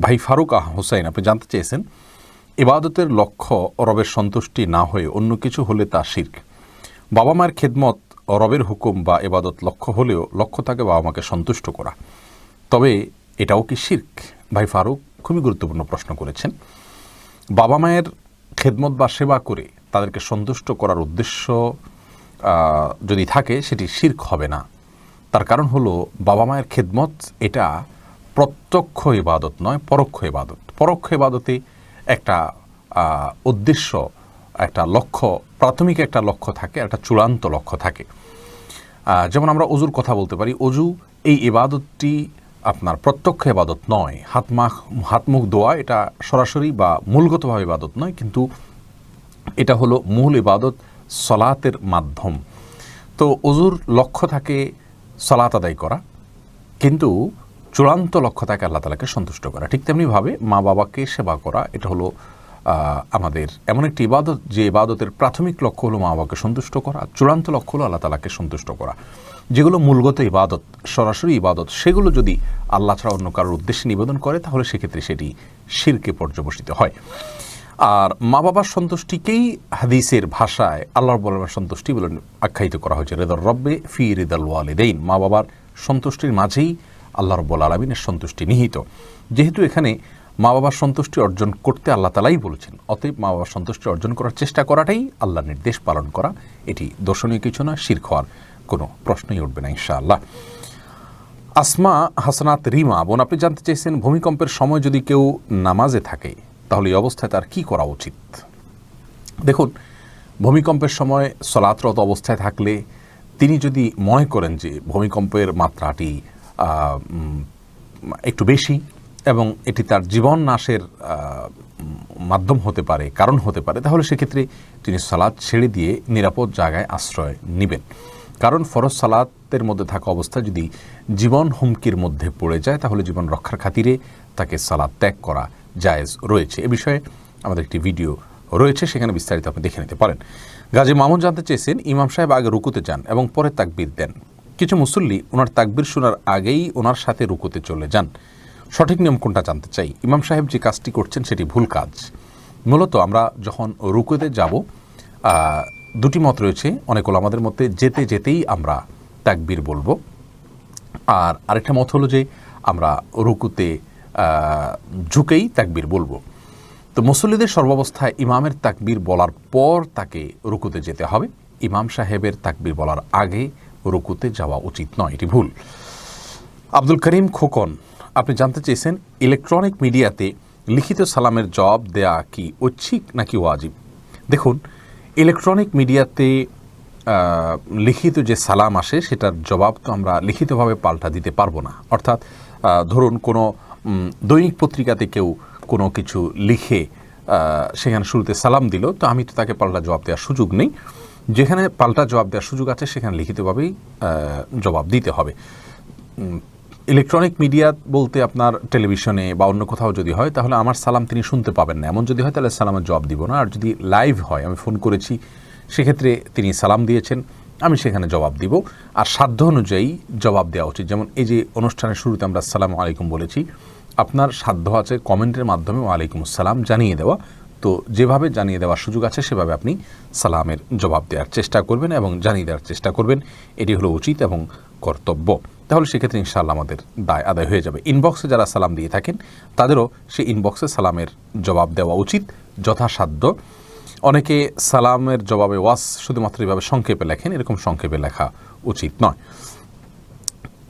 ভাই ফারুক হোসেন আপনি জানতে চেয়েছেন, ইবাদতের লক্ষ্য রবের সন্তুষ্টি না হয়ে অন্য কিছু হলে তা শিরক। বাবা মায়ের খেদমত রবের হুকুম বা ইবাদত লক্ষ্য হলেও লক্ষ্য থাকে বাবা মাকে সন্তুষ্ট করা, তবে এটাও কি শিরক? ভাই ফারুক খুবই গুরুত্বপূর্ণ প্রশ্ন করেছেন। বাবা মায়ের খেদমত বা সেবা করে তাদেরকে সন্তুষ্ট করার উদ্দেশ্য যদি থাকে সেটি শিরক হবে না। তার কারণ হলো বাবা মায়ের খেদমত এটা প্রত্যক্ষ ইবাদত নয়, পরোক্ষ ইবাদত। পরোক্ষ ইবাদতে একটা উদ্দেশ্য, একটা লক্ষ্য, প্রাথমিক একটা লক্ষ্য থাকে, একটা চূড়ান্ত লক্ষ্য থাকে। যেমন আমরা অজুর কথা বলতে পারি, অজু এই ইবাদতটি আপনার প্রত্যক্ষ ইবাদত নয়, হাত মুখ ধোয়া এটা সরাসরি বা মূলগতভাবে ইবাদত নয়, কিন্তু এটা হলো মূল ইবাদত সলাতের মাধ্যম। তো অজুর লক্ষ্য থাকে সলাত আদায় করা, কিন্তু চূড়ান্ত লক্ষ্য থাকে আল্লাহ তাআলাকে সন্তুষ্ট করা। ঠিক তেমনিভাবে মা বাবাকে সেবা করা, এটা হলো আমাদের এমন একটি ইবাদত যে ইবাদতের প্রাথমিক লক্ষ্য হলো মা বাবাকে সন্তুষ্ট করা, চূড়ান্ত লক্ষ্য হলো আল্লাহ তাআলাকে সন্তুষ্ট করা। যেগুলো মূলগত ইবাদত, সরাসরি ইবাদত, সেগুলো যদি আল্লাহ ছাড়া অন্য কারোর উদ্দেশ্যে নিবেদন করে তাহলে সেক্ষেত্রে সেটি শিরকে পর্যবসিত হয়। আর মা বাবার সন্তুষ্টিকেই হাদিসের ভাষায় আল্লাহ রাব্বুল আলামিনের সন্তুষ্টি বলে আখ্যায়িত করা হয়েছে। রিদার রব্বে ফি রিদাল ওয়ালিদাইন, মা বাবার সন্তুষ্টির মাঝেই আল্লাহ রাব্বুল আলামিনের সন্তুষ্টি নিহিত। যেহেতু এখানে মা বাবার সন্তুষ্টি অর্জন করতে আল্লাহ তাআলাই বলেছেন, অতএব মা বাবার সন্তুষ্টি অর্জন করার চেষ্টা করাটাই আল্লাহর নির্দেশ পালন করা। এটি দর্শনীয় কিছু না, শিরক হওয়ার কোনো প্রশ্নই উঠবে না ইনশাআল্লাহ। আসমা হাসানাত রিমা বোন আপনি জানতে চেয়েছেন, ভূমিকম্পের সময় যদি কেউ নামাজে থাকে তাহলে এই অবস্থায় তার কী করা উচিত? দেখুন, ভূমিকম্পের সময় সলাতরত অবস্থায় থাকলে তিনি যদি মনে করেন যে ভূমিকম্পের মাত্রাটি একটু বেশি এবং এটি তার জীবন নাশের মাধ্যম হতে পারে, কারণ হতে পারে, তাহলে সেক্ষেত্রে তিনি সালাত ছেড়ে দিয়ে নিরাপদ জায়গায় আশ্রয় নেবেন। কারণ ফরজ সালাতের মধ্যে থাকা অবস্থায় যদি জীবন হুমকির মধ্যে পড়ে যায় তাহলে জীবন রক্ষার খাতিরে তাকে সালাত ত্যাগ করা জায়েজ রয়েছে। এ বিষয়ে আমাদের একটি ভিডিও রয়েছে, সেখানে বিস্তারিত আপনি দেখে নিতে পারেন। গাজী মামুন জানতে চেয়েছেন, ইমাম সাহেব আগে রুকুতে যান এবং পরে তাকবীর দেন, কিছু মুসল্লি ওনার তাকবীর শোনার আগেই ওনার সাথে রুকুতে চলে যান, সঠিক নিয়ম কোনটা জানতে চাই। ইমাম সাহেব যে কাজটি করছেন সেটি ভুল কাজ। মূলত আমরা যখন রুকুতে যাব, দুটি মত রয়েছে অনেক ওলামাদের মধ্যে, যেতে যেতেই আমরা তাকবীর বলবো, আর আরেকটা মত হলো যে আমরা রুকুতে ঝুঁকেই তাকবীর বলবো। তো মুসল্লিদের সর্বাবস্থায় ইমামের তাকবীর বলার পর তাকে রুকুতে যেতে হবে, ইমাম সাহেবের তাকবীর বলার আগে রুকুতে যাওয়া উচিত নয়, এটি ভুল। আব্দুল করিম খোকন আপনি জানতে চেয়েছেন, ইলেকট্রনিক মিডিয়াতে লিখিত সালামের জবাব দেয়া কি ঐচ্ছিক নাকি ওয়াজিব? দেখুন, ইলেকট্রনিক মিডিয়াতে লিখিত যে সালাম আসে সেটার জবাব তো আমরা লিখিতভাবে পাল্টা দিতে পারবো না। অর্থাৎ ধরুন কোনো দৈনিক পত্রিকাতে কেউ কোনো কিছু লিখে সেখানে শুরুতে সালাম দিল, তো আমি তো তাকে পাল্টা জবাব দেওয়ার সুযোগ নেই। যেখানে পাল্টা জবাব দেওয়ার সুযোগ আছে সেখানে লিখিতভাবেই জবাব দিতে হবে। ইলেকট্রনিক মিডিয়া বলতে আপনার টেলিভিশনে বা অন্য কোথাও যদি হয় তাহলে আমার সালাম তিনি শুনতে পাবেন না, এমন যদি হয় তাহলে সালামের জবাব দিব না। আর যদি লাইভ হয়, আমি ফোন করেছি, সেক্ষেত্রে তিনি সালাম দিয়েছেন, আমি সেখানে জবাব দিব। আর সাধ্য অনুযায়ী জবাব দেওয়া উচিত। যেমন এই যে অনুষ্ঠানের শুরুতে আমরা আসসালামু আলাইকুম বলেছি, আপনার সাধ্য আছে কমেন্টের মাধ্যমে ওয়ালাইকুম আসসালাম জানিয়ে দেওয়া। তো যেভাবে জানিয়ে দেওয়ার সুযোগ আছে সেভাবে আপনি সালামের জবাব দেওয়ার চেষ্টা করবেন এবং জানিয়ে দেওয়ার চেষ্টা করবেন, এটি হলো উচিত এবং কর্তব্য। তাহলে সেক্ষেত্রে ইনশাআল্লাহ আমাদের দায় আদায় হয়ে যাবে। ইনবক্সে যারা সালাম দিয়ে থাকেন তাদেরও সেই ইনবক্সে সালামের জবাব দেওয়া উচিত যথাসাধ্য। অনেকে সালামের জবাবে ওয়াস শুধুমাত্র এইভাবে সংক্ষেপে লেখেন, এরকম সংক্ষেপে লেখা উচিত নয়।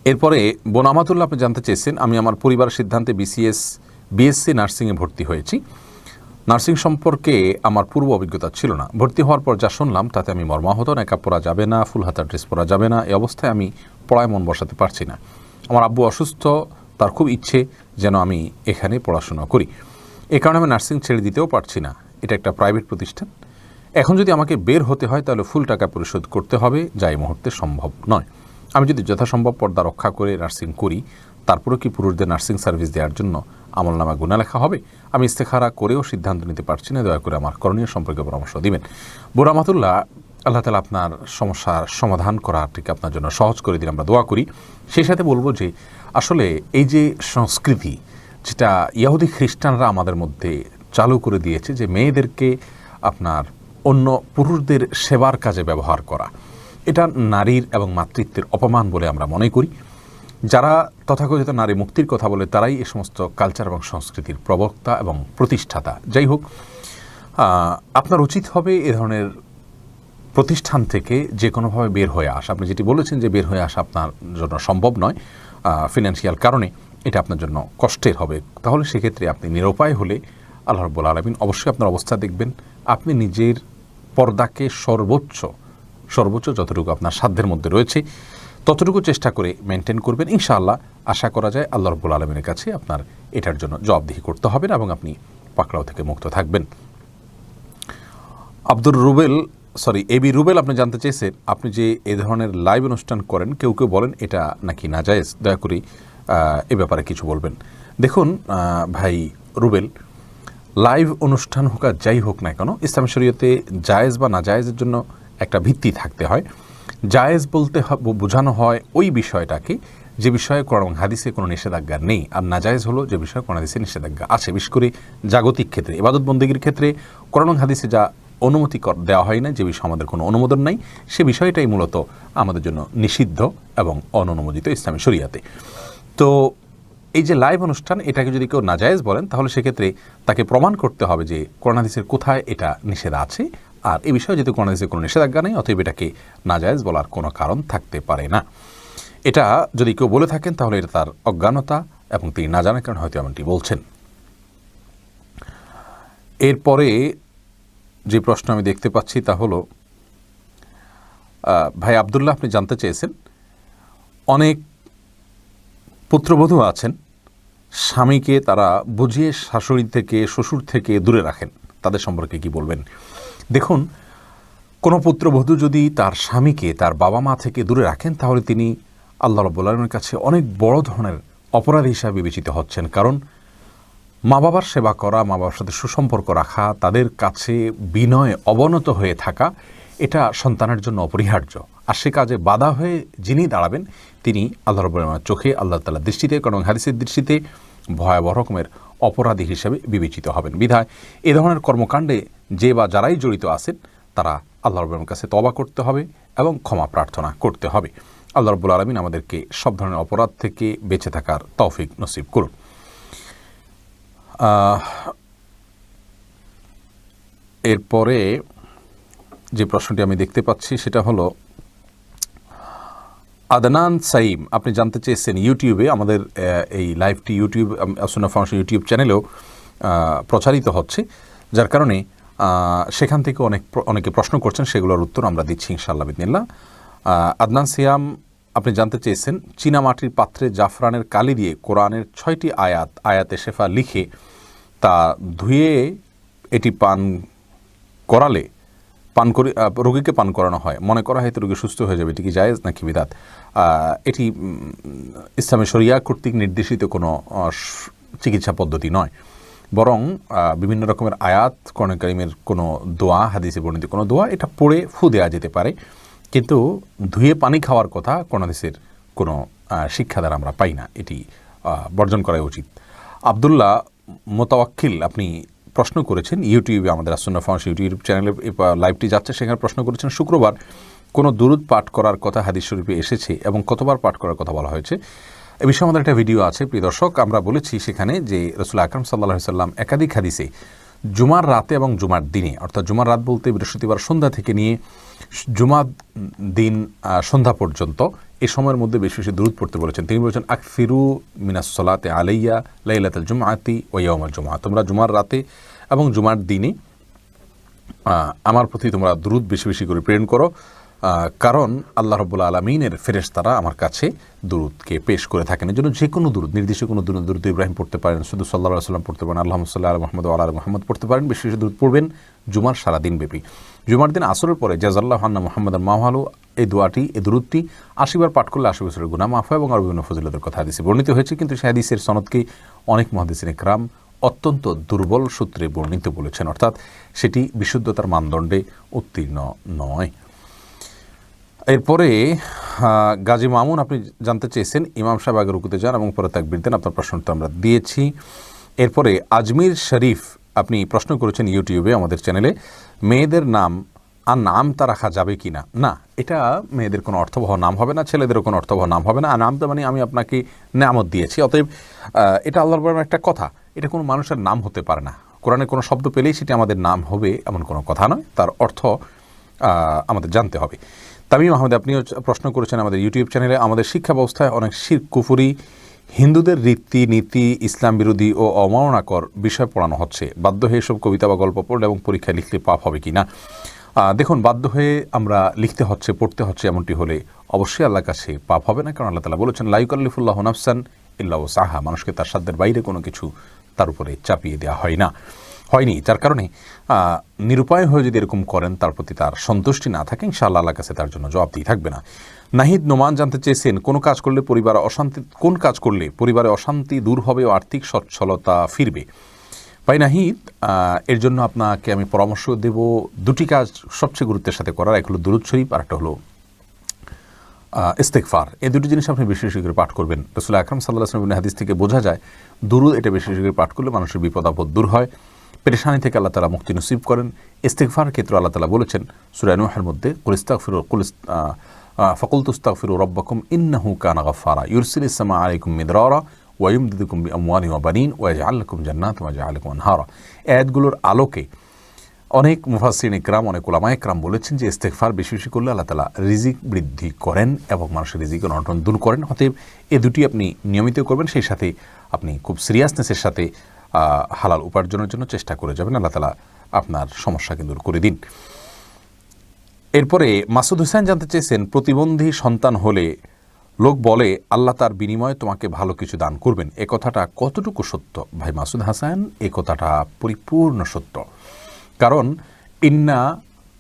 এরপরে বোন আমাতুল্লাহ আপনি জানতে চেয়েছেন, আমি আমার পরিবারের সিদ্ধান্তে বিএসসি নার্সিংয়ে ভর্তি হয়েছি। নার্সিং সম্পর্কে আমার পূর্ব অভিজ্ঞতা ছিল না। ভর্তি হওয়ার পর যা শুনলাম তাতে আমি মর্মাহত। নেকাব পরা যাবে না, ফুল হাতা ড্রেস পরা যাবে না, এই অবস্থায় আমি পড়ায় মন বসাতে পারছি না। আমার আব্বু অসুস্থ, তার খুব ইচ্ছে যেন আমি এখানে পড়াশোনা করি, এ কারণে আমি নার্সিং ছেড়ে দিতেও পারছি না। এটা একটা প্রাইভেট প্রতিষ্ঠান। এখন যদি আমাকে বের হতে হয় তাহলে ফুল টাকা পরিশোধ করতে হবে, যা এই মুহূর্তে সম্ভব নয়। আমি যদি যথাসম্ভব পর্দা রক্ষা করে নার্সিং করি, তারপরেও কি পুরুষদের নার্সিং সার্ভিস দেওয়ার জন্য আমলনামা গুনাহ লেখা হবে? আমি ইস্তেখারা করেও সিদ্ধান্ত নিতে পারছি না, দয়া করে আমার করণীয় সম্পর্কে পরামর্শ দিবেন। বোন রাহমাতুল্লাহ, আল্লাহ তাআলা আপনার সমস্যার সমাধান করাটিকে আপনার জন্য সহজ করে দিন, আমরা দোয়া করি। সেই সাথে বলবো যে আসলে এই যে সংস্কৃতি যেটা ইহুদি খ্রিস্টানরা আমাদের মধ্যে চালু করে দিয়েছে, যে মেয়েদেরকে আপনার অন্য পুরুষদের সেবার কাজে ব্যবহার করা, এটা নারীর এবং মাতৃত্বের অপমান বলে আমরা মনে করি। যারা তথাকথিত নারী মুক্তির কথা বলে তারাই এ সমস্ত কালচার এবং সংস্কৃতির প্রবক্তা এবং প্রতিষ্ঠাতা। যাই হোক, আপনার উচিত হবে এ ধরনের প্রতিষ্ঠান থেকে যে কোনোভাবে বের হয়ে আসা। আপনি যেটি বলেছেন যে বের হয়ে আসা আপনার জন্য সম্ভব নয় ফিনান্সিয়াল কারণে, এটা আপনার জন্য কষ্টের হবে। তাহলে সেক্ষেত্রে আপনি নিরুপায় হলে আল্লাহ রাব্বুল আলামিন অবশ্যই আপনার অবস্থা দেখবেন। আপনি নিজের পর্দাকে সর্বোচ্চ যতটুকু আপনার সাধ্যের মধ্যে রয়েছে ততটুকু চেষ্টা করে মেনটেন করবেন। ইনশাআল্লাহ আশা করা যায় আল্লাহ রাব্বুল আলামিনের কাছে আপনার এটার জন্য জবাবদিহি করতে হবে না এবং আপনি পাকড়াও থেকে মুক্ত থাকবেন। এবি রুবেল আপনি জানতে চেয়েছেন, আপনি যে এ ধরনের লাইভ অনুষ্ঠান করেন, কেউ কেউ বলেন এটা নাকি নাজায়েজ, দয়া করে এ ব্যাপারে কিছু বলবেন। দেখুন ভাই রুবেল, লাইভ অনুষ্ঠান হোক আর যাই হোক না কেন, ইসলাম শরীয়তে জায়েজ বা নাজায়েজের জন্য একটা ভিত্তি থাকতে হয়। জায়েজ বলতে বোঝানো হয় ওই বিষয়টাকে যে বিষয়ে কোরআন এবং হাদিসে কোনো নিষেধাজ্ঞা নেই, আর নাজায়েজ হলো যে বিষয়ে কোরআন হাদিসে নিষেধাজ্ঞা আছে। বিশেষ করে জাগতিক ক্ষেত্রে, ইবাদত বন্দেগীর ক্ষেত্রে কোরআন এবং হাদিসে যা অনুমতি দেওয়া হয় না, যে বিষয়ে আমাদের কোনো অনুমোদন নাই, সে বিষয়টাই মূলত আমাদের জন্য নিষিদ্ধ এবং অননুমোদিত ইসলামী শরিয়াতে। তো এই যে লাইভ অনুষ্ঠান, এটাকে যদি কেউ নাজায়েজ বলেন তাহলে সেক্ষেত্রে তাকে প্রমাণ করতে হবে যে কোরআন হাদিসের কোথায় এটা নিষেধ আছে, আর এই বিষয়ে যেহেতু কোরআন হাদিসের কোনো নিষেধাজ্ঞা নেই, অতএব এটাকে নাজায়েজ বলার কোনো কারণ থাকতে পারে না। এটা যদি কেউ বলে থাকেন তাহলে এটা তার অজ্ঞানতা এবং তিনি না জানার কারণে হয়তো এমনটি বলছেন। এরপরে যে প্রশ্ন আমি দেখতে পাচ্ছি তা হলো, ভাই আব্দুল্লাহ আপনি জানতে চেয়েছেন, অনেক পুত্রবধূ আছেন স্বামীকে তারা বুঝিয়ে শাশুড়ি থেকে শ্বশুর থেকে দূরে রাখেন, তাদের সম্পর্কে কি বলবেন? দেখুন, কোনো পুত্রবধূ যদি তার স্বামীকে তার বাবা মা থেকে দূরে রাখেন তাহলে তিনি আল্লাহ রাব্বুল আলামিনের কাছে অনেক বড় ধরনের অপরাধী হিসাবে বিবেচিত হচ্ছেন। কারণ মা বাবার সেবা করা, মা বাবার সাথে সুসম্পর্ক রাখা, তাদের কাছে বিনয় অবনত হয়ে থাকা, এটা সন্তানের জন্য অপরিহার্য। আর সে কাজে বাধা হয়ে যিনি দাঁড়াবেন তিনি আল্লাহ রাব্বুল আলামিনের চোখে, আল্লাহ তাআলার দৃষ্টিতে, কারণ হাদিসের দৃষ্টিতে ভয়াবহ রকমের অপরাধী হিসেবে বিবেচিত হবেন। বিধায় এ ধরনের কর্মকাণ্ডে যে বা যারাই জড়িত আছেন তারা আল্লাহ রাব্বুল আলামিনের কাছে তওবা করতে হবে এবং ক্ষমা প্রার্থনা করতে হবে। আল্লাহ রাব্বুল আলামিন আমাদেরকে সব ধরনের অপরাধ থেকে বেঁচে থাকার তৌফিক নসিব করুন। এরপরে যে প্রশ্নটি আমি দেখতে পাচ্ছি সেটা হলো, আদনান সাইম আপনি জানতে চেয়েছেন, ইউটিউবে আমাদের এই লাইভটি ইউটিউব সুন্নাহ ফাউন্ডেশন ইউটিউব চ্যানেলেও প্রচারিত হচ্ছে, যার কারণে সেখান থেকে অনেকে প্রশ্ন করছেন, সেগুলোর উত্তর আমরা দিচ্ছি ইনশাআল্লাহ বিদিনিল্লাহ। আদনান সিয়াম আপনি জানতে চেয়েছেন, চীনামাটির পাত্রে জাফরানের কালি দিয়ে কোরআনের 6টি আয়াতে শেফা লিখে তা ধুয়ে এটি রোগীকে পান করানো হয়, মনে করা হয় তো রোগী সুস্থ হয়ে যাবে, এটি কি জায়েজ নাকি বিদআত? এটি ইসলামী শরিয়া কর্তৃক নির্দেশিত কোনো চিকিৎসা পদ্ধতি নয়, বরং বিভিন্ন রকমের আয়াত, কোরআন কারীমের কোনো দোয়া, হাদিসে বর্ণিত কোনো দোয়া, এটা পড়ে ফু দেওয়া যেতে পারে, কিন্তু ধুয়ে পানি খাওয়ার কথা কোরআন হাদিসের কোনো শিক্ষা দ্বারা আমরা পাই না, এটি বর্জন করা উচিত। আব্দুল্লাহ মোতাওয়াক্কিল আপনি প্রশ্ন করেছেন ইউটিউবে, আমাদের সুন্নাহ ফাউন্ডেশন ইউটিউব চ্যানেলে লাইভটি যাচ্ছে, সেখানে প্রশ্ন করেছেন শুক্রবার কোনো দুরূদ পাঠ করার কথা হাদিস শরীফে এসেছে এবং কতবার পাঠ করার কথা বলা হয়েছে। এ বিষয়ে আমাদের একটা ভিডিও আছে প্রিয় দর্শক, আমরা বলেছি সেখানে যে রাসূল আকরাম সাল্লাল্লাহু আলাইহি সাল্লাম একাধিক হাদিসে জুমার রাতে এবং জুমার দিনে, অর্থাৎ জুমার রাত বলতে বৃহস্পতিবার সন্ধ্যা থেকে নিয়ে জুমার দিন সন্ধ্যা পর্যন্ত এই সময়ের মধ্যে বেশি বেশি দুরূদ পড়তে বলেছেন। তিনি বলেছেন, আকসিরু মিনাস সালাতি আলাইয়া লাইলাতুল জুমআতি ওয়া ইয়াউমাল জুমআ, তোমরা জুমার রাতে এবং জুমার দিনে আমার প্রতি তোমরা দুরূদ বেশি বেশি করে প্রেরণ করো, কারণ আল্লাহ রাব্বুল আলামিনের ফেরেশতারা আমার কাছে দুরূদকে পেশ করে থাকেন। এর জন্য যে কোনো দুরূদ, নির্দিষ্ট কোনো দুরূদ ইব্রাহিম পড়তে পারেন, শুধু সাল্লাল্লাহু আলাইহি ওয়াসাল্লাম পড়তে পারেন, আল্লাহুম্মা সাল্লি আলা মুহাম্মদ ওয়া আলা আলি মুহাম্মদ পড়তে পারেন, বেশি বেশি দুরূদ পড়বেন জুমার সারা দিন ব্যাপী। জুমার দিন আসরের পরে জাযাল্লাহু আন্না মুহাম্মাদান মাওয়ালু, এই দোয়াটি, এই দুরূদটি 80 বার পাঠ করলে 80 বছরের গুনাহ মাফ হয় এবং আরো বিভিন্ন ফজিলতের কথা হাদিসে বর্ণিত হয়েছে, কিন্তু সেই হাদিসের সনদকে অনেক মুহাদ্দিসিন ইকরাম অত্যন্ত দুর্বল সূত্রে বর্ণিত বলেছেন, অর্থাৎ সেটি বিশুদ্ধতার মানদণ্ডে উত্তীর্ণ নয়। এরপরে গাজী মামুন আপনি জানতে চেয়েছেন ইমাম সাহেব আগে রুকুতে যান এবং পরে তাকবীর দেন। আপনার প্রশ্নটা আমরা দিয়েছি। এরপরে আজমির শরীফ আপনি প্রশ্ন করেছেন ইউটিউবে আমাদের চ্যানেলে, মেয়েদের নাম আর নামতা রাখা যাবে কি না। না, এটা মেয়েদের কোনো অর্থবহ নাম হবে না, ছেলেদেরও কোনো অর্থবহ নাম হবে না। আর নামতা মানে আমি আপনাকে নেয়ামত দিয়েছি, অতএব এটা আল্লাহর বড় একটা কথা, এটা কোনো মানুষের নাম হতে পারে না। কোরআনে কোনো শব্দ পেলেই সেটি আমাদের নাম হবে এমন কোনো কথা নয়, তার অর্থ আমাদের জানতে হবে। তামিম আহমেদ আপনিও প্রশ্ন করেছেন আমাদের ইউটিউব চ্যানেলে, আমাদের শিক্ষা ব্যবস্থায় অনেক শিরক কুফরি হিন্দুদের রীতি নীতি ইসলাম বিরোধী ও অমাননাকর বিষয় পড়ানো হচ্ছে, বাধ্য হয়ে এসব কবিতা বা গল্প পড়লে এবং পরীক্ষায় লিখলে পাপ হবে কি না। দেখুন, বাধ্য হয়ে আমরা লিখতে হচ্ছে, পড়তে হচ্ছে, এমনটি হলে অবশ্যই আল্লাহর কাছে পাপ হবে না, কারণ আল্লাহ তাআলা বলেছেন লা ইউকাল্লিফুল্লাহু নাফসান ইল্লা উসআহা, মানুষকে তার সাধ্যের বাইরে কোনো কিছু তার উপরে চাপিয়ে দেওয়া হয়নি। যার কারণে নিরুপায় হয়ে যদি এরকম করেন, তার প্রতি তার সন্তুষ্টি না থাকে, ইনশাআল্লাহ আল্লাহর কাছে তার জন্য জবাবদিহি থাকবে না। নাহিদ নোমান জানতে চেয়েছেন কোন কাজ করলে পরিবারে অশান্তি দূর হবে ও আর্থিক সচ্ছলতা ফিরবে। ভাই নাহিদ, এর জন্য আপনাকে আমি পরামর্শ দেব দুটি কাজ সবচেয়ে গুরুত্বের সাথে করার। এক হলো দুরূদ শরীফ, আর একটা হলো ইস্তেগফার। এই দুটি জিনিস আপনি বেশি বেশি করে পাঠ করবেন। রাসূল আকরাম সাল্লাল্লাহু আলাইহি ওয়াসাল্লামের হাদিস থেকে বোঝা যায় দুরূদ এটা বেশি বেশি করে পাঠ করলে মানুষের বিপদ আপদ দূর হয়, পেরেশানি থেকে আল্লাহ তাআলা মুক্তি নসিব করেন। ইস্তেগফারের ক্ষেত্রে আল্লাহ তাআলা বলেছেন সূরা নূহের মধ্যে, ফাকুলতু আস্তাগফিরু রাব্বাকুম ইন্নাহু কানা গাফফারা ইউরসিলিস সামা আলাইকুম মিদরারা ওয়া ইউমদিদুকুম বিআমওয়ালিন ওয়া বানিন ওয়া ইয়াজআল লাকুম জান্নাতিন ওয়া ইয়াজআল লাকুম আনহারা। আয়াতগুলোর আলোকে অনেক মুফাসসিরিন ইকরাম, অনেক উলামা ইকরাম বলেছেন যে ইস্তেগফার বেশি বেশি করলে আল্লাহ তাআলা রিজিক বৃদ্ধি করেন এবং মানুষের রিজিকের অনটন দূর করেন। অতএব এই দুটি আপনি নিয়মিত করবেন, সেই সাথে আপনি খুব সিরিয়াসনেসের সাথে হালাল উপার্জনের জন্য চেষ্টা করে যাবেন। আল্লাহ তাআলা আপনার সমস্যাকে দূর করে দিন। এরপরে মাসুদ হোসেন জানতে চেয়েছেন, প্রতিবন্ধী সন্তান হলে লোক বলে আল্লাহ তার বিনিময়ে তোমাকে ভালো কিছু দান করবেন, এ কথাটা কতটুকু সত্য? ভাই মাসুদ হাসান, এ কথাটা পরিপূর্ণ সত্য। কারণ ইন্না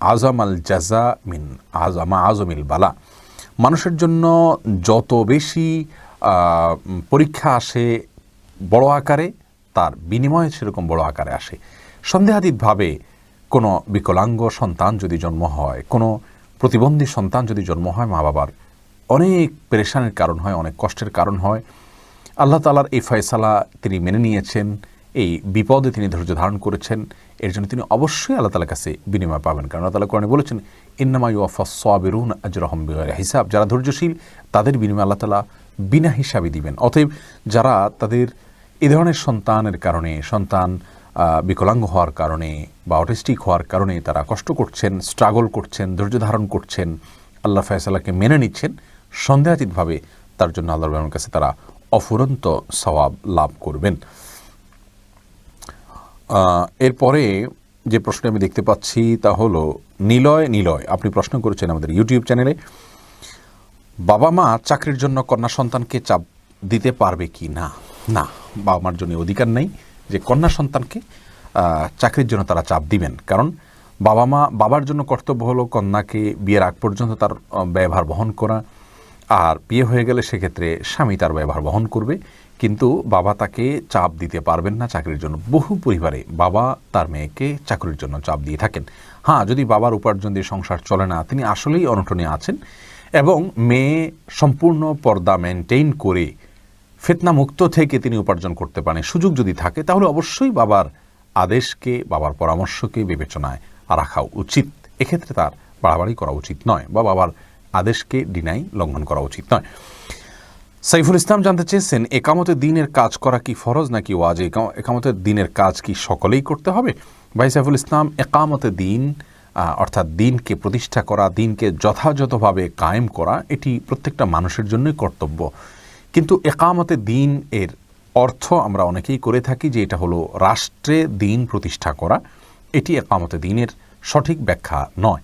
আজামাল জাজা মিন আজমিল বালা, মানুষের জন্য যত বেশি পরীক্ষা আসে বড় আকারে, তার বিনিময়ে সেরকম বড় আকারে আসে। সন্দেহাতীতভাবে কোনো বিকলাঙ্গ সন্তান যদি জন্ম হয়, কোনো প্রতিবন্ধী সন্তান যদি জন্ম হয়, মা বাবার অনেক পেরেশানির কারণ হয়, অনেক কষ্টের কারণ হয়। আল্লাহ তাআলার এই ফয়সালা তিনি মেনে নিয়েছেন, এই বিপদে তিনি ধৈর্য ধারণ করেছেন, এর জন্য তিনি অবশ্যই আল্লাহ তাআলার কাছে বিনিময় পাবেন। কারণ আল্লাহ তাআলা কোরআনে বলেছেন ইন্নামা ইউওয়াফাস সাবিরুনা আজরাহুম বিগাইরি হিসাব, যারা ধৈর্যশীল তাদের বিনিময় আল্লাহ তাআলা বিনা হিসাবে দিবেন। অতএব যারা তাদের এ ধরনের সন্তানের কারণে, সন্তান বিকলাঙ্গ হওয়ার কারণে বা অটিস্টিক হওয়ার কারণে তারা কষ্ট করছেন, স্ট্রাগল করছেন, ধৈর্য ধারণ করছেন, আল্লাহ ফয়সালাকে মেনে নিচ্ছেন, সন্দেহাতীতভাবে তার জন্য আল্লাহর রহমানের কাছে তারা অফুরন্ত সওয়াব লাভ করবেন। এরপরে যে প্রশ্ন আমি দেখতে পাচ্ছি তা হলো নিলয় আপনি প্রশ্ন করেছেন আমাদের ইউটিউব চ্যানেলে, বাবা মা চাকরির জন্য কন্যা সন্তানকে চাপ দিতে পারবে কি না? না, বাবা মার জন্য অধিকার নেই যে কন্যা সন্তানকে চাকরির জন্য তারা চাপ দিবেন। কারণ বাবার জন্য কর্তব্য হলো কন্যাকে বিয়ের আগ পর্যন্ত তার ব্যয়ভার বহন করা, আর বিয়ে হয়ে গেলে সেক্ষেত্রে স্বামী তার ব্যয়ভার বহন করবে, কিন্তু বাবা তাকে চাপ দিতে পারবেন না চাকরির জন্য। বহু পরিবারে বাবা তার মেয়েকে চাকরির জন্য চাপ দিয়ে থাকেন। হ্যাঁ, যদি বাবার উপার্জন দিয়ে সংসার চলে না, তিনি আসলেই অনটনে আছেন এবং মেয়ে সম্পূর্ণ পর্দা মেনটেইন করে ফিতনা মুক্ত থেকে তিনি উপার্জন করতে পারেন, সুযোগ যদি থাকে, তাহলে অবশ্যই বাবার আদেশকে, বাবার পরামর্শকে বিবেচনায় রাখা উচিত। এক্ষেত্রে তার বাড়াবাড়ি করা উচিত নয়, বা বাবার আদেশকে লঙ্ঘন করা উচিত নয়। সাইফুল ইসলাম জানতে চেয়েছেন, একামতে দিনের কাজ করা কি ফরজ নাকি ওয়াজিব? একামতে দিনের কাজ কি সকলেই করতে হবে? ভাই সাইফুল ইসলাম, একামতে দিন অর্থাৎ দিনকে প্রতিষ্ঠা করা, দিনকে যথাযথভাবে কায়েম করা, এটি প্রত্যেকটা মানুষের জন্যই কর্তব্য। কিন্তু একামতে দিন এর অর্থ আমরা অনেকেই করে থাকি যে এটা হলো রাষ্ট্রে দিন প্রতিষ্ঠা করা। এটি একামতে দিনের সঠিক ব্যাখ্যা নয়।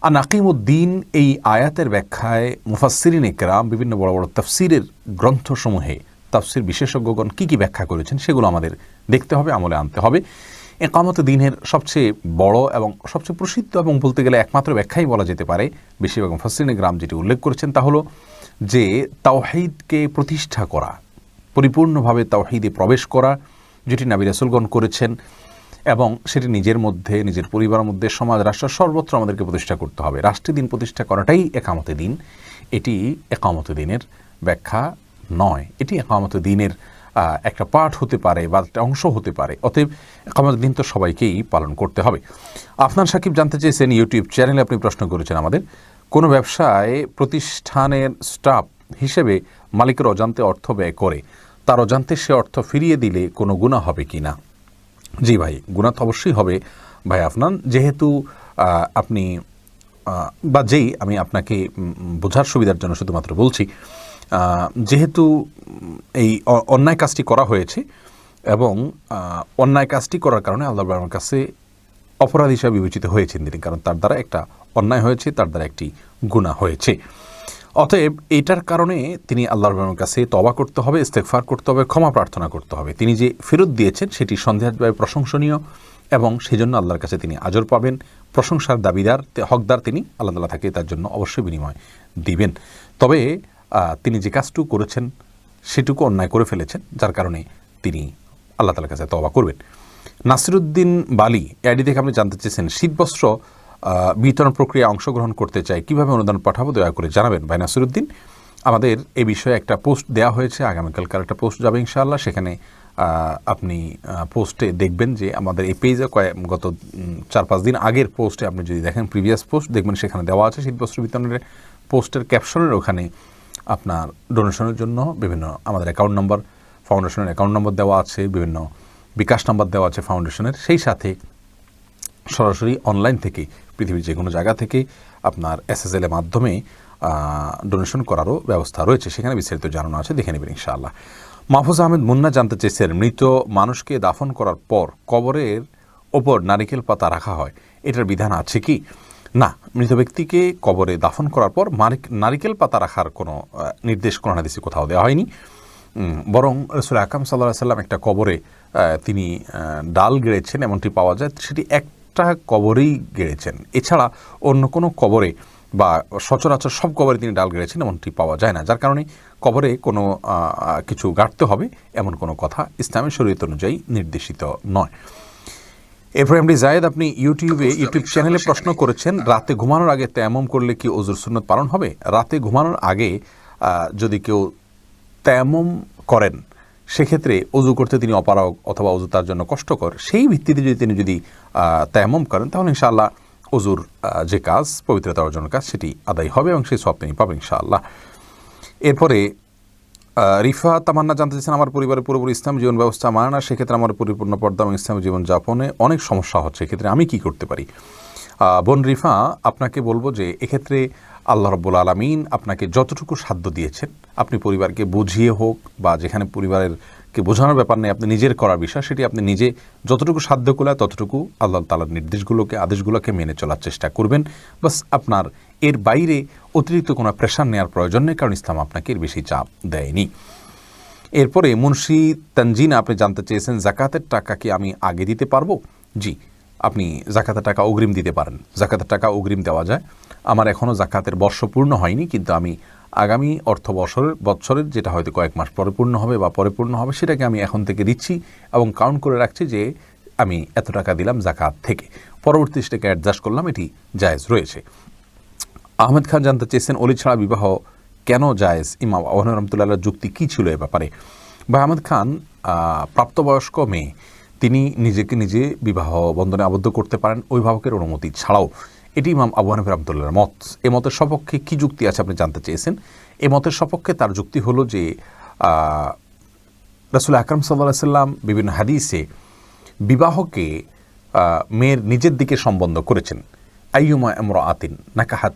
আর নাকিমুদ্দিন এই আয়াতের ব্যাখ্যায় মুফাসসিরিন ইকরাম বিভিন্ন বড় বড় তাফসিরের গ্রন্থসমূহে তাফসির বিশেষজ্ঞগণ কী কী ব্যাখ্যা করেছেন সেগুলো আমাদের দেখতে হবে, আমলে আনতে হবে। একামতে দিনের সবচেয়ে বড় এবং সবচেয়ে প্রসিদ্ধ এবং বলতে গেলে একমাত্র ব্যাখ্যাই বলা যেতে পারে, বেশিরভাগ মুফাসসিরিন ইকরাম যেটি উল্লেখ করেছেন তা হলো যে তাওহীদকে প্রতিষ্ঠা করা, পরিপূর্ণভাবে তাওহীদে প্রবেশ করা, যেটি নবী রাসূলগণ করেছেন, এবং সেটি নিজের মধ্যে, নিজের পরিবারের মধ্যে, সমাজ, রাষ্ট্র সর্বত্র আমাদেরকে প্রতিষ্ঠা করতে হবে। রাষ্ট্রে দিন প্রতিষ্ঠা করাটাই একামতে দিন, এটি একামতে দিনের ব্যাখ্যা নয়, এটি একামতে দিনের একটা পার্ট হতে পারে বা একটা অংশ হতে পারে। অতএব একামতে দিন তো সবাইকেই পালন করতে হবে। আফনান সাকিব জানতে চেয়েছেন, ইউটিউব চ্যানেলে আপনি প্রশ্ন করেছেন আমাদের, কোনো ব্যবসায় প্রতিষ্ঠানের স্টাফ হিসেবে মালিকের অজান্তে অর্থ ব্যয় করে তার অজান্তে সে অর্থ ফিরিয়ে দিলে কোনো গুনাহ হবে কি না? জি ভাই, গুনাহ তো অবশ্যই হবে ভাই আফনান, যেহেতু আপনি বা যেই আমি আপনাকে বোঝার সুবিধার জন্য শুধুমাত্র বলছি, যেহেতু এই অন্যায় কাজটি করা হয়েছে এবং অন্যায় কাজটি করার কারণে আল্লাহ তাআলার কাছে অপরাধ হিসাবে বিবেচিত হয়েছেন তিনি, কারণ তার দ্বারা একটা অন্যায় হয়েছে, তার দ্বারা একটি গুনাহ হয়েছে। অতএব এটার কারণে তিনি আল্লাহর কাছে তওবা করতে হবে, ইস্তেগফার করতে হবে, ক্ষমা প্রার্থনা করতে হবে। তিনি যে ফেরত দিয়েছেন সেটি সন্দেহভাবে প্রশংসনীয় এবং সেজন্য আল্লাহর কাছে তিনি আজর পাবেন, প্রশংসার দাবিদার, হকদার তিনি। আল্লাহ তাআলা তাকে তার জন্য অবশ্যই বিনিময় দিবেন। তবে তিনি যে কাজটুকু করেছেন সেটুকু অন্যায় করে ফেলেছেন, যার কারণে তিনি আল্লাহ তাআলার কাছে তওবা করবেন। নাসিরুদ্দিন বালি এডি থেকে আপনি জানতে চেয়েছেন, শীতবস্ত্র বিতরণ প্রক্রিয়া অংশগ্রহণ করতে চাই, কীভাবে অনুদান পাঠাবো দয়া করে জানাবেন। ভাই নাসিরুদ্দিন, আমাদের এই বিষয়ে একটা পোস্ট দেওয়া হয়েছে, আগামীকালকার একটা পোস্ট যাবে ইনশাআল্লাহ। সেখানে আপনি পোস্টে দেখবেন যে আমাদের এই পেজে গত 4-5 দিন আগের পোস্টে আপনি যদি দেখেন, প্রিভিয়াস পোস্ট দেখবেন, সেখানে দেওয়া আছে শীতবস্ত্র বিতরণের পোস্টের ক্যাপশনের ওখানে আপনার ডোনেশনের জন্য বিভিন্ন আমাদের অ্যাকাউন্ট নম্বর, ফাউন্ডেশনের অ্যাকাউন্ট নম্বর দেওয়া আছে, বিভিন্ন বিকাশ নাম্বার দেওয়া আছে ফাউন্ডেশনের, সেই সাথে সরাসরি অনলাইন থেকে পৃথিবীর যে কোনো জায়গা থেকে আপনার SSL এর মাধ্যমে ডোনেশন করারও ব্যবস্থা রয়েছে, সেখানে বিস্তারিত জানানো আছে, দেখে নেবেন ইনশাআল্লাহ। মাহফুজ আহমেদ মুন্না জানতে চেয়েছেন, মৃত মানুষকে দাফন করার পর কবরের ওপর নারিকেল পাতা রাখা হয়, এটার বিধান আছে কি? না, মৃত ব্যক্তিকে কবরে দাফন করার পর নারিকেল পাতা রাখার কোনো নির্দেশ কোরআন হাদিসে কোথাও দেওয়া হয়নি। বরং রাসূল আকরাম সাল্লাল্লাহু আলাইহি ওয়াসাল্লাম একটা কবরে তিনি ডাল গেড়েছেন এমনটি পাওয়া যায়, সেটি একটা কবরেই গেড়েছেন, এছাড়া অন্য কোনো কবরে বা সচরাচর সব কবরে তিনি ডাল গেড়েছেন এমনটি পাওয়া যায় না, যার কারণে কবরে কোনো কিছু গাড়তে হবে এমন কোনো কথা ইসলামের শরীয়ত অনুযায়ী নির্দেশিত নয়। এরপরে এমডি জায়েদ আপনি ইউটিউব চ্যানেলে প্রশ্ন করেছেন, রাতে ঘুমানোর আগে তায়াম্মুম করলে কি ওযুর সুন্নত পালন হবে? রাতে ঘুমানোর আগে যদি কেউ তায়াম্মুম করেন, সেক্ষেত্রে অজু করতে তিনি অপারগ অথবা অজু তার জন্য কষ্টকর, সেই ভিত্তিতে তিনি যদি তায়াম্মুম করেন, তাহলে ইনশাআল্লাহ অজুর যে কাজ, পবিত্রতা অর্জনের কাজ, সেটি আদায় হবে এবং সেই সওয়াব তিনি পাবেন ইনশাআল্লাহ। এরপরে রিফা তামান্না জানতে চাইছেন, আমার পরিবারের পুরোপুরি ইসলাম জীবন ব্যবস্থা মানে না, সেক্ষেত্রে আমার পরিপূর্ণ পর্দা এবং ইসলামী জীবনযাপনে অনেক সমস্যা হচ্ছে, এক্ষেত্রে আমি কি করতে পারি? বোন রিফা, আপনাকে বলবো যে এক্ষেত্রে আল্লাহ রাব্বুল আলামিন আপনাকে যতটুকু সাধ্য দিয়েছেন, আপনি পরিবারকে বুঝিয়ে হোক বা যেখানে পরিবারেরকে বোঝানোর ব্যাপার নেই, আপনি নিজের করার বিষয়, সেটি আপনি নিজে যতটুকু সাধ্য করলে ততটুকু আল্লাহ তাআলার নির্দেশগুলোকে, আদেশগুলোকে মেনে চলার চেষ্টা করবেন। বাস, আপনার এর বাইরে অতিরিক্ত কোনো প্রেশার নেওয়ার প্রয়োজন নেই, কারণ ইসলাম আপনাকে এর বেশি চাপ দেয়নি। এরপরে মুন্সি তানজিনা আপনি জানতে চেয়েছেন, যাকাতের টাকা কি আমি আগে দিতে পারবো? জি, আপনি যাকাতের টাকা অগ্রিম দিতে পারেন, যাকাতের টাকা অগ্রিম দেওয়া যায়। আমার এখনও যাকাতের বর্ষ পূর্ণ হয়নি, কিন্তু আমি আগামী অর্থ বৎসরের যেটা হয়তো কয়েক মাস পরে পূর্ণ হবে বা পরে পূর্ণ হবে, সেটাকে আমি এখন থেকে দিচ্ছি এবং কাউন্ট করে রাখছি যে আমি এত টাকা দিলাম যাকাত থেকে, পরবর্তী সেটাকে অ্যাডজাস্ট করলাম, এটি জায়েজ রয়েছে। আহমেদ খান জানতে চেয়েছেন, অলি ছাড়া বিবাহ কেন জায়েজ? ইমাম আবু হানিফা রাহমাতুল্লাহ যুক্তি কী ছিল এ ব্যাপারে? ভাই আহমেদ খান প্রাপ্তবয়স্ক মেয়ে, তিনি নিজেকে নিজে বিবাহ বন্ধনে আবদ্ধ করতে পারেন অভিভাবকের অনুমতি ছাড়াও, এটি ইমাম আবু হানিফা রাহমাতুল্লাহর মত। এ মতের সপক্ষে কী যুক্তি আছে আপনি জানতে চেয়েছেন? এ মতের সপক্ষে তার যুক্তি হলো যে রাসূল আকরাম সাল্লাল্লাহু আলাইহি ওয়াসাল্লাম বিভিন্ন হাদিসে বিবাহকে মেয়ের নিজের দিকে সম্বন্ধ করেছেন, আইয়ুমা ইমরাআতিন নাকাহাত,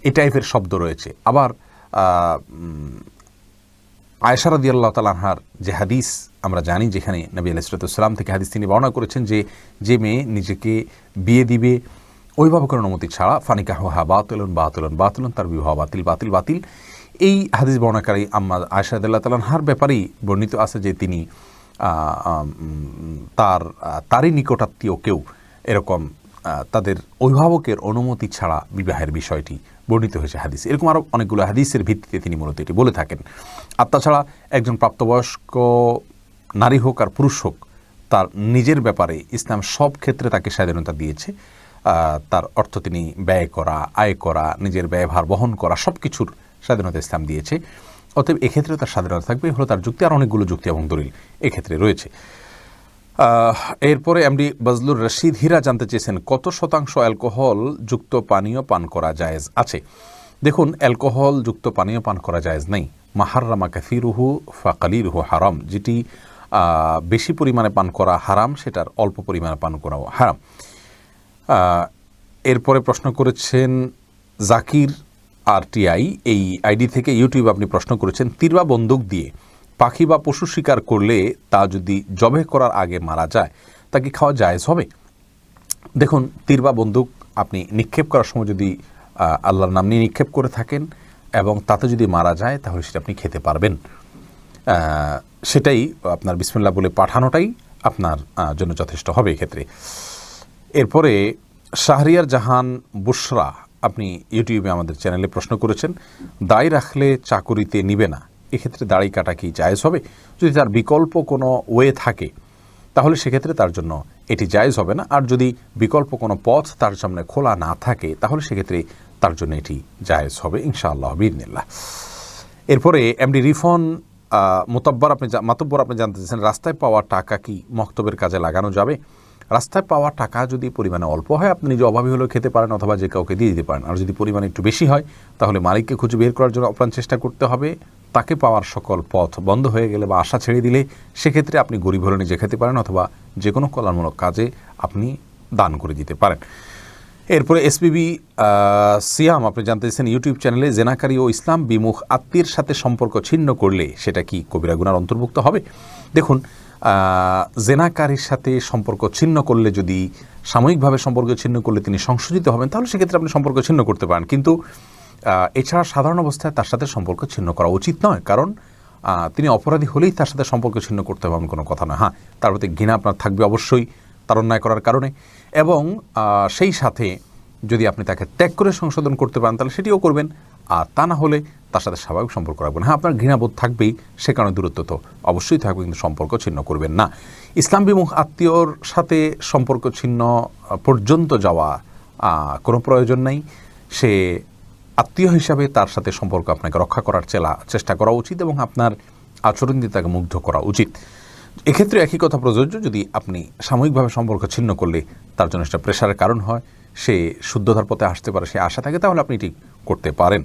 এই টাইপের শব্দ রয়েছে। আবার আয়েশা রাদিয়াল্লাহু তাআলা আনহার যে হাদিস আমরা জানি, যেখানে নবী আলাইহিস সালাম থেকে হাদিস তিনি বর্ণনা করেছেন যে মেয়ে নিজেকে বিয়ে দিবে অভিভাবকের অনুমতি ছাড়া, ফানিকাহুহা বাতিলুন বাতিলুন বাতিলুন, তার বিবাহ বাতিল বাতিল বাতিল। এই হাদিস বর্ণনাকারী আম্মা আয়েশা রাদিয়াল্লাহু তাআলা আনহার ব্যাপারেই বর্ণিত আছে যে তিনি তারই নিকটাত্মীয় কেউ এরকম তাদের অভিভাবকের অনুমতি ছাড়া বিবাহের বিষয়টি বর্ণিত হয়েছে হাদিসে। এরকম আরও অনেকগুলো হাদিসের ভিত্তিতে তিনি মূলত এটি বলে থাকেন। আর তাছাড়া একজন প্রাপ্তবয়স্ক নারী হোক আর পুরুষ হোক, তার নিজের ব্যাপারে ইসলাম সব ক্ষেত্রে তাকে স্বাধীনতা দিয়েছে। তার অর্থ তিনি ব্যয় করা, আয় করা, নিজের ব্যয়ভার বহন করা, সব কিছুর স্বাধীনতা ইসলাম দিয়েছে। অতএব এক্ষেত্রে তার স্বাধীনতা থাকবে, হলো তার যুক্তি। আর অনেকগুলো যুক্তি এবং দলিল এক্ষেত্রে রয়েছে। এরপরে এমডি বজলুর রশিদ হীরা জানতে চেয়েছেন কত শতাংশ অ্যালকোহল যুক্ত পানীয় পান করা জায়েজ আছে। দেখুন, অ্যালকোহল যুক্ত পানীয় পান করা জায়েজ নেই। মাহাররামা কাসিরুহু ফাকালিলুহু হারাম, যেটি বেশি পরিমাণে পান করা হারাম, সেটার অল্প পরিমাণে পান করাও হারাম। এরপরে প্রশ্ন করেছেন জাকির RTI, এই আইডি থেকে ইউটিউব আপনি প্রশ্ন করেছেন তীর বা বন্দুক দিয়ে পাখি বা পশু শিকার করলে তা যদি জবে করার আগে মারা যায় তা কি খাওয়া জায়েজ হবে? দেখুন, তীর বা বন্দুক আপনি নিক্ষেপ করার সময় যদি আল্লাহর নাম নিয়ে নিক্ষেপ করে থাকেন এবং তাতে যদি মারা যায় তাহলে সেটা আপনি খেতে পারবেন। সেটাই আপনার বিসমিল্লাহ বলে পাঠানোটাই আপনার জন্য যথেষ্ট হবে এক্ষেত্রে। এরপরে শাহরিয়ার জাহান বুশরা আপনি ইউটিউবে আমাদের চ্যানেলে প্রশ্ন করেছেন দাড়ি রাখলে চাকুরিতে নিবে না, এক্ষেত্রে দাড়ি কাটা কি জায়েজ হবে? যদি তার বিকল্প কোনো ওয়ে থাকে তাহলে সেক্ষেত্রে তার জন্য এটি জায়েজ হবে না। আর যদি বিকল্প কোনো পথ তার সামনে খোলা না থাকে তাহলে সেক্ষেত্রে তার জন্য এটি জায়েজ হবে ইনশাআল্লাহ বিইذনিল্লাহ। এরপরে এমডি রিফন মাতব্বর আপনি জানতে চাইছেন রাস্তায় পাওয়া টাকা কি মক্তবের কাজে লাগানো যাবে? রাস্তায় পাওয়া টাকা যদি পরিমাণে অল্প হয় আপনি নিজে অভাবী হলেও খেতে পারেন অথবা যে কাউকে দিয়ে দিতে পারেন। আর যদি পরিমাণে একটু বেশি হয় তাহলে মালিককে খুঁজে বের করার জন্য আপ্রাণ চেষ্টা করতে হবে। তাকে পাওয়ার সকল পথ বন্ধ হয়ে গেলে বা আশা ছেড়ে দিলে সেক্ষেত্রে আপনি গরিব হলে নিজে খেতে পারেন অথবা যে কোনো কল্যাণমূলক কাজে আপনি দান করে দিতে পারেন। এরপরে এসপিবি সিয়াম আপনি জানতে চাইছেন ইউটিউব চ্যানেলে জেনাকারী ও ইসলাম বিমুখ আত্মীয়ের সাথে সম্পর্ক ছিন্ন করলে সেটা কি কবিরা গুনার অন্তর্ভুক্ত হবে? দেখুন, জেনাকারীর সাথে সম্পর্ক ছিন্ন করলে, যদি সাময়িকভাবে সম্পর্ক ছিন্ন করলে তিনি সংশোধিত হবেন তাহলে সেক্ষেত্রে আপনি সম্পর্ক ছিন্ন করতে পারেন। কিন্তু এছাড়া সাধারণ অবস্থায় তার সাথে সম্পর্ক ছিন্ন করা উচিত নয়, কারণ তিনি অপরাধী হলেই তার সাথে সম্পর্ক ছিন্ন করতে হবে এমন কোনো কথা নয়। হ্যাঁ, তার প্রতি ঘৃণা আপনার থাকবে অবশ্যই তার অন্যায় করার কারণে, এবং সেই সাথে যদি আপনি তাকে ত্যাগ করে সংশোধন করতে পারেন তাহলে সেটিও করবেন। আর তা না হলে তার সাথে স্বাভাবিক সম্পর্ক রাখবেন। হ্যাঁ, আপনার ঘৃণাবোধ থাকবেই, সে কারণে দূরত্ব তো অবশ্যই থাকবে, কিন্তু সম্পর্ক ছিন্ন করবেন না। ইসলাম বিমুখ আত্মীয়র সাথে সম্পর্ক ছিন্ন পর্যন্ত যাওয়া কোনো প্রয়োজন নেই। সে আত্মীয় হিসাবে তার সাথে সম্পর্ক আপনাকে রক্ষা করার চেষ্টা করা উচিত এবং আপনার আচরণ দিয়ে তাকে মুগ্ধ করা উচিত। এক্ষেত্রে একই কথা প্রযোজ্য, যদি আপনি সাময়িকভাবে সম্পর্ক ছিন্ন করলে তার জন্য সেটা প্রেশারের কারণ হয়, সে শুদ্ধতার পথে আসতে পারে, সে আশা থাকে, তাহলে আপনি এটি করতে পারেন।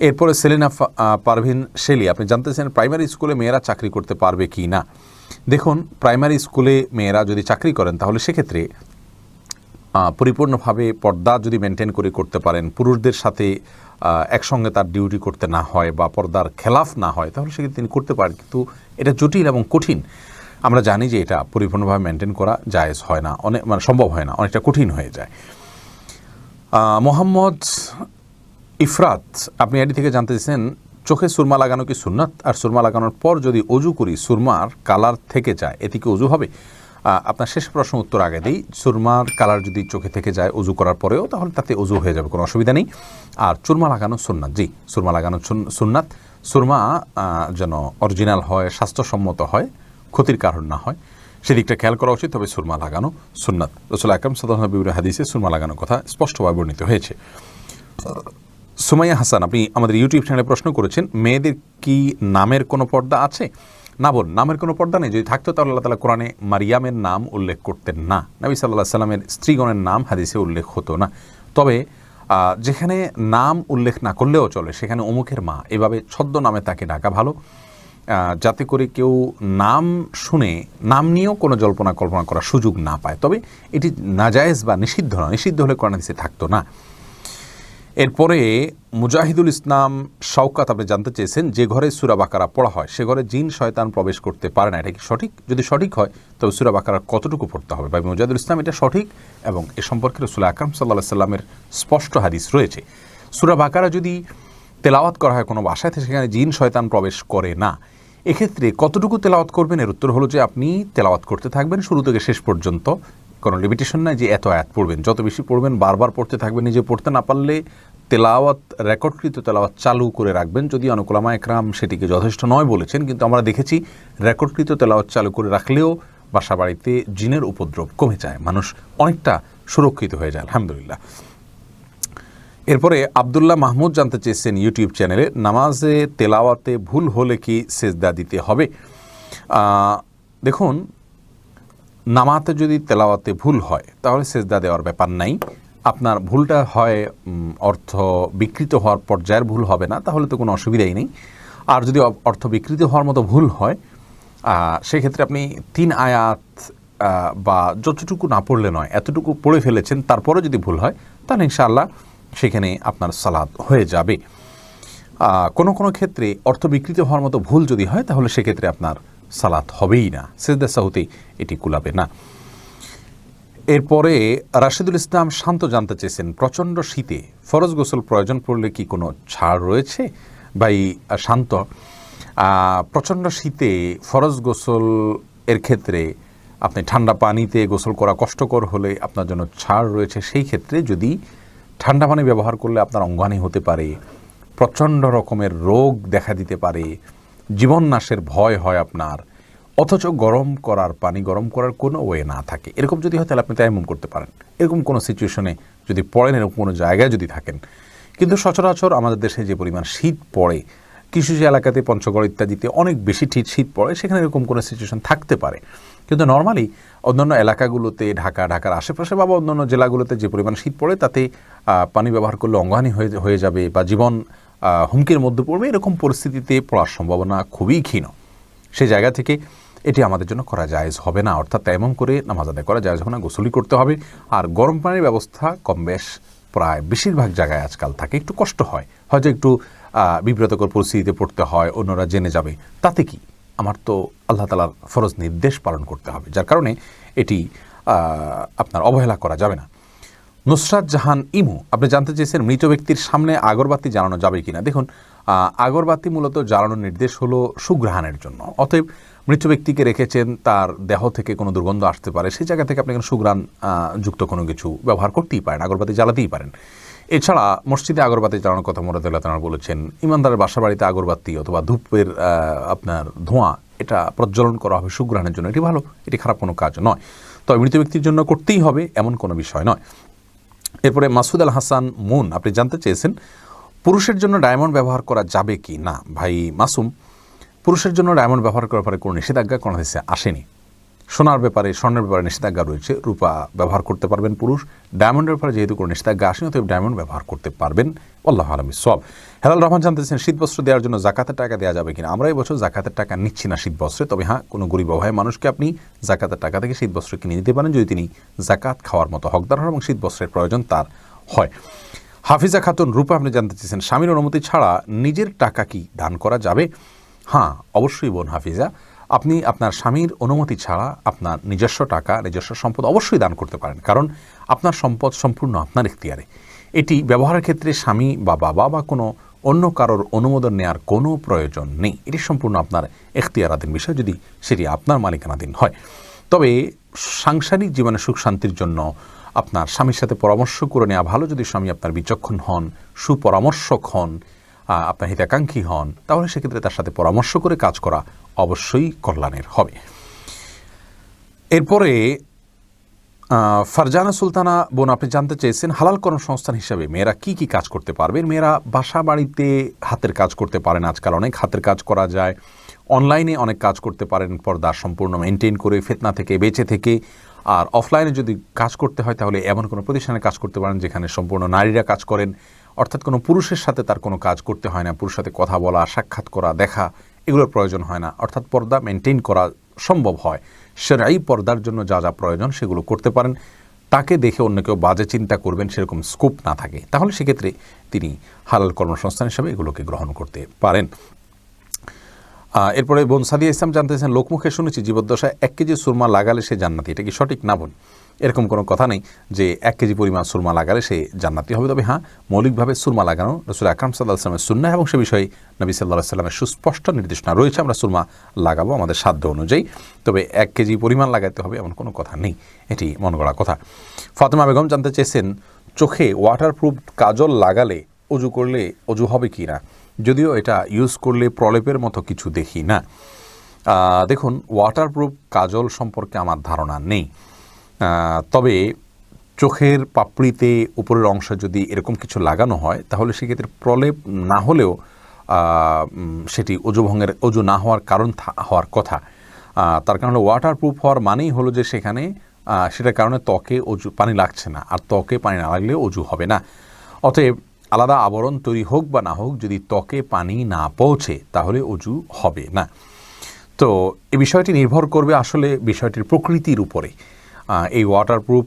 এরপরে সেলিনা পারভিন শেলি আপনি জানতে চান প্রাইমারি স্কুলে মেয়েরা চাকরি করতে পারবে কি না। দেখুন, প্রাইমারি স্কুলে মেয়েরা যদি চাকরি করেন তাহলে সেক্ষেত্রে পরিপূর্ণভাবে পর্দা যদি মেনটেন করে করতে পারেন, পুরুষদের সাথে একসঙ্গে তার ডিউটি করতে না হয় বা পর্দার খেলাফ না হয়, তাহলে সেক্ষেত্রে তিনি করতে পারেন। কিন্তু এটা জটিল এবং কঠিন, আমরা জানি যে এটা পরিপূর্ণভাবে মেনটেন করা জায়েজ হয় না, সম্ভব হয় না, অনেকটা কঠিন হয়ে যায়। মোহাম্মদ ইফরাত আপনি এটি থেকে জানতে চাইছেন চোখে সুরমা লাগানো কি সুন্নাত, আর সুরমা লাগানোর পর যদি অজু করি সুরমার কালার থেকে যায় এতে কি অজু হবে? আপনার শেষ প্রশ্ন উত্তর আগে দিই, সুরমার কালার যদি চোখে থেকে যায় অজু করার পরেও তাহলে তাতে অজু হয়ে যাবে, কোনো অসুবিধা নেই। আর চুরমা লাগানো সুন্নাত, জি সুরমা লাগানো সুন্নাত। সুরমা যেন অরিজিনাল হয়, স্বাস্থ্যসম্মত হয়, ক্ষতির কারণ না হয়, সেদিকটা খেয়াল করা উচিত। তবে সুরমা লাগানো সুন্নাত। রাসূল আকরাম সাল্লাল্লাহু আলাইহি ওয়াসাল্লামের হাদিসে সুরমা লাগানোর কথা স্পষ্টভাবে বর্ণিত হয়েছে। সুমাইয়া হাসান আপনি আমাদের ইউটিউব চ্যানেলে প্রশ্ন করেছেন মেয়েদের কি নামের কোনো পর্দা আছে? না বোন, নামের কোনো পর্দা নেই। যদি থাকতো তাহলে আল্লাহ তাআলা কোরআনে মারিয়ামের নাম উল্লেখ করতেন না, নবী সাল্লাল্লাহু আলাইহি সাল্লামের স্ত্রীগণের নাম হাদিসে উল্লেখ হতো না। তবে যেখানে নাম উল্লেখ না করলেও চলে সেখানে অমুকের মা এভাবে ছদ্ম নামে তাকে ডাকা ভালো, যাতে করে কেউ নাম শুনে নাম নিয়েও কোনো জল্পনা কল্পনা করার সুযোগ না পায়। তবে এটি নাজায়েজ বা নিষিদ্ধ না, নিষিদ্ধ হলে কোরআন হাদিসে থাকতো না। এরপরে মুজাহিদুল ইসলাম শওকাত আপনি জানতে চেয়েছেন যে ঘরে সূরা বাকারা পড়া হয় সে ঘরে জিন শয়তান প্রবেশ করতে পারে না, এটা কি সঠিক? যদি সঠিক হয় তবে সূরা বাকারা কতটুকু পড়তে হবে? ভাই মুজাহিদুল ইসলাম, এটা সঠিক এবং এ সম্পর্কে রাসূল আকরাম সাল্লাল্লাহু আলাইহি সাল্লামের স্পষ্ট হাদিস রয়েছে। সূরা বাকারা যদি তেলাওয়াত করা হয় কোনো বাসায়, সেখানে জিন শয়তান প্রবেশ করে না। এক্ষেত্রে কতটুকু তেলাওয়াত করবেন? এর উত্তর হলো যে আপনি তেলাওয়াত করতে থাকবেন শুরু থেকে শেষ পর্যন্ত, কোনো লিমিটেশন নাই যে এত আয়াত পড়বেন। যত বেশি পড়বেন বারবার পড়তে থাকবেন, নিজে পড়তে না পারলে তেলাওয়াত রেকর্ডকৃত তেলাওয়াত চালু করে রাখবেন। যদি অনেক উলামা একরাম সেটিকে যথেষ্ট নয় বলেছেন, কিন্তু আমরা দেখেছি রেকর্ডকৃত তেলাওয়াত চালু করে রাখলেও বাসা বাড়িতে জিনের উপদ্রব কমে যায়, মানুষ অনেকটা সুরক্ষিত হয়ে যায় আলহামদুলিল্লাহ। এরপরে আব্দুল্লাহ মাহমুদ জানতে চেয়েছেন ইউটিউব চ্যানেলে, নামাজে তেলাওয়াতে ভুল হলে কি সেজদা দিতে হবে? দেখুন, নামাতে যদি তেলাওয়াতে ভুল হয় তাহলে সেজদা দেওয়ার ব্যাপার নাই। আপনার ভুলটা হয় অর্থ বিকৃত হওয়ার পর্যায়ের ভুল হবে না, তাহলে তো কোনো অসুবিধাই নেই। আর যদি অর্থ বিকৃত হওয়ার মতো ভুল হয় সেক্ষেত্রে আপনি 3 আয়াত বা যতটুকু না পড়লে নয় এতটুকু পড়ে ফেলেছেন, তারপরে যদি ভুল হয় তাহলে ইনশাআল্লাহ সেখানে আপনার সালাত হয়ে যাবে। কোনো কোনো ক্ষেত্রে অর্থ বিকৃত হওয়ার মতো ভুল যদি হয় তাহলে সেক্ষেত্রে আপনার সালাত হবেই না, সিজদা সাহুতে এটি কুলাবে না। এরপরে রাশিদুল ইসলাম শান্ত জানতে চেয়েছেন, প্রচণ্ড শীতে ফরজ গোসল প্রয়োজন পড়লে কি কোনো ছাড় রয়েছে? ভাই শান্ত, প্রচণ্ড শীতে ফরজ গোসল এর ক্ষেত্রে আপনি ঠান্ডা পানিতে গোসল করা কষ্টকর হলে আপনার জন্য ছাড় রয়েছে। সেই ক্ষেত্রে যদি ঠান্ডা পানি ব্যবহার করলে আপনার অঙ্গহানি হতে পারে, প্রচণ্ড রকমের রোগ দেখা দিতে পারে, জীবন নাশের ভয় হয় আপনার, অথচ গরম করার কোনো ওয়ে না থাকে, এরকম যদি হয় তাহলে আপনি তায়াম্মুম করতে পারেন। এরকম কোনো সিচুয়েশনে যদি পড়েন, এরকম কোনো জায়গায় যদি থাকেন। কিন্তু সচরাচর আমাদের দেশে যে পরিমাণ শীত পড়ে, কিছু যে এলাকাতে পঞ্চগড় ইত্যাদিতে অনেক বেশি শীত পড়ে, সেখানে এরকম কোনো সিচুয়েশন থাকতে পারে। কিন্তু নর্মালি অন্যান্য এলাকাগুলোতে ঢাকার আশেপাশে বা অন্যান্য জেলাগুলোতে যে পরিমাণ শীত পড়ে তাতে পানি ব্যবহার করলে অঙ্গহানি হয়ে যাবে বা জীবন হুমকির মধ্যে পড়বে, এরকম পরিস্থিতিতে পড়ার সম্ভাবনা খুবই ক্ষীণ। সেই জায়গা থেকে এটি আমাদের জন্য করা জায়েজ হবে না, অর্থাৎ তায়াম্মুম করে নামাজ আদায় করা জায়েজ হবে না, গোসলই করতে হবে। আর গরম পানির ব্যবস্থা কম বেশ প্রায় বেশিরভাগ জায়গায় আজকাল থাকে, একটু কষ্ট হয়, হয়তো একটু বিব্রতকর পরিস্থিতিতে পড়তে হয়, অন্যরা জেনে যাবে, তাতে কি, আমার তো আল্লাহ তাআলার ফরজ নির্দেশ পালন করতে হবে, যার কারণে এটি আপনার অবহেলা করা যাবে না। নুসরাত জাহান ইমু আপনি জানতে চেয়েছেন, মৃত ব্যক্তির সামনে আগরবাতি জ্বালানো যাবে কিনা? দেখুন, আগরবাতি মূলত জ্বালানোর নির্দেশ হলো সুঘ্রাণের জন্য, অতএব মৃত ব্যক্তিকে রেখেছেন, তার দেহ থেকে কোনো দুর্গন্ধ আসতে পারে, সেই জায়গা থেকে আপনি সুঘ্রাণ যুক্ত কোনো কিছু ব্যবহার করতেই পারেন, আগরবাতি জ্বালাতেই পারেন। এছাড়া মসজিদে আগরবাতি জ্বালানোর কথা মুরাদুল্লাহ তাআলা বলেছেন। ইমানদারের বাসা বাড়িতে আগরবাতি অথবা ধূপের আপনার ধোঁয়া এটা প্রজ্বলন করা হবে সুঘ্রাণের জন্য, এটি ভালো, এটি খারাপ কোনো কাজ নয়, তবে মৃত ব্যক্তির জন্য করতেই হবে এমন কোনো বিষয় নয়। এরপরে মাসুদ আল হাসান মুন আপনি জানতে চেয়েছেন, পুরুষের জন্য ডায়মন্ড ব্যবহার করা যাবে কি না? ভাই মাসুম, পুরুষের জন্য ডায়মন্ড ব্যবহার করার পরে কোনো নিষেধাজ্ঞা কোনো হাদিসে আসেনি। সোনার ব্যাপারে, স্বর্ণের ব্যাপারে নিষেধাজ্ঞা রয়েছে, রূপা ব্যবহার করতে পারবেন পুরুষ, ডায়মন্ডের ব্যাপারে যেহেতু কোনো নিষেধাজ্ঞা আসেনি অতএব ডায়মন্ড ব্যবহার করতে পারবেন। আল্লাহু আ'লাম বিসওয়াব। হেলাল রহমান জানতেছেন, শীতবস্ত্র দেওয়ার জন্য যাকাতের টাকা দেওয়া যাবে কিনা? আমরা এই বছর যাকাতের টাকা নিচ্ছি না শীতবস্ত্রে, তবে হ্যাঁ, কোনো গরিব অভাবী মানুষকে আপনি যাকাতের টাকা থেকে শীতবস্ত্র কিনে দিতে পারেন যদি তিনি যাকাত খাওয়ার মতো হকদার হন এবং শীতবস্ত্রের প্রয়োজন তার হয়। হাফিজা খাতুন রূপা আপনি জানতে চেয়েছেন, স্বামীর অনুমতি ছাড়া নিজের টাকা কি দান করা যাবে? হ্যাঁ, অবশ্যই বোন হাফিজা, আপনি আপনার স্বামীর অনুমতি ছাড়া আপনার নিজস্ব টাকা, নিজস্ব সম্পদ অবশ্যই দান করতে পারেন, কারণ আপনার সম্পদ সম্পূর্ণ আপনার এখতিয়ারে। এটি ব্যবহারের ক্ষেত্রে স্বামী বা বাবা বা কোনো অন্য কারোর অনুমোদন নেওয়ার কোনো প্রয়োজন নেই, এটি সম্পূর্ণ আপনার এখতিয়ারাধীন বিষয়, যদি সেটি আপনার মালিকানাধীন হয়। তবে সাংসারিক জীবনে সুখ শান্তির জন্য আপনার স্বামীর সাথে পরামর্শ করে নেওয়া ভালো, যদি স্বামী আপনার বিচক্ষণ হন, সুপরামর্শক হন, আপনার হিতাকাঙ্ক্ষী হন, তাহলে সেক্ষেত্রে তার সাথে পরামর্শ করে কাজ করা অবশ্যই কল্যাণের হবে। এরপরে ফারজানা সুলতানা বোন আপনি জানতে চেয়েছেন, হালাল কর্মসংস্থান হিসাবে মেয়েরা কি কি কাজ করতে পারবেন? মেয়েরা বাসা বাড়িতে হাতের কাজ করতে পারেন, আজকাল অনেক হাতের কাজ করা যায়, অনলাইনে অনেক কাজ করতে পারেন পর্দা সম্পূর্ণ মেনটেন করে, ফিতনা থেকে বেঁচে থেকে। আর অফলাইনে যদি কাজ করতে হয় তাহলে এমন কোনো প্রতিষ্ঠানে কাজ করতে পারেন যেখানে সম্পূর্ণ নারীরা কাজ করেন, অর্থাৎ কোনো পুরুষের সাথে তার কোনো কাজ করতে হয় না, পুরুষের সাথে কথা বলা, সাক্ষাৎ করা, দেখা, এগুলোর প্রয়োজন হয় না, অর্থাৎ পর্দা মেনটেন করা সম্ভব হয়। শরঈ পর্দার জন্য যা যা প্রয়োজন সেগুলো করতে পারেন, তাকে দেখে অন্য কেউ বাজে চিন্তা করবেন সেরকম স্কোপ না থাকে, তাহলে সেক্ষেত্রে তিনি হালাল কর্মসংস্থান হিসাবে এগুলোকে গ্রহণ করতে পারেন। এরপরে বোন সাদিয়া ইসলাম জানতেছেন, লোকমুখে শুনেছি জীবদ্দশায় 1 কেজি সুরমা লাগালে সে জান্নাতি, এটা কি সঠিক? না বোন, এরকম কোনো কথা নেই যে 1 কেজি পরিমাণ সুরমা লাগালে সে জান্নাতি হবে। তবে হ্যাঁ, মৌলিকভাবে সুরমা লাগানো রাসূল আকরাম সাল্লাল্লাহু আলাইহি ওয়াসাল্লামের সুন্নাহ এবং সে বিষয়ে নবী সাল্লাল্লাহু আলাইহি ওয়াসাল্লামের সুস্পষ্ট নির্দেশনা রয়েছে, আমরা সুরমা লাগাবো আমাদের সাধ্য অনুযায়ী, তবে 1 কেজি পরিমাণ লাগাতে হবে এমন কোনো কথা নেই, এটি মন গড়া কথা। ফাতেমা বেগম জানতে চেয়েছেন, চোখে ওয়াটারপ্রুফ কাজল লাগালে অজু করলে অজু হবে কি না? যদিও এটা ইউজ করলে প্রলেপের মতো কিছু দেখি না। দেখুন, ওয়াটারপ্রুফ কাজল সম্পর্কে আমার ধারণা নেই, তবে চোখের পাপড়িতে উপরের অংশে যদি এরকম কিছু লাগানো হয় তাহলে সেক্ষেত্রে প্রলেপ না হলেও সেটি অজু না হওয়ার কারণ হওয়ার কথা। তার কারণ ওয়াটারপ্রুফ হওয়ার মানেই হলো যে সেখানে সেটার কারণে ত্বকে পানি লাগছে না, আর ত্বকে পানি না লাগলে অজু হবে না। অতএব আলাদা আবরণ তৈরি হোক বা না হোক, যদি ত্বকে পানি না পৌঁছে তাহলে অজু হবে না। তো এই বিষয়টি নির্ভর করবে আসলে বিষয়টির প্রকৃতির উপরে। এই ওয়াটারপ্রুফ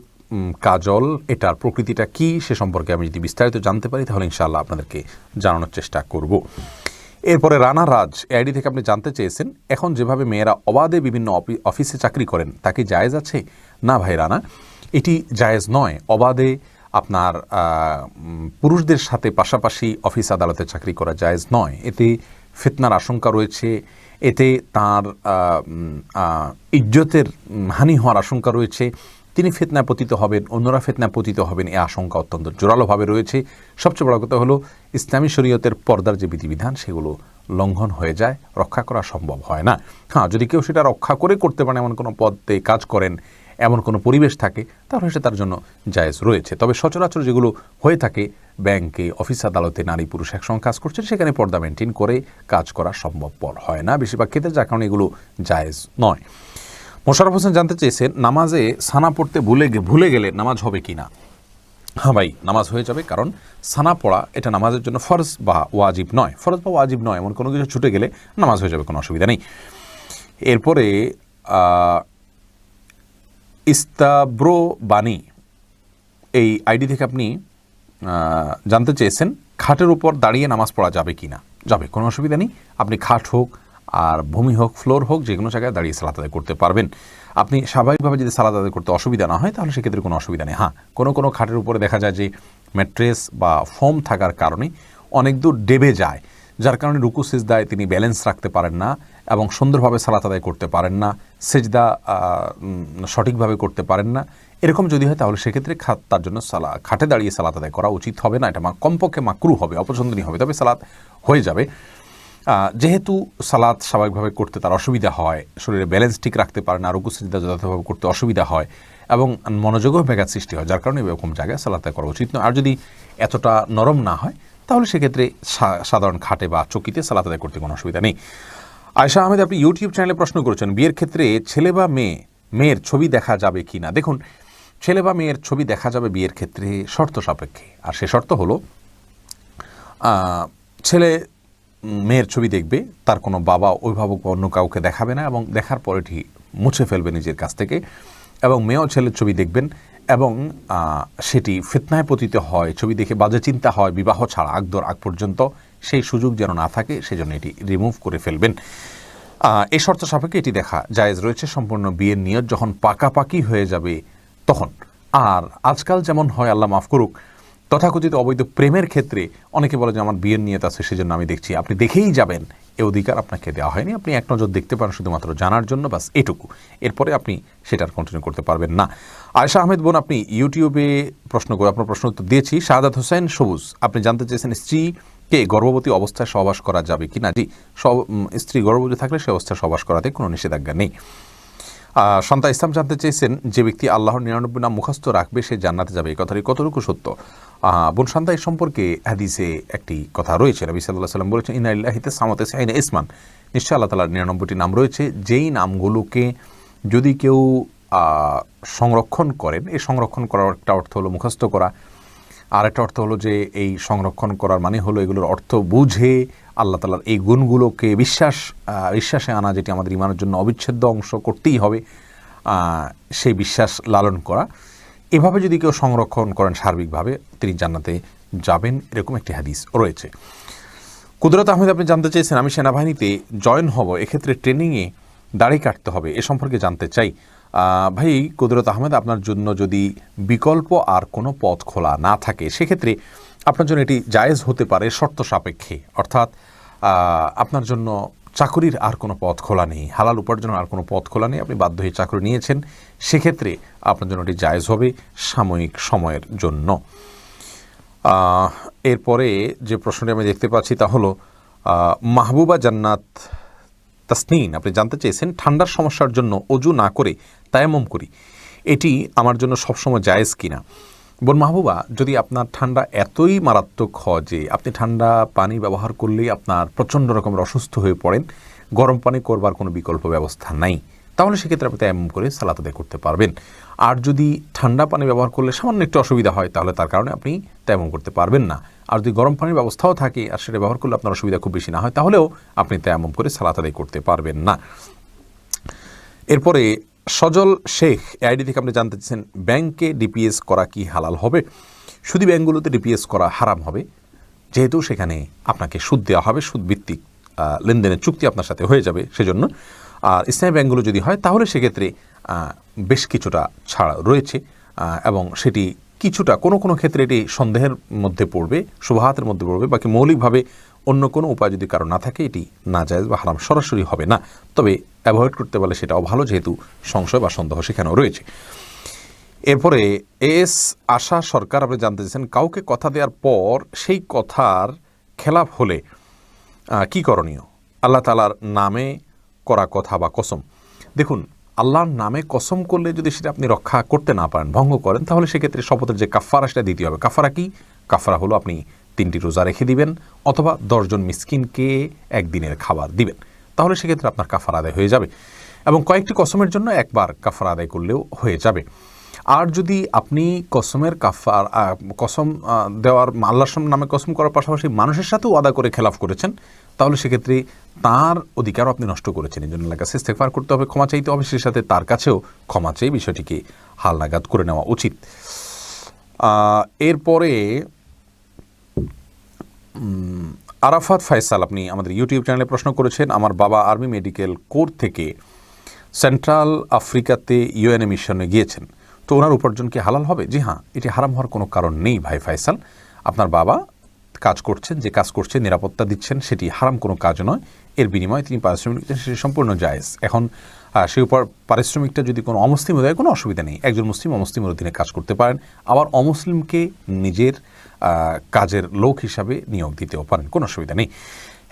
কাজল এটার প্রকৃতিটা কি সে সম্পর্কে আমি যদি বিস্তারিত জানতে পারি তাহলে ইনশাআল্লাহ আপনাদেরকে জানানোর চেষ্টা করব। এরপরে রানা রাজ আইডি থেকে আপনি জানতে চেয়েছেন, এখন যেভাবে মেয়েরা অবাধে বিভিন্ন অফিসে চাকরি করেন তা কি জায়েজ আছে? না ভাই রানা, এটি জায়েজ নয়। অবাধে আপনার পুরুষদের সাথে পাশাপাশি অফিস আদালতে চাকরি করা জায়েজ নয়। এতে ফিতনার আশঙ্কা রয়েছে, এতে তার ইজ্জতের হানি হওয়ার আশঙ্কা রয়েছে, তিনি ফিতনায় পতিত হবেন, অন্যরা ফিতনায় পতিত হবেন, এই আশঙ্কা অত্যন্ত জোরালোভাবে রয়েছে। সবচেয়ে বড় কথা হলো ইসলামী শরীয়তের পর্দার যে বিধিবিধান সেগুলো লঙ্ঘন হয়ে যায়, রক্ষা করা সম্ভব হয় না। হ্যাঁ, যদি কেউ সেটা রক্ষা করে করতে পারে, এমন কোনো পদে কাজ করেন, এমন কোনো পরিবেশ থাকে, তাহলে সে তার জন্য জায়েজ রয়েছে। তবে সচরাচর যেগুলো হয়ে থাকে, ব্যাংকে, অফিস আদালতে নারী পুরুষ একসঙ্গে কাজ করছেন, সেখানে পর্দা মেনটেন করে কাজ করা সম্ভবপর হয় না বেশিরভাগ ক্ষেত্রে, যার কারণে এগুলো জায়েজ নয়। মোশাররফ হোসেন জানতে চেয়েছেন, নামাজে সানা পড়তে ভুলে গেলে নামাজ হবে কি না? হ্যাঁ ভাই, নামাজ হয়ে যাবে, কারণ সানা পড়া এটা নামাজের জন্য ফরজ বা ওয়াজিব নয়। ফরজ বা ওয়াজিব নয় এমন কোনো কিছু ছুটে গেলে নামাজ হয়ে যাবে, কোনো অসুবিধা নেই। এরপরে ইস্তাব্রো বাণী এই আইডি থেকে আপনি জানতে চেয়েছেন, খাটের উপর দাঁড়িয়ে নামাজ পড়া যাবে কি না? যাবে, কোনো অসুবিধা নেই। আপনি খাট হোক আর ভূমি হোক, ফ্লোর হোক, যে কোনো জায়গায় দাঁড়িয়ে সালাত আদায় করতে পারবেন। আপনি স্বাভাবিকভাবে যদি সালাত আদায় করতে অসুবিধা না হয় তাহলে সেক্ষেত্রে কোনো অসুবিধা নেই। হ্যাঁ, কোনো খাটের উপরে দেখা যায় যে ম্যাট্রেস বা ফোম থাকার কারণে অনেক দূর ডেবে যায়, যার কারণে রুকু সিজদায় তিনি ব্যালেন্স রাখতে পারেন না এবং সুন্দরভাবে সালাত আদায় করতে পারেন না, সেজদা সঠিকভাবে করতে পারেন না। এরকম যদি হয় তাহলে সেক্ষেত্রে তার জন্য খাটে দাঁড়িয়ে সালাত আদায় করা উচিত হবে না। এটা কমপক্ষে মাকরু হবে, অপছন্দনীয় হবে, তবে সালাত হয়ে যাবে। যেহেতু সালাত স্বাভাবিকভাবে করতে তার অসুবিধা হয়, শরীরে ব্যালেন্স ঠিক রাখতে পারে না, রুকু সিজদা যথাযথভাবে করতে অসুবিধা হয় এবং মনোযোগও ব্যাঘাত সৃষ্টি হয়, যার কারণে এরকম জায়গায় সালাত করা উচিত নয়। আর যদি এতটা নরম না হয় তাহলে সেক্ষেত্রে সাধারণ খাটে বা চকিতে সালাত আদায় করতে কোনো অসুবিধা নেই। আয়েশা আহমেদ আপনি ইউটিউব চ্যানেলে প্রশ্ন করেছেন, বিয়ের ক্ষেত্রে ছেলে বা মেয়ের ছবি দেখা যাবে কি না? দেখুন, ছেলে বা মেয়ের ছবি দেখা যাবে বিয়ের ক্ষেত্রে শর্ত সাপেক্ষে, আর সে শর্ত হলো ছেলে মেয়ের ছবি দেখবে, তার কোনো বাবা, অভিভাবক বা অন্য কাউকে দেখাবে না এবং দেখার পরে এটি মুছে ফেলবে নিজের কাছ থেকে, এবং মেয়েও ছেলের ছবি দেখবেন এবং সেটি ফিতনায় পতিত হয়, ছবি দেখে বাজে চিন্তা হয়, বিবাহ ছাড়া আগ পর্যন্ত সেই সুযোগ যেন না থাকে, সেজন্য এটি রিমুভ করে ফেলবেন। এই শর্ত সাপেক্ষে এটি দেখা জায়েজ রয়েছে, সম্পূর্ণ বিয়ের নিয়ত যখন পাকাপাকি হয়ে যাবে তখন। আর আজকাল যেমন হয়, আল্লাহ মাফ করুক, তথাকথিত অবৈধ প্রেমের ক্ষেত্রে অনেকে বলে যে আমার বিয়ের নিয়ত আছে সেজন্য আমি দেখছি, আপনি দেখেই যাবেন, এ অধিকার আপনাকে দেওয়া হয়নি। আপনি এক নজর দেখতে পারেন শুধুমাত্র জানার জন্য, বাস এটুকু। এরপরে আপনি সেটার কন্টিনিউ করতে পারবেন না। আয়েশা আহমেদ বোন আপনি ইউটিউবে আপনার প্রশ্ন উত্তর দিয়েছি। শাহাদাত হোসেন সবুজ আপনি জানতে চেয়েছেন, স্ত্রীকে গর্ভবতী অবস্থায় সহবাস করা যাবে কি না? জি, স্ত্রী গর্ভবতী থাকলে সে অবস্থায় সহবাস করাতে কোনো নিষেধাজ্ঞা নেই। সন্তা ইসলাম জানতে চেয়েছেন, যে ব্যক্তি আল্লাহর 99 নাম মুখস্থ রাখবে সে জান্নাতে যাবে, এই কথাটি কতটুকু সত্য? বোন সন্তা এই সম্পর্কে হাদিসে একটি কথা রয়েছে, নবী সাল্লাল্লাহু আলাইহি ওয়াসাল্লাম বলেছেন, ইন্না লিল্লাহি তাসআমাতে সাইনা ইসমান, নিশ্চয় আল্লাহ তাআলার 99টি নাম রয়েছে, যেই নামগুলোকে যদি কেউ সংরক্ষণ করেন, এই সংরক্ষণ করার একটা অর্থ হলো মুখস্থ করা, আর একটা অর্থ হলো যে এই সংরক্ষণ করার মানে হলো এগুলোর অর্থ বুঝে আল্লাহ তাআলার এই গুণগুলোকে বিশ্বাসে আনা, যেটি আমাদের ঈমানের জন্য অবিচ্ছেদ্য অংশ, করতেই হবে, সেই বিশ্বাস লালন করা। এভাবে যদি কেউ সংরক্ষণ করেন সার্বিকভাবে, তিনি জান্নাতে যাবেন, এরকম একটি হাদিস রয়েছে। কুদরত আহমেদ আপনি জানতে চেয়েছেন, আমি সেনাবাহিনীতে জয়েন হব, এক্ষেত্রে ট্রেনিংয়ে দাড়ি কাটতে হবে, এ সম্পর্কে জানতে চাই। ভাই কুদরত আহমেদ, আপনার জন্য যদি বিকল্প আর কোনো পথ খোলা না থাকে সেক্ষেত্রে আপনার জন্য এটি জায়েজ হতে পারে শর্ত সাপেক্ষে, অর্থাৎ আপনার জন্য চাকুরির আর কোনো পথ খোলা নেই, হালাল উপার্জনের আর কোনো পথ খোলা নেই, আপনি বাধ্য হয়ে চাকরি নিয়েছেন, সেক্ষেত্রে আপনার জন্য এটি জায়েজ হবে সাময়িক সময়ের জন্য। এরপরে যে প্রশ্নটি আমি দেখতে পাচ্ছি তা হলো, মাহবুবা জান্নাত তাসনিন আপনি জানতে চেয়েছেন, ঠান্ডার সমস্যার জন্য অজু না করে তায়াম্মুম করি, এটি আমার জন্য সবসময় জায়েজ কিনা? বোন মাহবুবা, যদি আপনার ঠান্ডা এতই মারাত্মক হয় যে আপনি ঠান্ডা পানি ব্যবহার করলেই আপনার প্রচণ্ড রকমের অসুস্থ হয়ে পড়েন, গরম পানি করবার কোনো বিকল্প ব্যবস্থা নাই, তাহলে সেক্ষেত্রে আপনি তায়াম্মুম করে সালাত আদায় করতে পারবেন। আর যদি ঠান্ডা পানি ব্যবহার করলে সামান্য একটু অসুবিধা হয়, তাহলে তার কারণে আপনি তায়াম্মুম করতে পারবেন না। আর যদি গরম পানির ব্যবস্থাও থাকে আর সেটা ব্যবহার করলে আপনার অসুবিধা খুব বেশি না হয়, তাহলেও আপনি তায়াম্মুম করে সালাত আদায় করতে পারবেন না। এরপরে সজল শেখ আইডি থেকে আপনি জানতে চাচ্ছেন, ব্যাংকে ডিপিএস করা কি হালাল হবে? শুধু ব্যাংকগুলোতে ডিপিএস করা হারাম হবে, যেহেতু সেখানে আপনাকে সুদ দেওয়া হবে, সুদভিত্তিক লেনদেনের চুক্তি আপনার সাথে হয়ে যাবে সেজন্য। আর ইসলামী ব্যাংকগুলো যদি হয় তাহলে সেক্ষেত্রে বেশ কিছুটা ছাড় রয়েছে, এবং সেটি কিছুটা কোনো ক্ষেত্রে এটি সন্দেহের মধ্যে পড়বে, শুবহাতের মধ্যে পড়বে, বাকি মৌলিকভাবে অন্য কোনো উপায় যদি কারো না থাকে এটি নাজায়েজ বা হারাম সরাসরি হবে না। তবে অ্যাভয়েড করতে পারলে সেটাও ভালো, যেহেতু সংশয় বা সন্দেহ সেখানেও রয়েছে। এরপরে এস আশা সরকার আপনি জানতে চাইছেন, কাউকে কথা দেওয়ার পর সেই কথার খেলাফ হলে কি করণীয়? আল্লাহ তাআলার নামে করা কথা বা কসম। দেখুন, আল্লাহর নামে কসম করলে যদি সেটা আপনি রক্ষা করতে না পারেন, ভঙ্গ করেন, তাহলে সেক্ষেত্রে শপথের যে কাফারা সেটা দিতে হবে। কাফারা কি? কাফারা হলো আপনি 3টি রোজা রেখে দিবেন অথবা 10 জন মিসকিনকে একদিনের খাবার দিবেন, তাহলে সেক্ষেত্রে আপনার কাফারা আদায় হয়ে যাবে। এবং কয়েকটি কসমের জন্য একবার কাফারা আদায় করলেও হয়ে যাবে। আর যদি আপনি কসমের কসম দেওয়ার আল্লাহর নামে কসম করার পাশাপাশি মানুষের সাথেও আদা করে খেলাফ করেছেন, তাহলে সেক্ষেত্রে তার অধিকারও আপনি নষ্ট করেছেন। এই জন্য আল্লাহর কাছে ইস্তেগফার করতে হবে, ক্ষমা চাইতে হবে, সেই সাথে তার কাছেও ক্ষমা চেয়ে বিষয়টিকে হালনাগাদ করে নেওয়া উচিত। এরপরে আরাফাত ফয়সাল আপনি আমাদের ইউটিউব চ্যানেলে প্রশ্ন করেছেন, আমার বাবা আর্মি মেডিকেল কোর থেকে সেন্ট্রাল আফ্রিকাতে ইউএনএ মিশনে গিয়েছেন, তো ওনার উপার্জন কি হালাল হবে? জি হ্যাঁ, এটি হারাম হওয়ার কোনো কারণ নেই ভাই ফয়সাল। আপনার বাবা কাজ করছেন, যে কাজ করছেন, নিরাপত্তা দিচ্ছেন, সেটি হারাম কোনো কাজ নয়। এর বিনিময়ে তিনি পারিশ্রমিক দিচ্ছেন, সেটি সম্পূর্ণ জায়েজ। এখন সেই উপর পারিশ্রমিকটা যদি কোনো অমুসলিম দেয় কোনো অসুবিধা নেই। একজন মুসলিম অমুসলিমের অধীনে কাজ করতে পারেন, আবার অমুসলিমকে নিজের কাজের লোক হিসাবে নিয়োগ দিতেও পারেন, কোনো অসুবিধা নেই।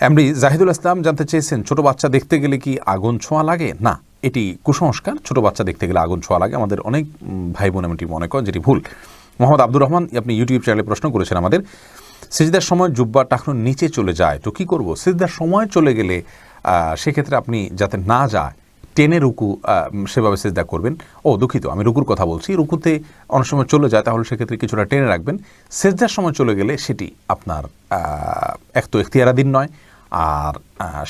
এমডি জাহিদুল ইসলাম জানতে চেয়েছেন, ছোট বাচ্চা দেখতে গেলে কি আগুন ছোঁয়া লাগে? না, এটি কুসংস্কার। ছোট বাচ্চা দেখতে গেলে আগুন ছোঁয়া লাগে, আমাদের অনেক ভাই বোন এমনটি মনে করেন, যেটি ভুল। মোহাম্মদ আব্দুর রহমান আপনি ইউটিউব চ্যানেলে প্রশ্ন করেছেন আমাদের, সিজদার সময় জুব্বা টাকনুর নিচে চলে যায়, তো কি করব? সিজদার সময় চলে গেলে সেক্ষেত্রে আপনি যাতে না যায় টেনে রুকু সেভাবে সিজদা করবেন। দুঃখিত, আমি রুকুর কথা বলছি। রুকুতে অনেক সময় চলে যায়, তাহলে সেক্ষেত্রে কিছুটা টেনে রাখবেন। সিজদার সময় চলে গেলে সেটি আপনার এক তো এখতিয়ারাধীন নয়, আর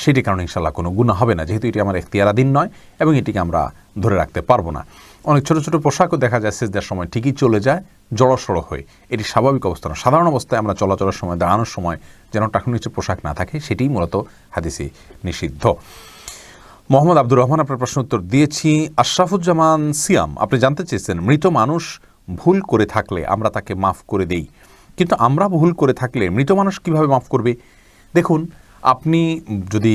সেটি কারণে ইনশাল্লাহ কোনো গুনাহ হবে না, যেহেতু এটি আমার এখতিয়ারাধীন নয় এবং এটিকে আমরা ধরে রাখতে পারবো না। অনেক ছোট ছোট পোশাকও দেখা যায় সিজদার সময় ঠিকই চলে যায় জড়সড় হয়ে, এটি স্বাভাবিক অবস্থা না। সাধারণ অবস্থায় আমরা চলাচলের সময়, দাঁড়ানোর সময় যেন টাকনুর নিচে পোশাক না থাকে, সেটিই মূলত হাদিসে নিষিদ্ধ। মোহাম্মদ আব্দুর রহমান আপনার প্রশ্ন উত্তর দিয়েছি। আশরাফুজ্জামান সিয়াম আপনি জানতে চেয়েছেন, মৃত মানুষ ভুল করে থাকলে আমরা তাকে মাফ করে দেই, কিন্তু আমরা ভুল করে থাকলে মৃত মানুষ কিভাবে মাফ করবে? দেখুন, আপনি যদি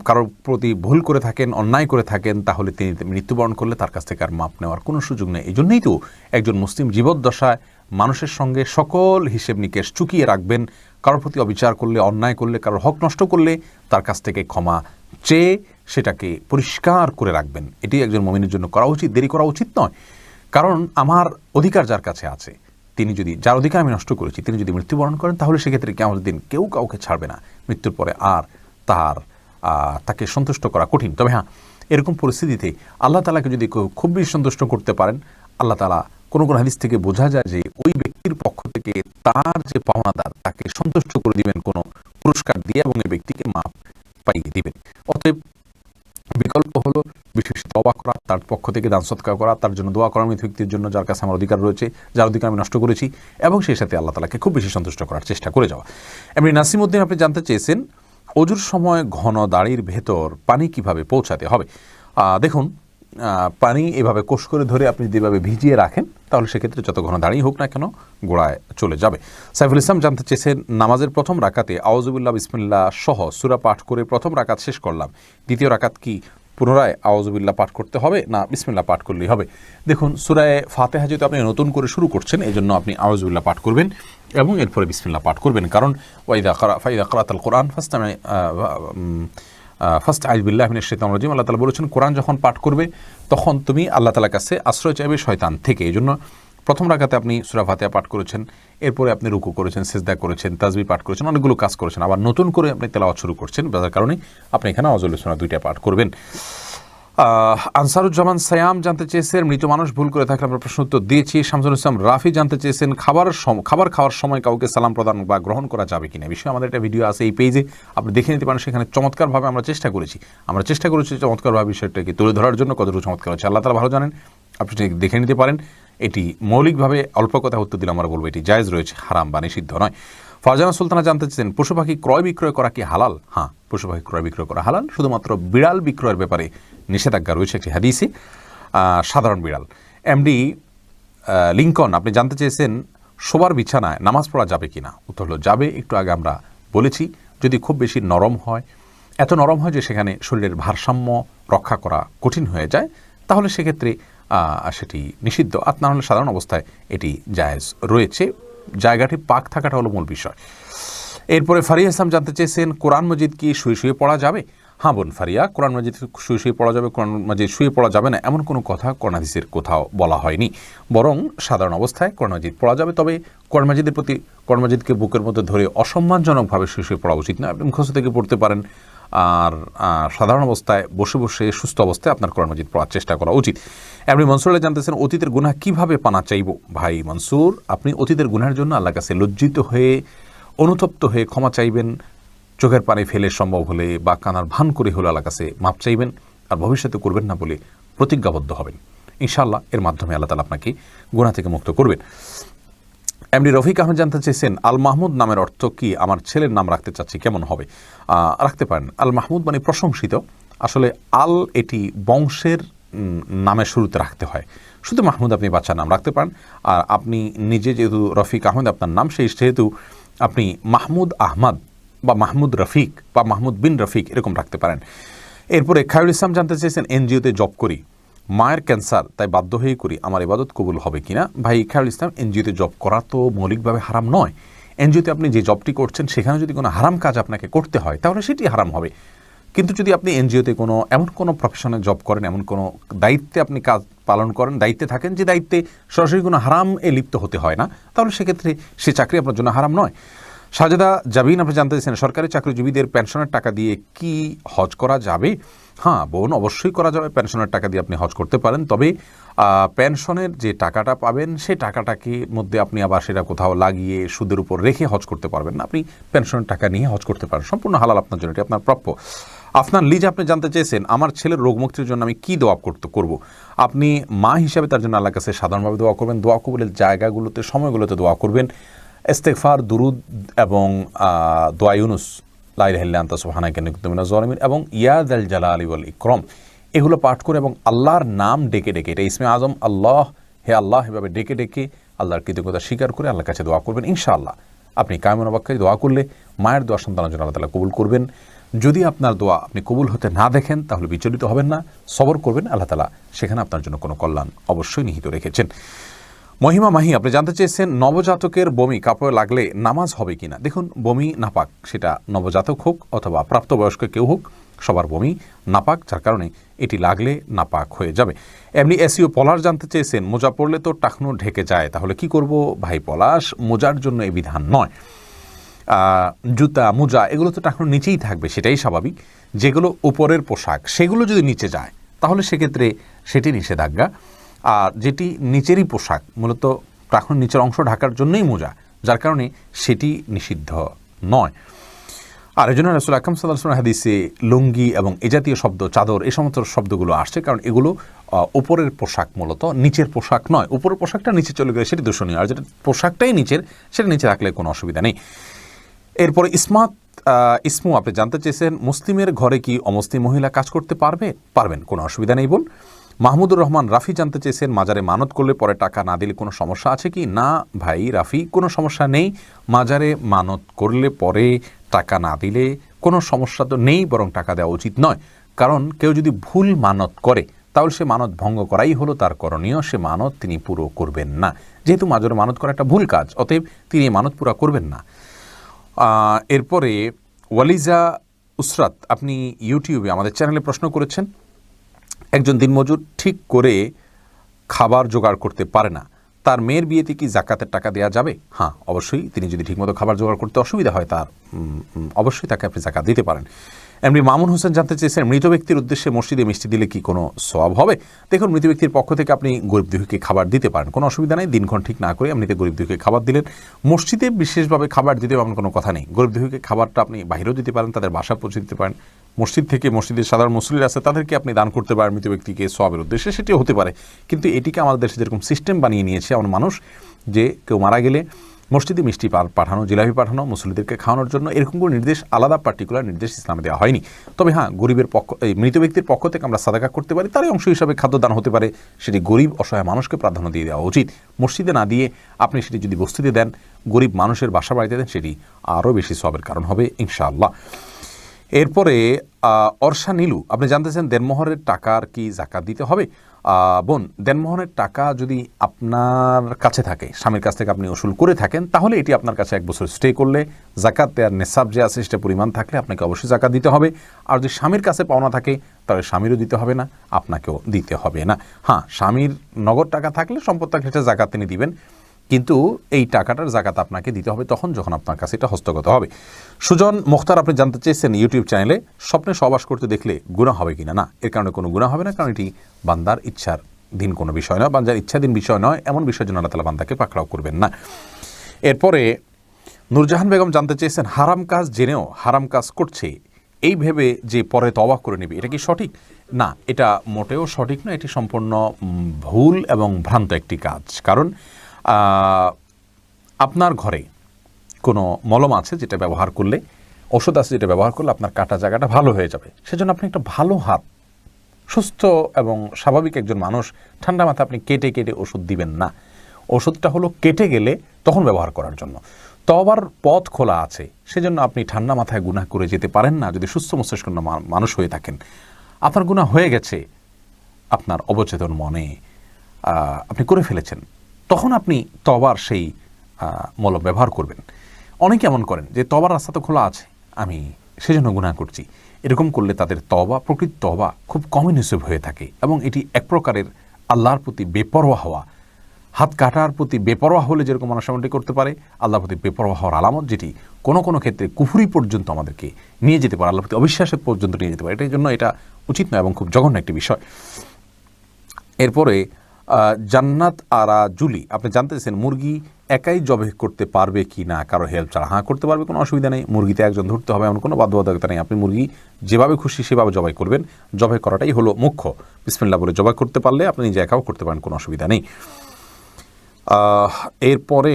কারোর প্রতি ভুল করে থাকেন, অন্যায় করে থাকেন, তাহলে তিনি মৃত্যুবরণ করলে তার কাছ থেকে আর মাপ নেওয়ার কোনো সুযোগ নেই। এই জন্যই তো একজন মুসলিম জীবদ্দশায় মানুষের সঙ্গে সকল হিসেব নিকেশ চুকিয়ে রাখবেন। কারোর প্রতি অবিচার করলে, অন্যায় করলে, কারোর হক নষ্ট করলে তার কাছ থেকে ক্ষমা চেয়ে সেটাকে পরিষ্কার করে রাখবেন। এটি একজন মুমিনের জন্য করা উচিত, দেরি করা উচিত নয়। কারণ আমার অধিকার যার কাছে আছে, তিনি যদি, যার অধিকার আমি নষ্ট করেছি, তিনি যদি মৃত্যুবরণ করেন, তাহলে সেক্ষেত্রে কিয়ামতের দিন কেউ কাউকে ছাড়বে না। মৃত্যুর পরে আর তাকে সন্তুষ্ট করা কঠিন। তবে হ্যাঁ, এরকম পরিস্থিতিতে আল্লাহ তাআলাকে যদি খুব বেশি সন্তুষ্ট করতে পারেন, আল্লাহ তাআলা কোনো হাদিস থেকে বোঝা যায় যে ওই ব্যক্তির পক্ষ থেকে তার যে পাওনাদার তাকে সন্তুষ্ট করে দিবেন কোনো পুরস্কার দিয়ে, এবং এই ব্যক্তিকে মাপ পাইয়ে দিবেন। অতএব বিকল্প হলো বিশেষ তওবা করা, তার পক্ষ থেকে দান সদকা করা, তার জন্য দোয়া করা, মৃত ব্যক্তির জন্য যার কাছে আমার অধিকার রয়েছে, যার অধিকার আমি নষ্ট করেছি, এবং সেই সাথে আল্লাহ তাআলাকে খুব বেশি সন্তুষ্ট করার চেষ্টা করে যাওয়া। এমনি নাসিমউদ্দিন আপনি জানতে চেয়েছেন, অজুর সময় ঘন দাড়ির ভেতর পানি কিভাবে পৌঁছাতে হবে? দেখুন, পানি এভাবে কোষ করে ধরে আপনি যেভাবে ভিজিয়ে রাখেন, তাহলে সেক্ষেত্রে যত ঘন দাঁড়িয়ে হোক না কেন গোড়ায় চলে যাবে। সাইফুল ইসলাম জানতে চেয়েছেন, নামাজের প্রথম রাকাতে আউযুবিল্লাহ বিসমিল্লাহ সহ সূরা পাঠ করে প্রথম রাকাত শেষ করলাম, দ্বিতীয় রাকাত কি পুনরায় আউযুবিল্লাহ পাঠ করতে হবে না বিসমিল্লাহ পাঠ করলেই হবে? দেখুন, সূরা ফাতিহা যেহেতু আপনি নতুন করে শুরু করছেন, এই জন্য আপনি আউযুবিল্লাহ পাঠ করবেন এবং এরপরে বিসমিল্লাহ পাঠ করবেন। কারণ ফাইদা কারাতাল কোরআন ফার্স্ট আইযুবিল্লাহি মিনাশ শাইতানির রাজিম, আল্লাহ তাআলা বলেছেন কোরআন যখন পাঠ করবে তখন তুমি আল্লাহ তাআলার কাছে আশ্রয় চাইবে শয়তান থেকে। এই জন্য প্রথম রাকাতে আপনি সূরা ফাতিহা পাঠ করেছেন, এরপরে আপনি রুকু করেছেন, সিজদা করেছেন, তাসবিহ পাঠ করেছেন, অনেকগুলো কাজ করেছেন, আবার নতুন করে আপনি তেলাওয়াত শুরু করছেন, যার কারণে আপনি এখানে আউযুল সূরা 2টা পাঠ করবেন। আনসারুজ্জামান সায়াম জানতে চেয়েছেন মৃত মানুষ ভুল করে থাকলে আমরা প্রশ্ন উত্তর দিয়েছি। শামসুল ইসলাম রাফি জানতে চেয়েছেন খাবার খাওয়ার সময় কাউকে সালাম প্রদান বা গ্রহণ করা যাবে কিনা, বিষয়ে আমাদের একটা ভিডিও আছে এই পেজে, আপনি দেখে নিতে পারেন। সেখানে চমৎকারভাবে আমরা চেষ্টা করেছি চমৎকারভাবে বিষয়টাকে তুলে ধরার জন্য, কতটুকু চমৎকার হচ্ছে আল্লাহ তাআলা ভালো জানেন, আপনি দেখে নিতে পারেন। এটি মৌলিকভাবে অল্প কথা উত্তর দিলে আমরা বলবো এটি জায়েজ রয়েছে, হারাম বা নিষিদ্ধ নয়। ফারজানা সুলতানা জানতে চেয়েছেন পশু পাখি ক্রয় বিক্রয় করা কি হালাল? হ্যাঁ, পশু পাখি ক্রয় বিক্রয় করা হালাল, শুধুমাত্র বিড়াল বিক্রয়ের ব্যাপারে নিষেধাজ্ঞা রয়েছে একটি হাদিসে, সাধারণ বিড়াল। এমডি লিঙ্কন আপনি জানতে চেয়েছেন শোবার বিছানায় নামাজ পড়া যাবে কিনা? উত্তর হলো যাবে। একটু আগে আমরা বলেছি, যদি খুব বেশি নরম হয়, এত নরম হয় যে সেখানে শরীরের ভারসাম্য রক্ষা করা কঠিন হয়ে যায়, তাহলে সেক্ষেত্রে সেটি নিষিদ্ধ। আর না হলে সাধারণ অবস্থায় এটি জায়েজ রয়েছে, জায়গাটি পাক থাকাটা হলো মূল বিষয়। এরপরে ফারিয়া ইসলাম জানতে চেয়েছেন কোরআন মজিদ কি শুয়ে শুয়ে পড়া যাবে? হ্যাঁ বোন ফারিয়া, কোরআন মজিদ শুয়ে শুয়ে পড়া যাবে, কোরআন মজিদ শুয়ে পড়া যাবে না এমন কোনো কথা কোরআন হাদিসের কোথাও বলা হয়নি, বরং সাধারণ অবস্থায় কোরআন মজিদ পড়া যাবে। তবে কোরআন মজিদের প্রতি কোরআন মজিদকে বুকের মধ্যে ধরে অসম্মানজনকভাবে শুয়ে শুয়ে পড়া উচিত না, আপনি মুখস্থ থেকে পড়তে পারেন। আর সাধারণ অবস্থায় বসে বসে সুস্থ অবস্থায় আপনার কোরআন মজিদ পড়ার চেষ্টা করা উচিত। আপনি মনসুর জানতেছেন অতীতের গুনাহ কিভাবে পানা চাইব? ভাই মনসুর, আপনি অতীতের গুনাহের জন্য আল্লাহর কাছে লজ্জিত হয়ে অনুতপ্ত হয়ে ক্ষমা চাইবেন, চোখের পানি ফেলে সম্ভব হলে বা কানার ভান করে হলে আল্লাহর কাছে মাপ চাইবেন, আর ভবিষ্যতে করবেন না বলে প্রতিজ্ঞাবদ্ধ হবেন। ইনশাআল্লাহ এর মাধ্যমে আল্লাহ তাআলা আপনাকে গুনাহ থেকে মুক্ত করবেন। এমডি রফিক আহমেদ জানতে চেয়েছেন আল মাহমুদ নামের অর্থ কি? আমার ছেলের নাম রাখতে চাচ্ছি, কেমন হবে? রাখতে পারেন। আল মাহমুদ মানে প্রশংসিত। আসলে আল এটি বংশের নামের শুরুতে রাখতে হয়, শুধু মাহমুদ আপনি বাচ্চার নাম রাখতে পারেন। আর আপনি নিজে যেহেতু রফিক আহমেদ আপনার নাম, সেই সেহেতু আপনি মাহমুদ আহমদ বা মাহমুদ রফিক বা মাহমুদ বিন রফিক এরকম রাখতে পারেন। এরপরে খায়রুল ইসলাম জানতে চেয়েছেন এনজিওতে জব করি, মায়ের ক্যান্সার, তাই বাধ্য হয়েই করি, আমার ইবাদত কবুল হবে কিনা? ভাই খায়রুল ইসলাম, এনজিওতে জব করা তো মৌলিকভাবে হারাম নয়। এনজিওতে আপনি যে জবটি করছেন সেখানে যদি কোনো হারাম কাজ আপনাকে করতে হয় তাহলে সেটি হারাম হবে। কিন্তু যদি আপনি এনজিওতে এমন কোনো প্রফেশনে জব করেন, এমন কোনো দায়িত্বে আপনি কাজ পালন করেন, দায়িত্বে থাকেন যে দায়িত্বে সরাসরি কোনো হারাম লিপ্ত হতে হয় না, তাহলে সেক্ষেত্রে সে চাকরি আপনার জন্য হারাম নয়। সাজেদা জাবিন আপনি জানতে চাইছেন সরকারি চাকরিজীবীদের পেনশনের টাকা দিয়ে কি হজ করা যাবে? হ্যাঁ বোন, অবশ্যই করা যাবে। পেনশনের টাকা দিয়ে আপনি হজ করতে পারেন, তবে পেনশনের যে টাকাটা পাবেন সেই টাকাটাকে মধ্যে আপনি আবার সেটা কোথাও লাগিয়ে সুদের উপর রেখে হজ করতে পারবেন না। আপনি পেনশনের টাকা নিয়ে হজ করতে পারেন, সম্পূর্ণ হালাল আপনার জন্য, এটি আপনার প্রাপ্য। আফনান লিজ আপনি জানতে চেয়েছেন আমার ছেলের রোগ মুক্তির জন্য আমি কি দোয়া করব? আপনি মা হিসাবে তার জন্য আল্লাহর কাছে সাধারণভাবে দোয়া করবেন, দোয়া কবুলের জায়গাগুলোতে সময়গুলোতে দোয়া করবেন, ইস্তেগফার, দুরুদ এবং দোয়া ইউনুস, লা ইলাহা ইল্লা আনতা সুবহানাকা ইন্নী কুনতু মিনাজ জালিমিন এবং ইয়া যাল জালালি ওয়াল ইকরাম, এগুলো পাঠ করে এবং আল্লাহর নাম ডেকে ডেকে, এটা ইসমে আজম আল্লাহ, হে আল্লাহ, এভাবে ডেকে ডেকে আল্লাহর কৃতজ্ঞতা স্বীকার করে আল্লাহর কাছে দোয়া করবেন। ইনশাআল্লাহ আপনি কায়মন অবাক্কায় দোয়া করলে মায়ের দোয়া সন্তানের জন্য আল্লাহ তাআলা কবুল করবেন। যদি আপনার দোয়া আপনি কবুল হতে না দেখেন তাহলে বিচলিত হবেন না, সবর করবেন, আল্লাহ তাআলা সেখানে আপনার জন্য কোনো কল্যাণ অবশ্যই নিহিত রেখেছেন। মহিমা মাহি আপনি জানতে চেয়েছেন নবজাতকের বমি কাপড়ে লাগলে নামাজ হবে কিনা? দেখুন, বমি নাপাক, সেটা নবজাতক হোক অথবা প্রাপ্তবয়স্ক কেউ হোক, সবার বমি নাপাক, যার কারণে এটি লাগলে নাপাক হয়ে যাবে। এমনি এসিও পলাশ জানতে চেয়েছেন মোজা পড়লে তো টাকনো ঢেকে যায়, তাহলে কি করব? ভাই পলাশ, মোজার জন্য এই বিধান নয়। জুতা, মোজা এগুলো তো টাকনোর নিচেই থাকবে, সেটাই স্বাভাবিক। যেগুলো উপরের পোশাক সেগুলো যদি নিচে যায় তাহলে সেক্ষেত্রে সেটি নিষেধাজ্ঞা। আর যেটি নিচেরই পোশাক, মূলত টাকনোর নিচের অংশ ঢাকার জন্যই মোজা, যার কারণে সেটি নিষিদ্ধ নয়। আর এই জন্য রাসূল আকরাম সাল্লাল্লাহু আলাইহি ওয়াসাল্লাম হাদিসে লুঙ্গি এবং এ জাতীয় শব্দ, চাদর, এই সমস্ত শব্দগুলো আসছে, কারণ এগুলো উপরের পোশাক, মূলত নিচের পোশাক নয়। উপরের পোশাকটা নিচে চলে গেলে সেটি দূষণীয়, আর যেটা পোশাকটাই নিচের সেটা নিচে রাখলে কোনো অসুবিধা নেই। এরপরে ইসমু আপনি জানতে চেয়েছেন মুসলিমের ঘরে কি অমুসলিম মহিলা কাজ করতে পারবেন, কোনো অসুবিধা নেই বোন। মাহমুদুর রহমান রাফি জানতে চেয়েছেন মাজারে মানত করলে পরে টাকা না দিলে কোনো সমস্যা আছে কি? না ভাই রাফি, কোনো সমস্যা নেই। মাজারে মানত করলে পরে টাকা না দিলে কোনো সমস্যা তো নেই, বরং টাকা দেওয়া উচিত নয়। কারণ কেউ যদি ভুল মানত করে তাহলে সে মানত ভঙ্গ করাই হলো তার করণীয়, সে মানত তিনি পুরো করবেন না। যেহেতু মাজারে মানত করা একটা ভুল কাজ, অতএব তিনি মানত পুরা করবেন না। এরপরে ওয়ালিজা উসরাত, আপনি ইউটিউবে আমাদের চ্যানেলে প্রশ্ন করেছেন, একজন দিনমজুর ঠিক করে খাবার জোগাড় করতে পারে না, তার মেয়ের বিয়েতে কি জাকাতের টাকা দেওয়া যাবে? হ্যাঁ, অবশ্যই। তিনি যদি ঠিকমতো খাবার জোগাড় করতে অসুবিধা হয়, তার অবশ্যই তাকে আপনি জাকাত দিতে পারেন। এমনি মামুন হোসেন জানতে চেয়েছেন, মৃত ব্যক্তির উদ্দেশ্যে মসজিদে মিষ্টি দিলে কি কোনো সওয়াব হবে? দেখুন, মৃত ব্যক্তির পক্ষ থেকে আপনি গরিব দুঃখীকে খাবার দিতে পারেন, কোনো অসুবিধা নেই। দিনক্ষণ ঠিক না করে এমনিতে গরিব দুঃখীকে খাবার দিলেন। মসজিদে বিশেষভাবে খাবার দিতে এমন কোনো কথা নেই। গরিব দুঃখীকে খাবারটা আপনি বাইরেও দিতে পারেন, তাদের বাসা পৌঁছে দিতে পারেন। মসজিদ থেকে, মসজিদের সাধারণ মুসল্লিরা আছে তাদেরকে আপনি দান করতে পারেন মৃত ব্যক্তিকে সওয়াবের উদ্দেশ্যে, সেটিও হতে পারে। কিন্তু এটিকে আমাদের দেশে যেরকম সিস্টেম বানিয়ে নিয়েছে এমন মানুষ, যে কেউ মারা গেলে মসজিদে মিষ্টি পাঠানো, জিলাপি পাঠানো, মুসল্লিদেরকে খাওয়ানোর জন্য, এরকম কোনো নির্দেশ, আলাদা পার্টিকুলার নির্দেশ ইসলামে দেওয়া হয়নি। তবে হ্যাঁ, গরিবের পক্ষ, এই মৃত ব্যক্তির পক্ষ থেকে আমরা সাদাকা করতে পারি, তারই অংশ হিসাবে খাদ্যদান হতে পারে। সেটি গরিব অসহায় মানুষকে প্রাধান্য দিয়ে দেওয়া উচিত। মসজিদে না দিয়ে আপনি সেটি যদি বস্তিতে দেন, গরিব মানুষের বাসা বাড়িতে দেন, সেটি আরও বেশি সওয়াবের কারণ হবে ইনশাআল্লাহ। এরপরে অর্ষা নীলু, আপনি জানতেছেন দেনমোহরের টাকার কি জাকাত দিতে হবে? বোন, দেনমোহরের টাকা যদি আপনার কাছে থাকে, স্বামীর কাছ থেকে আপনি উসুল করে থাকেন, তাহলে এটি আপনার কাছে 1 বছর স্টে করলে জাকাত দেওয়ার নেশাব যে আছে সেটা পরিমাণ থাকলে আপনাকে অবশ্যই জাকাত দিতে হবে। আর যদি স্বামীর কাছে পাওনা থাকে তাহলে স্বামীরও দিতে হবে না, আপনাকেও দিতে হবে না। হ্যাঁ, স্বামীর নগদ টাকা থাকলে, সম্পদ থাকলে সেটা জাকাত তিনি দিবেন, কিন্তু এই টাকাটার জাকাত আপনাকে দিতে হবে তখন যখন আপনার কাছে এটা হস্তগত হবে। সুজন মুখতার, আপনি জানতে চেয়েছেন ইউটিউব চ্যানেলে, স্বপ্নে সহবাস করতে দেখলে গুনাহ হবে কিনা? না, এর কারণে কোনো গুনাহ হবে না, কারণ এটি বান্দার ইচ্ছার ধীন কোনো বিষয় নয়, বান্দার ইচ্ছাধীন বিষয় নয়, এমন বিষয়ের জন্য আল্লাহ তাআলা বান্দাকে পাকড়াও করবেন না। এরপরে নূরজাহান বেগম জানতে চেয়েছেন, হারাম কাজ জেনেও হারাম কাজ করছে এই ভেবে যে পরে তওবা করে নেবে, এটা কি সঠিক? না, এটা মোটেও সঠিক নয়, এটি সম্পূর্ণ ভুল এবং ভ্রান্ত একটি কাজ। কারণ আপনার ঘরে কোনো মলম আছে যেটা ব্যবহার করলে, ওষুধ আছে যেটা ব্যবহার করলে আপনার কাটা জায়গাটা ভালো হয়ে যাবে, সেজন্য আপনি একটা ভালো হাত, সুস্থ এবং স্বাভাবিক একজন মানুষ, ঠান্ডা মাথা আপনি কেটে কেটে ওষুধ দিবেন না। ওষুধটা হলো কেটে গেলে তখন ব্যবহার করার জন্য। তওবার পথ খোলা আছে, সেজন্য আপনি ঠান্ডা মাথায় গুনাহ করে যেতে পারেন না যদি সুস্থ মস্তিষ্ক মানুষ হয়ে থাকেন। আপনার গুনাহ হয়ে গেছে, আপনার অবচেতন মনে আপনি করে ফেলেছেন, তখন আপনি তওবার সেই মলম ব্যবহার করবেন। অনেকে এমন করেন যে তওবার রাস্তা তো খোলা আছে, আমি সেজন্য গুনাহ করছি। এরকম করলে তাদের তওবা, প্রকৃত তওবা খুব কমই নসিব হয়ে থাকে, এবং এটি এক প্রকারের আল্লাহর প্রতি বেপরোয়া হওয়া। হাত কাটার প্রতি বেপরোয়া হলে যেরকম মানুষ এমনটি করতে পারে, আল্লাহর প্রতি বেপরোয়া হওয়ার আলামত, যেটি কোনো কোনো ক্ষেত্রে কুফরি পর্যন্ত আমাদেরকে নিয়ে যেতে পারে, আল্লাহর প্রতি অবিশ্বাসের পর্যন্ত নিয়ে যেতে পারে। এটার জন্য এটা উচিত নয় এবং খুব জঘন্য একটি বিষয়। এরপরে জান্নাত আরা জুলি, আপনি জানতেছেন মুরগি একাই জবাই করতে পারবে কি না কারো হেল্প ছাড়া? হ্যাঁ, করতে পারবে, কোনো অসুবিধা নেই। মুরগিতে একজন ধরতে হবে এমন কোনো বাধ্যবাধকতা নেই। আপনি মুরগি যেভাবে খুশি সেভাবে জবাই করবেন, জবাই করাটাই হলো মুখ্য। বিসমিল্লাহ বলে জবাই করতে পারলে আপনি নিজে একাও করতে পারেন, কোনো অসুবিধা নেই। এরপরে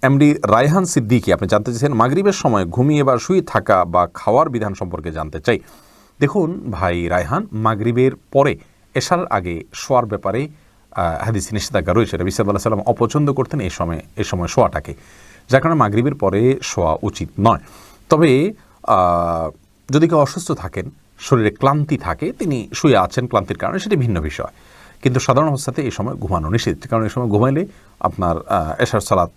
এমডি রায়হান সিদ্দিকী, আপনি জানতে চেয়েছেন মাগরিবের সময় ঘুমিয়ে বা শুয়ে থাকা বা খাওয়ার বিধান সম্পর্কে জানতে চাই। দেখুন ভাই রায়হান, মাগরিবের পরে এশার আগে শোয়ার ব্যাপারে হাদিসে নিষেধাজ্ঞা রয়েছে। নবী সাল্লাল্লাহু আলাইহি ওয়াসাল্লাম অপছন্দ করতেন এই সময় শোয়াটাকে, যার কারণে মাগরিবের পরে শোয়া উচিত নয়। তবে যদি কেউ অসুস্থ থাকেন, শরীরে ক্লান্তি থাকে, তিনি শুয়ে আছেন ক্লান্তির কারণে, সেটি ভিন্ন বিষয়। কিন্তু সাধারণ অবস্থাতে এই সময় ঘুমানো নিষেধ, কারণ এই সময় ঘুমাইলে আপনার এশার সালাত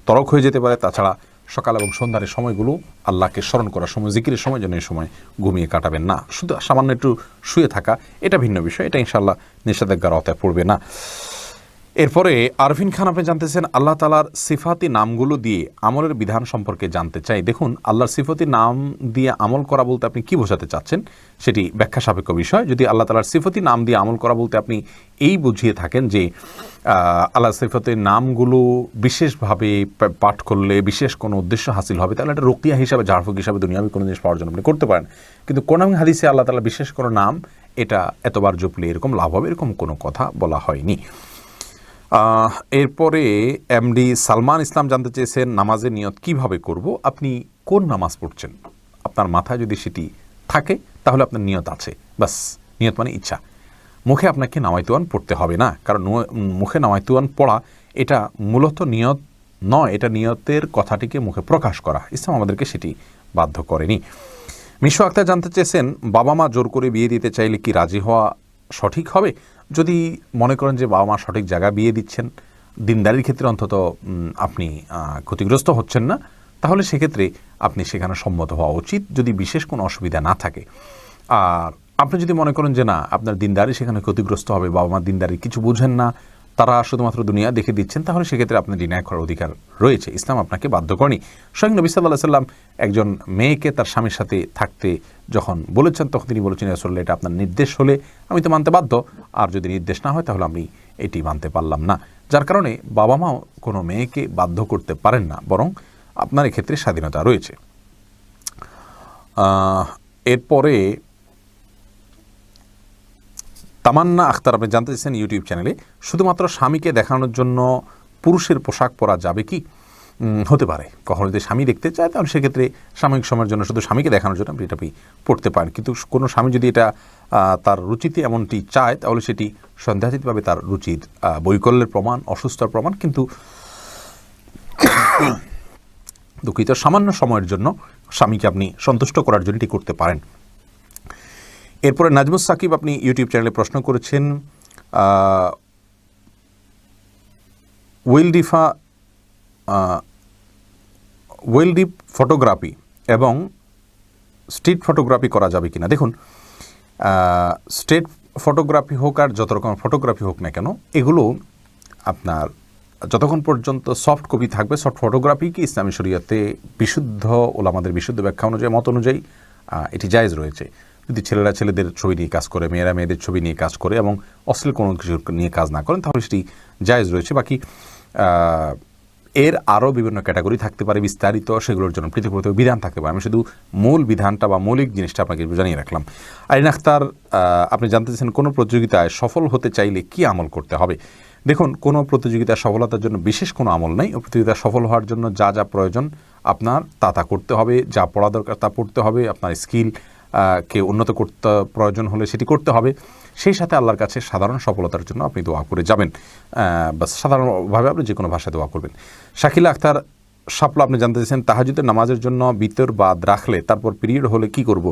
তরক হয়ে যেতে পারে। তাছাড়া সকাল এবং সন্ধ্যার সময়গুলো আল্লাহকে স্মরণ করার সময়, জিকিরের সময়, জন্য এই সময় ঘুমিয়ে কাটাবেন না। শুধু সামান্য একটু শুয়ে থাকা, এটা ভিন্ন বিষয়, এটা ইনশাআল্লাহ নিষেধাজ্ঞার আওতায় পড়বে না। এরপরে আরফিন খান, আপনি জানতেছেন আল্লাহ তাআলার সিফাতি নামগুলো দিয়ে আমলের বিধান সম্পর্কে জানতে চাই। দেখুন, আল্লাহর সিফাতি নাম দিয়ে আমল করা বলতে আপনি কি বোঝাতে চাচ্ছেন, সেটি ব্যাখ্যা সাপেক্ষ বিষয়। যদি আল্লাহ তাআলার সিফাতি নাম দিয়ে আমল করা বলতে আপনি এই বুঝিয়ে থাকেন যে আল্লাহর সিফাতের নামগুলো বিশেষভাবে পাঠ করলে বিশেষ কোনো উদ্দেশ্য হাসিল হবে, তাহলে এটা রুকিয়া হিসাবে, ঝাড়ফুঁক হিসাবে দুনিয়াবি কোনো জিনিস পাওয়ার জন্য আপনি করতে পারেন। কিন্তু কোরআন হাদিসে আল্লাহ তাআলা বিশেষ কোনো নাম, এটা এতবার জপলে এরকম লাভ হবে, এরকম কোনো কথা বলা হয়নি। এরপরে এমডি সালমান ইসলাম জানতে চেয়েছেন নামাজের নিয়ত কিভাবে করব? আপনি কোন নামাজ পড়ছেন, আপনার মাথায় যদি সেটি থাকে তাহলে আপনার নিয়ত আছে, বাস। নিয়ত মানে ইচ্ছা। মুখে আপনাকে নামাইতুয়ান পড়তে হবে না, কারণ মুখে নামাইতুয়ান পড়া এটা মূলত নিয়ত নয়, এটা নিয়তের কথাটিকে মুখে প্রকাশ করা। ইসলাম আমাদেরকে সেটি বাধ্য করেনি। মিশু আক্তার জানতে চেয়েছেন বাবা মা জোর করে বিয়ে দিতে চাইলে কি রাজি হওয়া সঠিক হবে? যদি মনে করেন যে বাবা মা সঠিক জায়গায় বিয়ে দিচ্ছেন, দিনদারির ক্ষেত্রে অন্তত আপনি ক্ষতিগ্রস্ত হচ্ছেন না, তাহলে সেক্ষেত্রে আপনি সেখানে সম্মত হওয়া উচিত যদি বিশেষ কোনো অসুবিধা না থাকে। আর আপনি যদি মনে করেন যে না আপনার দিনদারি সেখানে ক্ষতিগ্রস্ত হবে, বাবা মার দিনদারি কিছু বুঝেন না, তারা শুধুমাত্র দুনিয়া দেখে দিচ্ছেন, তাহলে সেক্ষেত্রে আপনি ডিনাই করার অধিকার রয়েছে, ইসলাম আপনাকে বাধ্য করেনি। স্বয়ং নবী সাল্লাল্লাহু আলাইহি সাল্লাম একজন মেয়েকে তার স্বামীর সাথে থাকতে যখন বলেছেন তখন তিনি বলেছেন রাসূলুল্লাহ এটা আপনার নির্দেশ হলে আমি তো মানতে বাধ্য, আর যদি নির্দেশ না হয় তাহলে আমি এটি মানতে পারলাম না। যার কারণে বাবা মাও কোনো মেয়েকে বাধ্য করতে পারেন না, বরং আপনার এক্ষেত্রে স্বাধীনতা রয়েছে। এরপরে তামান্না আখতার আপনি জানতে চাইছেন ইউটিউব চ্যানেলে, শুধুমাত্র স্বামীকে দেখানোর জন্য পুরুষের পোশাক পরা যাবে কি? হতে পারে, কখনো যদি স্বামী দেখতে চায় তাহলে সেক্ষেত্রে সাময়িক সময়ের জন্য শুধু স্বামীকে দেখানোর জন্য আপনি এটা পড়তে পারেন। কিন্তু কোনো স্বামী যদি এটা তার রুচিতে এমনটি চায় তাহলে সেটি সন্দেহাতীতভাবে তার রুচির বৈকল্যের প্রমাণ, অসুস্থতার প্রমাণ। কিন্তু দুঃখিত, সামান্য সময়ের জন্য স্বামীকে আপনি সন্তুষ্ট করার জন্য এটি করতে পারেন। এরপরে নাজমুস সাকিব আপনি ইউটিউব চ্যানেলে প্রশ্ন করেছেন ওয়েলডিপ ফটোগ্রাফি এবং স্ট্রিট ফটোগ্রাফি করা যাবে কিনা। দেখুন, স্ট্রিট ফটোগ্রাফি হোক আর যত রকম ফটোগ্রাফি হোক না কেন, এগুলো আপনার যতক্ষণ পর্যন্ত সফট কপি থাকবে, সফট ফটোগ্রাফি কি ইসলামী শরীয়তে বিশুদ্ধ ওলামাদের বিশুদ্ধ ব্যাখ্যা অনুযায়ী, মত অনুযায়ী এটি জায়েজ রয়েছে। যদি ছেলেরা ছেলেদের ছবি নিয়ে কাজ করে, মেয়েরা মেয়েদের ছবি নিয়ে কাজ করে এবং অশ্লীল কোনো কিছু নিয়ে কাজ না করেন তাহলে সেটি জায়েজ রয়েছে। বাকি এর আরও বিভিন্ন ক্যাটাগরি থাকতে পারে বিস্তারিত, সেগুলোর জন্য পৃথক পৃথক বিধান থাকতে পারে। আমি শুধু মূল বিধানটা বা মৌলিক জিনিসটা আপনাকে জানিয়ে রাখলাম। আইন আখতার আপনি জানতে চাইছেন কোনো প্রতিযোগিতায় সফল হতে চাইলে কি আমল করতে হবে। দেখুন, কোনো প্রতিযোগিতায় সফলতার জন্য বিশেষ কোনো আমল নেই। প্রতিযোগিতা সফল হওয়ার জন্য যা যা প্রয়োজন আপনার তা করতে হবে, যা পড়া দরকার তা পড়তে হবে, আপনার স্কিল কে উন্নত করতে প্রয়োজন হলে সেটি করতে হবে। সেই সাথে আল্লাহর কাছে সাধারণ সফলতার জন্য আপনি দোয়া করে যাবেন, বাস সাধারণভাবে আপনি যে কোনো ভাষায় দোয়া করবেন। শাকিলা আখতার শাপলা আপনি জানতে চাইছেন তাহাজ্জুদের নামাজের জন্য বিতর বাদ রাখলে তারপর পিরিয়ড হলে কি করব।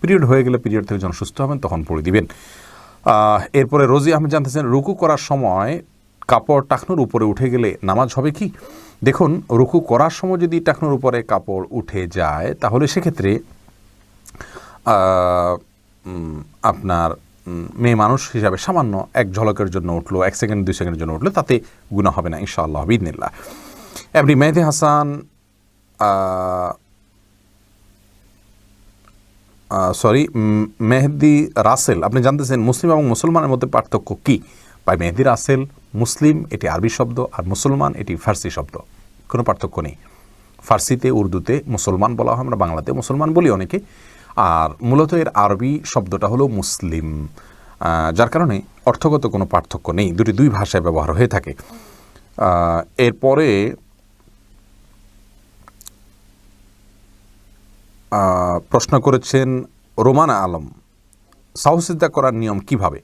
পিরিয়ড হয়ে গেলে পিরিয়ড থেকে যখন সুস্থ হবেন তখন পড়ে দিবেন। এরপরে রোজি আহমেদ জানতে চাইছেন রুকু করার সময় কাপড় টাকনুর উপরে উঠে গেলে নামাজ হবে কি। দেখুন, রুকু করার সময় যদি টাকনুর উপরে কাপড় উঠে যায় তাহলে সেক্ষেত্রে আপনার মেয়ে মানুষ হিসাবে সামান্য এক ঝলকের জন্য উঠলো, 1 সেকেন্ড 2 সেকেন্ডের জন্য উঠলো, তাতে গুনাহ হবে না ইনশাআল্লাহ বিইذনিল্লাহ। এমনি মেহেদি হাসান মেহেদি রাসেল আপনি জানতেছেন মুসলিম এবং মুসলমানের মধ্যে পার্থক্য কী। ভাই, মেহেদি রাসেল মুসলিম এটি আরবি শব্দ, আর মুসলমান এটি ফার্সি শব্দ, কোনো পার্থক্য নেই। ফার্সিতে উর্দুতে মুসলমান বলা হয়, আমরা বাংলাতে মুসলমান বলি অনেকে, আর মূলত এর আরবি শব্দটা হলো মুসলিম, যার কারণে অর্থগত কোনো পার্থক্য নেই, দুই ভাষায় ব্যবহার হয়ে থাকে। এরপরে প্রশ্ন করেছেন রোমানা আলম, সাহসিদ্দা করার নিয়ম কিভাবে।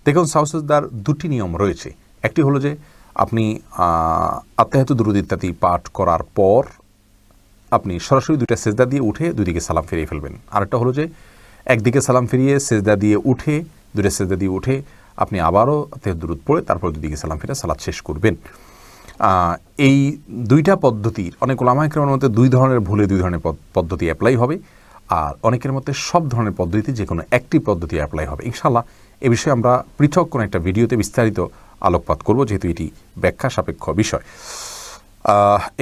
দেখুন, সাহসিদ্দার 2টি নিয়ম রয়েছে। একটি হলো যে আপনি আত্মাহিত দুরূদ ইত্যাদি পাঠ করার পর আপনি সরাসরি 2টা সেজদা দিয়ে উঠে 2 দিকে সালাম ফিরিয়ে ফেলবেন। আরেকটা হলো যে একদিকে সালাম ফিরিয়ে সেজদা দিয়ে উঠে 2টা সেজদা দিয়ে উঠে আপনি আবারও আত্মাহিত দুরূদ পড়ে তারপর 2 দিকে সালাম ফিরে সালাত শেষ করবেন। এই 2টা পদ্ধতির অনেক ওলামায়ে কেরামের মধ্যে 2 ধরনের ভুলে 2 ধরনের পদ্ধতি অ্যাপ্লাই হবে, আর অনেকের মধ্যে সব ধরনের পদ্ধতি যে কোনো একটি পদ্ধতি অ্যাপ্লাই হবে। ইনশাআল্লাহ এ বিষয়ে আমরা পৃথক কোনো একটা ভিডিওতে বিস্তারিত আলোকপাত করব, যেহেতু এটি ব্যাখ্যা সাপেক্ষ বিষয়।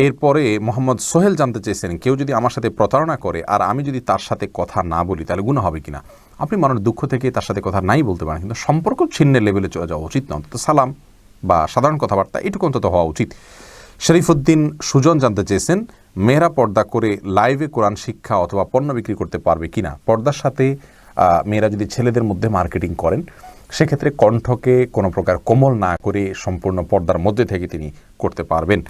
এরপরে মোহাম্মদ সোহেল জানতে চেয়েছেন কেউ যদি আমার সাথে প্রতারণা করে আর আমি যদি তার সাথে কথা না বলি তাহলে গুনাহ হবে কিনা। আপনি মনের দুঃখ থেকে তার সাথে কথা নাই বলতে পারেন, কিন্তু সম্পর্ক ছিন্নের লেভেলে চলে যাওয়া উচিত না। অন্তত সালাম বা সাধারণ কথাবার্তা এটুকু অন্তত হওয়া উচিত। শরীফুদ্দিন সুজন জানতে চেয়েছেন মেয়েরা পর্দা করে লাইভে কোরআন শিক্ষা অথবা পণ্য বিক্রি করতে পারবে কিনা। পর্দার সাথে মেয়েরা যদি ছেলেদের মধ্যে মার্কেটিং করেন সেক্ষেত্রে কণ্ঠকে কোনো প্রকার কোমল না করে সম্পূর্ণ পর্দার মধ্যে থেকে তিনি করতে পারবেন।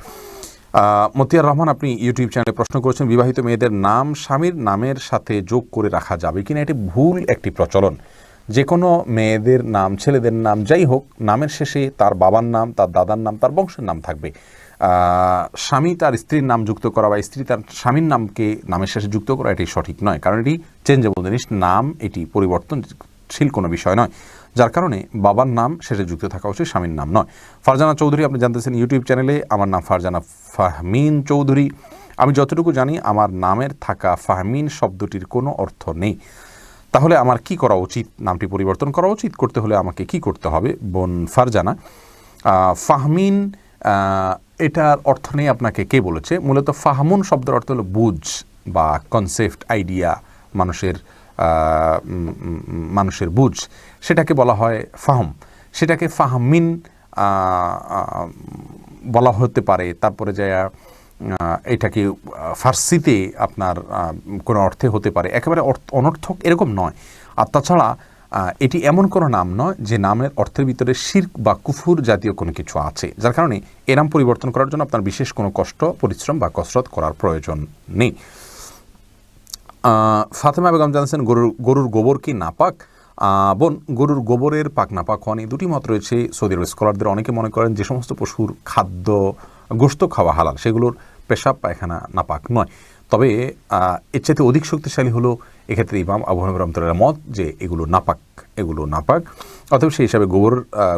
মতিয়ার রহমান আপনি ইউটিউব চ্যানেলে প্রশ্ন করেছেন বিবাহিত মেয়েদের নাম স্বামীর নামের সাথে যোগ করে রাখা যাবে কিনা। এটি ভুল একটি প্রচলন। যে কোনো মেয়েদের নাম, ছেলেদের নাম যাই হোক, নামের শেষে তার বাবার নাম, তার দাদার নাম, তার বংশের নাম থাকবে। স্বামী তার স্ত্রীর নাম যুক্ত করা বা স্ত্রী তার স্বামীর নামকে নামের শেষে যুক্ত করা এটি সঠিক নয়, কারণ এটি চেঞ্জেবল জিনিস। নাম এটি পরিবর্তনশীল কোনো বিষয় নয়, যার কারণে বাবার নাম শেষে যুক্ত থাকা উচিত, স্বামীর নাম নয়। ফারজানা চৌধুরী আপনি জানতেছেন ইউটিউব চ্যানেলে, আমার নাম ফারজানা ফাহমিন চৌধুরী। আমি যতটুকু জানি আমার নামের থাকা ফাহমিন শব্দটির কোনো অর্থ নেই, তাহলে আমার কি করা উচিত? নামটি পরিবর্তন করা উচিত? করতে হলে আমাকে কি করতে হবে? বোন ফারজানা, ফাহমিন এটার অর্থ নেই আপনাকে কে বলেছে? মূলত ফাহমুন শব্দের অর্থ হলো বুঝ বা কনসেপ্ট, আইডিয়া, মানুষের বুঝ, সেটাকে বলা হয় ফাহম। সেটাকে ফাহমিন বলা হতে পারে। তারপরে যে এটাকে ফার্সিতে আপনার কোনো অর্থে হতে পারে, একেবারে অনর্থক এরকম নয়। আর তাছাড়া এটি এমন কোনো নাম নয় যে নামের অর্থের ভিতরে শিরক বা কুফুর জাতীয় কোনো কিছু আছে, যার কারণে এ নাম পরিবর্তন করার জন্য আপনার বিশেষ কোনো কষ্ট, পরিশ্রম বা কসরত করার প্রয়োজন নেই। ফাতেমা বেগম জানাচ্ছেন গরুর গোবর কি নাপাক? বোন, গরুর গোবরের পাক নাপাক হওয়া নিয়ে দুটি মত রয়েছে সৌদি আরবের স্কলারদের। অনেকে মনে করেন যে সমস্ত পশুর খাদ্য গোশত খাওয়া হালাল, সেগুলোর পেশাব পায়খানা নাপাক নয়। তবে এর চাইতে অধিক শক্তিশালী হলো এক্ষেত্রে ইমাম আবু হানিফা রাহমাতুল্লাহর মত যে এগুলো নাপাক। অতএব সেই হিসাবে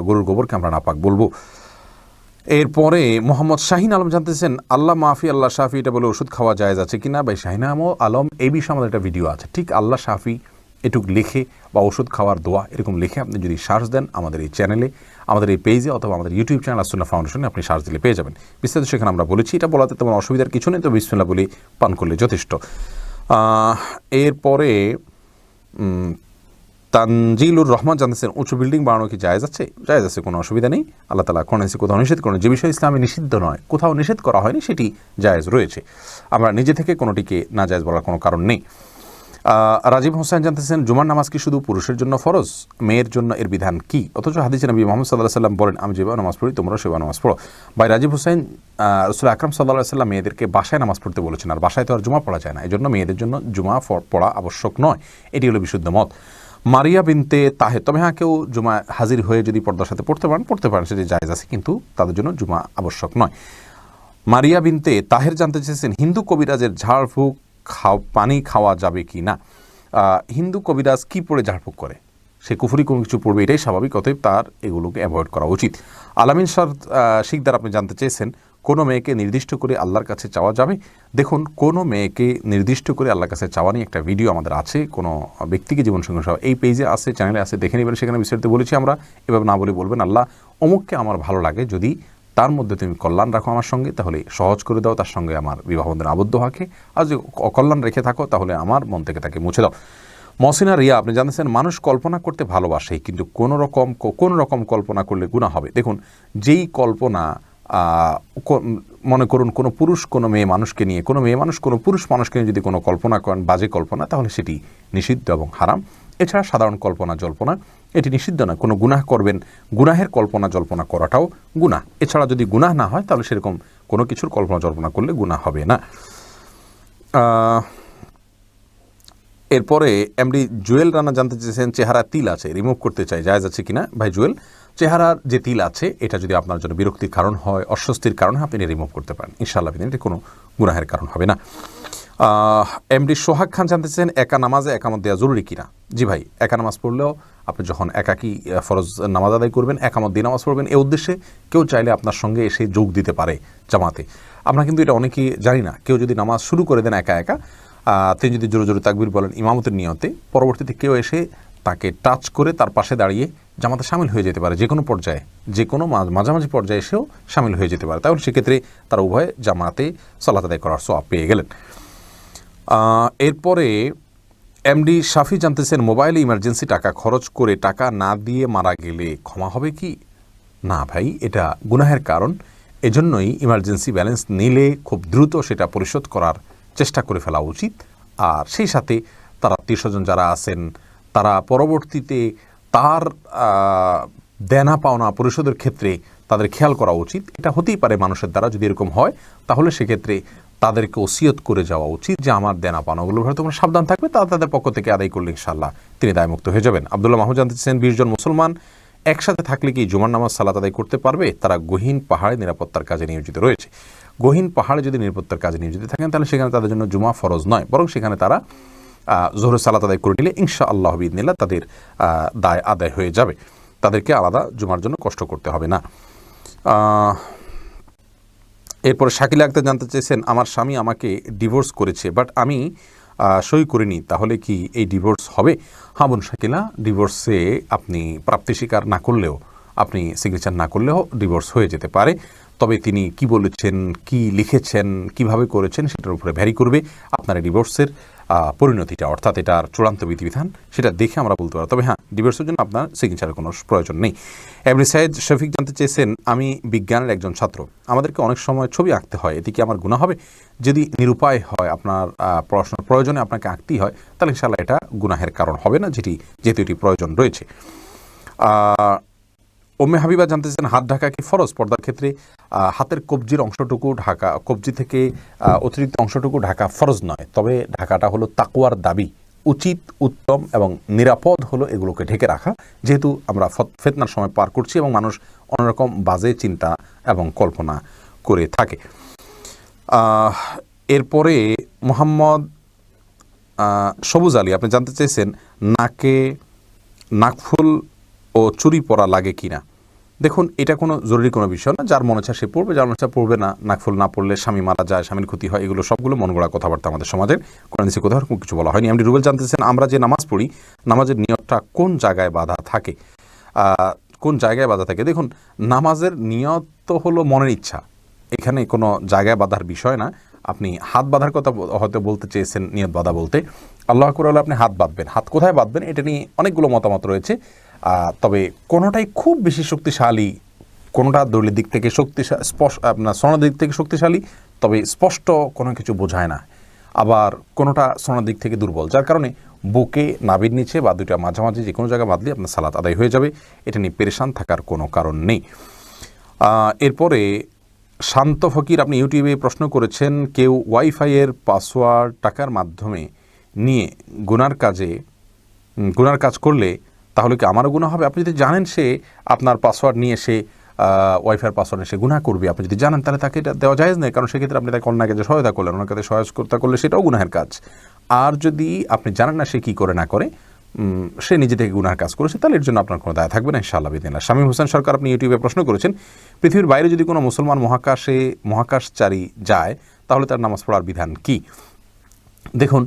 গরুর গোবরকে আমরা নাপাক বলবো। এরপরে মোহাম্মদ শাহিন আলম জানতেছেন আল্লাহ মাফি আল্লাহ শাফি এটা বলে ওষুধ খাওয়া জায়েজ আছে কিনা? ভাই শাহিন আলম, এই বিষয়ে আমাদের একটা ভিডিও আছে। ঠিক আল্লাহ শাফি এটুক লিখে বা ওষুধ খাওয়ার দোয়া এরকম লিখে আপনি যদি সার্চ দেন আমাদের এই চ্যানেলে, আমাদের এই পেজে অথবা আমাদের ইউটিউব চ্যানেল আসুন্নাহ ফাউন্ডেশনে আপনি সার্চ দিলে পেয়ে যাবেন। বিস্তারিত সেখানে আমরা বলেছি। এটা বলাতে তেমন অসুবিধার কিছু নেই, তো বিসমিল্লাহ বলে পান করলে যথেষ্ট। এরপরে তানজিলুর রহমান জানতেছেন উঁচু বিল্ডিং বানানো কি জায়েজ আছে? জায়েজ আছে, কোনো অসুবিধা নেই। আল্লাহ তাআলা কোরআনে কোথাও নিষেধ করেন, যে বিষয় ইসলামে নিষিদ্ধ নয়, কোথাও নিষেধ করা হয়নি, সেটি জায়েজ রয়েছে। আমরা নিজে থেকে কোনোটিকে না জায়েজ বলার কোনো কারণ নেই। রাজীব হোসেন জানতেছেন জুমার নামাজ কি শুধু পুরুষের জন্য ফরজ, মেয়ের জন্য এর বিধান কি? অথচ হাদিসে নবী মুহাম্মদ সাল্লাল্লাহু আলাইহি ওয়াসাল্লাম বলেন আমি যেভাবে নামাজ পড়ি তোমরা সেভাবে নামাজ পড়ো। ভাই রাজীব হোসেন, রাসূল আকরাম সাল্লাল্লাহু আলাইহি ওয়াসাল্লাম মেয়েদেরকে বাসায় নামাজ পড়তে বলেছেন, আর বাসায় তো আর জুমা পড়া যায় না, এই জন্য মেয়েদের জন্য জুমা পড়া আবশ্যক নয়। এটি হলো বিশুদ্ধ মত। মারিয়া বিনতে তাহের, তবে হ্যাঁ কেউ জুমা হাজির হয়ে যদি পর্দার সাথে পড়তে পারেন সেটি জায়েজ আছে, কিন্তু তাদের জন্য জুমা আবশ্যক নয়। মারিয়া বিনতে তাহের জানতে চেয়েছেন হিন্দু কবিরাজের ঝাড়ফুঁক পানি খাওয়া যাবে কি না? হিন্দু কবিরাজ কি পড়ে ঝাড়ফুঁক করে? সে কুফরি কোনো কিছু পড়বে, এটাই স্বাভাবিক। অতএব তার এগুলোকে অ্যাভয়েড করা উচিত। আলামিন শিকদার আপনি জানতে চেয়েছেন কোনো মেয়েকে নির্দিষ্ট করে আল্লাহর কাছে চাওয়া যাবে? দেখুন, কোনো মেয়েকে নির্দিষ্ট করে আল্লাহর কাছে চাওয়া নিয়ে একটা ভিডিও আমাদের আছে, কোনো ব্যক্তিকে জীবনসঙ্গী সহ এই পেজে আছে, চ্যানেলে আছে, দেখে নেবেন। সেখানে বিস্তারিত বলেছি আমরা। এভাবে না বলে বলবেন আল্লাহ অমুককে আমার ভালো লাগে, যদি তার মধ্যে তুমি কল্যাণ রাখো আমার সঙ্গে, তাহলে সহজ করে দাও তার সঙ্গে আমার বিবাহ বন্ধনে আবদ্ধ হওয়াকে, আর যদি অকল্যাণ রেখে থাকো তাহলে আমার মন থেকে তাকে মুছে দাও। মহসিনা রিয়া আপনি জানতেছেন মানুষ কল্পনা করতে ভালোবাসে, কিন্তু কোন রকম কল্পনা করলে গুনাহ হবে। দেখুন, যেই কল্পনা মনে করুন কোনো পুরুষ কোনো মেয়ে মানুষকে নিয়ে, কোনো মেয়ে মানুষ কোনো পুরুষ মানুষকে নিয়ে যদি কোনো কল্পনা করেন, বাজে কল্পনা, তাহলে সেটি নিষিদ্ধ এবং হারাম। এছাড়া সাধারণ কল্পনা জল্পনা এটি নিষিদ্ধ নয়। কোনো গুনাহ করবেন, গুনাহের কল্পনা জল্পনা করাটাও গুনাহ। এছাড়া যদি গুনাহ না হয় তাহলে সেরকম কোনো কিছুর কল্পনা জল্পনা করলে গুনাহ হবে না। এরপরে এমডি জুয়েল রানা জানতে চেয়েছেন চেহারা তিল আছে, রিমুভ করতে চাই, জায়েজ আছে কিনা? ভাই জুয়েল, চেহারার যে তিল আছে এটা যদি আপনার জন্য বিরক্তির কারণ হয়, অস্বস্তির কারণ হয়, আপনি রিমুভ করতে পারেন, ইনশাআল্লাহ এটি কোনো গুনাহের কারণ হবে না। এমডি সোহাগ খান জানতে চেয়েছেন একা নামাজে একামত দেওয়া জরুরি কিনা? জি ভাই, একা নামাজ পড়লেও আপনি যখন একাকী ফরজ নামাজ আদায় করবেন, একামত দিয়ে নামাজ পড়বেন, এই উদ্দেশ্যে কেউ চাইলে আপনার সঙ্গে এসে যোগ দিতে পারে জামাতে। আমরা কিন্তু এটা অনেকেই জানি না। কেউ যদি নামাজ শুরু করে দেন একা একা, তিনি যদি জোরে জোরে তাকবীর বলেন ইমামতের নিয়তে, পরবর্তীতে কেউ এসে তাকে টাচ করে তার পাশে দাঁড়িয়ে জামাতে শামিল হয়ে যেতে পারে, যে কোনো পর্যায়ে, যে কোনো মাঝামাঝি পর্যায়ে এসেও শামিল হয়ে যেতে পারে। তাহলে সেক্ষেত্রে তারা উভয়ে জামাতে সালাত আদায় করার সওয়াব পেয়ে গেলেন। এরপরে এমডি শাফি জানতেছেন মোবাইলে ইমার্জেন্সি টাকা খরচ করে টাকা না দিয়ে মারা গেলে ক্ষমা হবে কি? না ভাই, এটা গুনাহের কারণ। এজন্যই ইমার্জেন্সি ব্যালেন্স নিলে খুব দ্রুত সেটা পরিশোধ করার চেষ্টা করে ফেলা উচিত। আর সেই সাথে তার আত্মীয়স্বজন যারা আছেন তারা পরবর্তীতে তার দেনা পাওনা পরিশোধের ক্ষেত্রে তাদের খেয়াল করা উচিত। এটা হতেই পারে মানুষের দ্বারা, যদি এরকম হয় তাহলে সেক্ষেত্রে তাদেরকে ওসিয়ত করে যাওয়া উচিত যে আমার দেনা পাওনাগুলোর ব্যাপারে তোমরা সাবধান থাকবে, তারা তাদের পক্ষ থেকে আদায় করলে ইনশাআল্লাহ তিনি দায়মুক্ত হয়ে যাবেন। আব্দুল্লাহ মাহমুদ জানতে চেয়েছেন 20 জন মুসলমান একসাথে থাকলে কি জুমার নামাজ সালাত আদায় করতে পারবে? তারা গহীন পাহাড়ে নিরাপত্তার কাজে নিয়োজিত রয়েছে। গহীন পাহাড়ে যদি নিরাপত্তার কাজে নিয়োজিত থাকেন তাহলে সেখানে তাদের জন্য জুমা ফরজ নয়, বরং সেখানে তারা জোহরের সালাত আদায় করে নিলে ইনশাআল্লাহ বিইذনিল্লাহ তাদের দায় আদায় হয়ে যাবে, তাদেরকে আলাদা জুমার জন্য কষ্ট করতে হবে না। এরপরে শাকিলা আক্তার জানতে চেয়েছেন, আমার স্বামী আমাকে ডিভোর্স করেছে, বাট আমি সই করিনি, তাহলে কি এই ডিভোর্স হবে? হ্যাঁ বোন শাকিলা, ডিভোর্সে আপনি প্রাপ্তি স্বীকার না করলেও, আপনি সিগনেচার না করলেও ডিভোর্স হয়ে যেতে পারে। তবে তিনি কি বলেছেন, কি লিখেছেন, কিভাবে করেছেন সেটার উপরে ভ্যারি করবে আপনার ডিভোর্সের পরিণতিটা, অর্থাৎ এটার চূড়ান্ত বিধিবিধান সেটা দেখে আমরা বলতে পারি। তবে হ্যাঁ, ডিভোর্সের জন্য আপনার সিগনেচারের কোনো প্রয়োজন নেই। এমনি সাইদ শফিক জানতে চেয়েছেন, আমি বিজ্ঞানের একজন ছাত্র, আমাদেরকে অনেক সময় ছবি আঁকতে হয়, এতে কি আমার গুনাহ হবে? যদি নিরুপায় হয়, আপনার পড়াশোনার প্রয়োজনে আপনাকে আঁকতেই হয়, তাহলে ইনশাআল্লাহ এটা গুনাহের কারণ হবে না, যেহেতু এটি প্রয়োজন রয়েছে। ওম্মে হাবিবা জানতে চান, হাত ঢাকা কি ফরজ? পর্দার ক্ষেত্রে হাতের কবজির অংশটুকু ঢাকা, কবজি থেকে অতিরিক্ত অংশটুকু ঢাকা ফরজ নয়, তবে ঢাকাটা হলো তাকওয়ার দাবি, উচিত, উত্তম এবং নিরাপদ হলো এগুলোকে ঢেকে রাখা, যেহেতু আমরা ফিতনার সময় পার করছি এবং মানুষ অন্যরকম বাজে চিন্তা এবং কল্পনা করে থাকে। এরপরে মোহাম্মদ সবুজ আলী আপনি জানতে চেয়েছেন, নাকে নাকফুল ও চুরি পরা লাগে কিনা? দেখুন, এটা কোনো জরুরি কোনো বিষয় না, যার মনে চায় সে পড়বে, যার মনে চায় পড়বে না। নাকফুল না পড়লে স্বামী মারা যায়, স্বামীর ক্ষতি হয়, এগুলো সবগুলো মন গড়া কথাবার্তা আমাদের সমাজের, কোরআন হাদিসে কোথাও কিছু বলা হয়নি। এমনি রুবেল জানতেছেন, আমরা যে নামাজ পড়ি, নামাজের নিয়তটা কোন জায়গায় বাধা থাকে? কোন জায়গায় বাধা থাকে? দেখুন, নামাজের নিয়ত তো হলো মনের ইচ্ছা, এখানে কোনো জায়গায় বাধার বিষয় না। আপনি হাত বাঁধার কথা হয়তো বলতে চেয়েছেন, নিয়ত বাঁধা বলতে আল্লাহ আকবার হলে আপনি হাত বাঁধবেন, হাত কোথায় বাঁধবেন এটা নিয়ে অনেকগুলো মতামত রয়েছে। তবে কোনোটাই খুব বেশি শক্তিশালী, কোনোটা দলিলের দিক থেকে শক্তিশালী, আপনার সনদের দিক থেকে শক্তিশালী, তবে স্পষ্ট কোনো কিছু বোঝায় না। আবার কোনোটা সনদের দিক থেকে দুর্বল, যার কারণে বুকে, নাভির নিচে বা দুইটা মাঝামাঝি যে কোনো জায়গায় বাঁধলে আপনার সালাত আদায় হয়ে যাবে, এটা নিয়ে পেরেশান থাকার কোনো কারণ নেই। এরপরে শান্ত ফকির আপনি ইউটিউবে প্রশ্ন করেছেন, কেউ ওয়াইফাইয়ের পাসওয়ার্ড টাকার মাধ্যমে নিয়ে গুনার কাজ করলে তাহলে কি আমারও গুনাহ হবে? আপনি যদি জানেন সে আপনার পাসওয়ার্ড নিয়ে সে ওয়াইফাইয়ের পাসওয়ার্ড নিয়ে সে গুনাহ করবে, আপনি যদি জানেন, তাহলে তাকে এটা দেওয়া জায়েজ নেই, কারণ সেক্ষেত্রে আপনি তাকে অন্যায় কাজে সহায়তা করলেন, ওনার কাছে সহায়তা করলে সেটাও গুনাহের কাজ। আর যদি আপনি জানেন না সে কী করে না করে, সে নিজে থেকে গুনাহের কাজ করেছে, তাহলে এর জন্য আপনার কোনো দায় থাকবে না ইনশাআল্লাহ বিদিনিল্লাহ। শামীম হোসেন সরকার আপনি ইউটিউবে প্রশ্ন করেছেন, পৃথিবীর বাইরে যদি কোনো মুসলমান মহাকাশচারী যায়, তাহলে তার নামাজ পড়ার বিধান কি? দেখুন,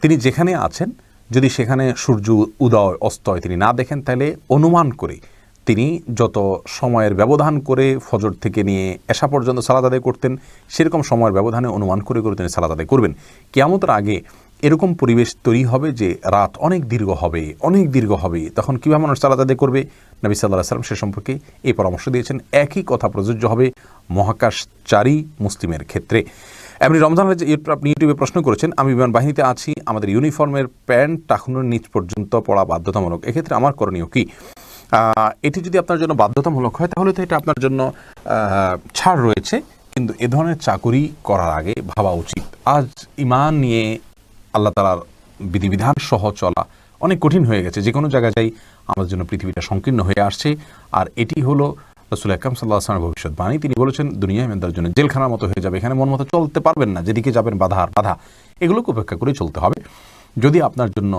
তিনি যেখানে আছেন, যদি সেখানে সূর্য উদয় অস্তয় তিনি না দেখেন, তাহলে অনুমান করে তিনি যত সময়ের ব্যবধান করে ফজর থেকে নিয়ে এশা পর্যন্ত সালাত আদায় করতেন, সেরকম সময়ের ব্যবধানে অনুমান করে তিনি সালাত আদায় করবেন। কিয়ামতের আগে এরকম পরিবেশ তৈরি হবে যে রাত অনেক দীর্ঘ হবে, তখন কীভাবে মানুষ সালাত আদায় করবে? নবী সাল্লাল্লাহু আলাইহি ওয়াসাল্লাম সে সম্পর্কে এই পরামর্শ দিয়েছেন। একই কথা প্রযোজ্য হবে মহাকাশচারী মুসলিমের ক্ষেত্রে। এমনি রমজান আপনি ইউটিউবে প্রশ্ন করেছেন, আমি বিমান বাহিনীতে আছি, আমাদের ইউনিফর্মের প্যান্ট টাকুনের নিচ পর্যন্ত পড়া বাধ্যতামূলক, এক্ষেত্রে আমার করণীয় কি? এটি যদি আপনার জন্য বাধ্যতামূলক হয়, তাহলে তো এটা আপনার জন্য ছাড় রয়েছে, কিন্তু এ ধরনের চাকুরি করার আগে ভাবা উচিত। আজ ঈমান নিয়ে আল্লাহ তাআলার বিধিবিধান সহ চলা অনেক কঠিন হয়ে গেছে, যে কোনো জায়গায় যাই আমাদের জন্য পৃথিবীটা সংকীর্ণ হয়ে আসছে। আর এটি হলো রাসূল আকরাম সাল্লাল্লাহু আলাইহি ওয়াসাল্লামের ভবিষ্যৎবাণী। তিনি বলেছেন, দুনিয়া ইমানদারের জন্য জেলখানার মতো হয়ে যাবে, এখানে মন মতো চলতে পারবেন না, যেদিকে যাবেন বাধা, এগুলোকে উপেক্ষা করে চলতে হবে। যদি আপনার জন্য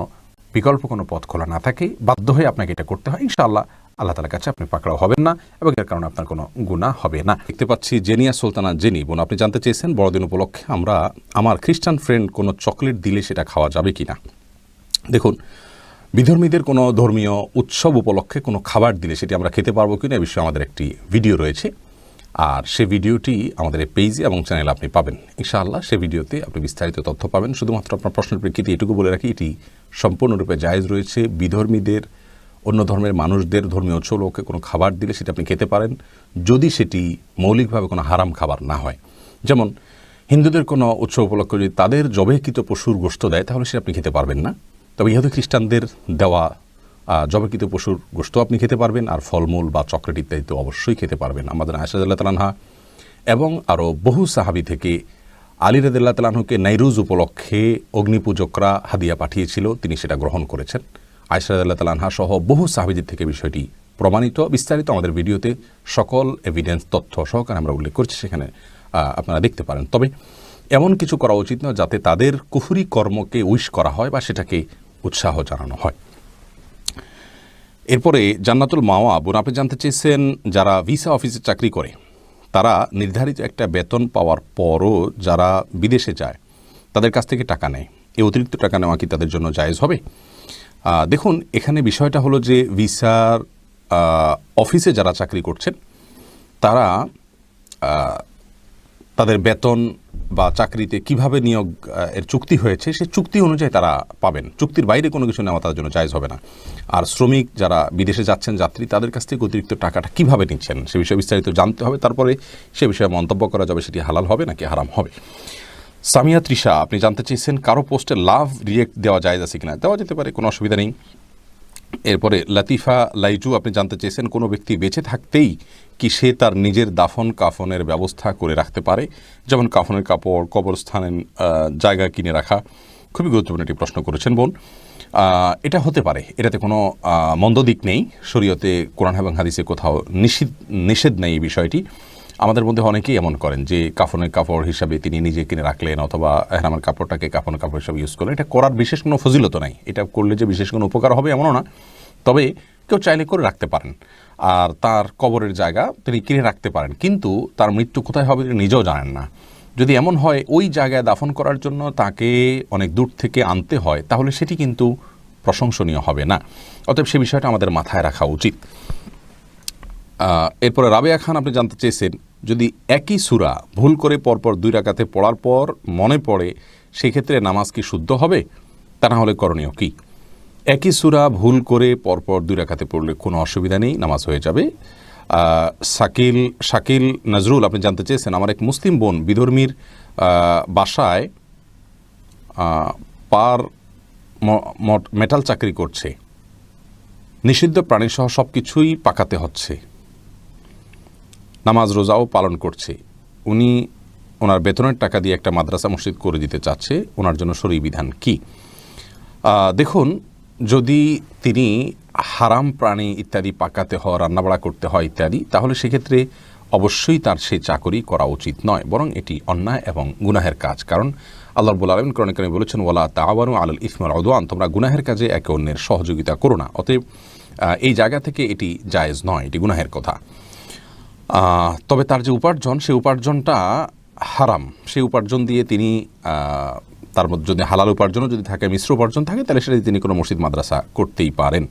বিকল্প কোনো পথ খোলা না থাকে, বাধ্য হয়ে আপনাকে এটা করতে হয়, ইনশাআল্লাহ আল্লাহ তাআলার কাছে আপনি পাকড়াও হবেন না এবং এর কারণে আপনার কোনো গুনাহ হবে না। দেখতে পাচ্ছি জেনিয়া সুলতানা জেনি বোন আপনি জানতে চেয়েছেন, বড়দিন উপলক্ষে আমার খ্রিস্টান ফ্রেন্ড কোনো চকলেট দিলে সেটা খাওয়া যাবে কি না? দেখুন, বিধর্মীদের কোনো ধর্মীয় উৎসব উপলক্ষে কোনো খাবার দিলে সেটি আমরা খেতে পারবো কিনা, এ বিষয়ে আমাদের একটি ভিডিও রয়েছে, আর সে ভিডিওটি আমাদের এই পেজে এবং চ্যানেলে আপনি পাবেন ইনশাআল্লাহ। সে ভিডিওতে আপনি বিস্তারিত তথ্য পাবেন। শুধুমাত্র আপনার প্রশ্নের প্রেক্ষিতে এটুকু বলে রাখি, এটি সম্পূর্ণরূপে জায়েজ রয়েছে। বিধর্মীদের, অন্য ধর্মের মানুষদের ধর্মীয় উৎসবকে কোনো খাবার দিলে সেটা আপনি খেতে পারেন, যদি সেটি মৌলিকভাবে কোনো হারাম খাবার না হয়। যেমন হিন্দুদের কোনো উৎসব উপলক্ষে যদি তাদের জবেকৃত পশুর গোশত দেয়, তাহলে সেটা আপনি খেতে পারবেন না। তবে ইহুদি খ্রিস্টানদের দেওয়া জবাকৃত পশুর গোশত আপনি খেতে পারবেন, আর ফলমূল বা চকলেট ইত্যাদি তো অবশ্যই খেতে পারবেন। আমাদের আয়েশা রাদিয়াল্লাহু তাআলা আনহা এবং আরও বহু সাহাবী থেকে আলী রাদিয়াল্লাহু তাআলা আনহুকে নাইরুজ উপলক্ষে অগ্নিপূজকরা হাদিয়া পাঠিয়েছিল, তিনি সেটা গ্রহণ করেছেন। আয়েশা রাদিয়াল্লাহু তাআলা আনহা সহ বহু সাহাবীদের থেকে বিষয়টি প্রমাণিত, বিস্তারিত আমাদের ভিডিওতে সকল এভিডেন্স তথ্য সহকারে আমরা উল্লেখ করছি, সেখানে আপনারা দেখতে পারেন। তবে এমন কিছু করা উচিত নয় যাতে তাদের কুফরি কর্মকে উইশ করা হয় বা সেটাকে উৎসাহ জানানো হয়। এরপরে জান্নাতুল মাওয়া বোন আপনি জানতে চেয়েছেন, যারা ভিসা অফিসে চাকরি করে তারা নির্ধারিত একটা বেতন পাওয়ার পরও যারা বিদেশে যায় তাদের কাছ থেকে টাকা নেয়। এই অতিরিক্ত টাকা নেওয়া কি তাদের জন্য জায়েজ হবে? দেখুন, এখানে বিষয়টা হলো যে ভিসার অফিসে যারা চাকরি করছেন তারা তাদের বেতন বা চাকরিতে কিভাবে নিয়োগ এর চুক্তি হয়েছে সে চুক্তি অনুযায়ী তারা পাবেন। চুক্তির বাইরে কোনো কিছু নেওয়া তাদের জন্য জায়েজ হবে না। আর শ্রমিক যারা বিদেশে যাচ্ছেন যাত্রী, তাদের কাছ থেকে অতিরিক্ত টাকাটা কিভাবে নিচ্ছেন সে বিষয়ে বিস্তারিত জানতে হবে, তারপরে সে বিষয়ে মন্তব্য করা যাবে সেটি হালাল হবে নাকি হারাম হবে। সামিয়া তৃষা, আপনি জানতে চেয়েছেন কারো পোস্টে লাভ রিয়েক্ট দেওয়া জায়েজ আছে কিনা। দেওয়া যেতে পারে, কোনো অসুবিধা নেই। এরপরে লতিফা লাইজু, আপনি জানতে চেয়েছেন কোনো ব্যক্তি বেঁচে থাকতেই কি সে তার নিজের দাফন কাফনের ব্যবস্থা করে রাখতে পারে, যেমন কাফনের কাপড়, কবরস্থানের জায়গা কিনে রাখা। খুবই গুরুত্বপূর্ণ একটি প্রশ্ন করেছেন বোন। এটা হতে পারে, এটাতে কোনো মন্দ দিক নেই। শরীয়তে, কোরআন এবং হাদিসে কোথাও নিষেধ নেই এই বিষয়টি। আমাদের মধ্যে অনেকেই এমন করেন যে কাফনের কাপড় হিসাবে তিনি নিজে কিনে রাখলেন অথবা এহরামের কাপড়টাকে কাফনের কাপড় হিসাবে ইউজ করলেন। এটা করার বিশেষ কোনো ফজিলত নাই, এটা করলে যে বিশেষ কোনো উপকার হবে এমনও না। তবে কেউ চাইলে করে রাখতে পারেন। আর তার কবরের জায়গা তিনি কিনে রাখতে পারেন, কিন্তু তার মৃত্যু কোথায় হবে নিজেও জানেন না। যদি এমন হয় ওই জায়গায় দাফন করার জন্য তাকে অনেক দূর থেকে আনতে হয়, তাহলে সেটি কিন্তু প্রশংসনীয় হবে না। অতএব সে বিষয়টা আমাদের মাথায় রাখা উচিত। এরপরে রাবেয়া খান, আপনি জানতে চেয়েছেন যদি একই সূরা ভুল করে পরপর 2 রাকাতে পড়ার পর মনে পড়ে, সেক্ষেত্রে নামাজ কি শুদ্ধ হবে? তা না হলে করণীয় কি? একই সূরা ভুল করে পরপর 2 রাকাতে পড়লে কোনো অসুবিধা নেই, নামাজ হয়ে যাবে। শাকিল নজরুল, আপনি জানতে চেয়েছেন আমার এক মুসলিম বোন বিধর্মীর বাসায় পার মেটাল চাকরি করছে, নিষিদ্ধ প্রাণীসহ সব কিছুই পাকাতে হচ্ছে, নামাজ রোজাও পালন করছে। উনি ওনার বেতনের টাকা দিয়ে একটা মাদ্রাসা মসজিদ করে দিতে চাচ্ছে, ওনার জন্য শরঈ বিধান কি? দেখুন, যদি তিনি হারাম প্রাণী ইত্যাদি পাকাতে হয়, রান্নাবাড়া করতে হয় ইত্যাদি, তাহলে সেক্ষেত্রে অবশ্যই তার সেই চাকরি করা উচিত নয়, বরং এটি অন্যায় এবং গুনাহের কাজ। কারণ আল্লাহ রাব্বুল আলামিন কোরআনে কারিমে বলেছেন ওয়ালা তাআওয়ানু আলাল ইসমি ওয়াল উদওয়ান, তোমরা গুনাহের কাজে একে অন্যের সহযোগিতা করো না। অতএব এই জায়গা থেকে এটি জায়েজ নয়, এটি গুনাহের কথা। তবে তার যে উপার্জন, সেই উপার্জনটা হারাম। সেই উপার্জন দিয়ে তিনি তার মধ্যে যদি হালাল উপার্জনও যদি থাকে, মিশ্র উপার্জন থাকে, তাহলে সেটা তিনি কোনো মসজিদ মাদ্রাসা করতেই পারেন।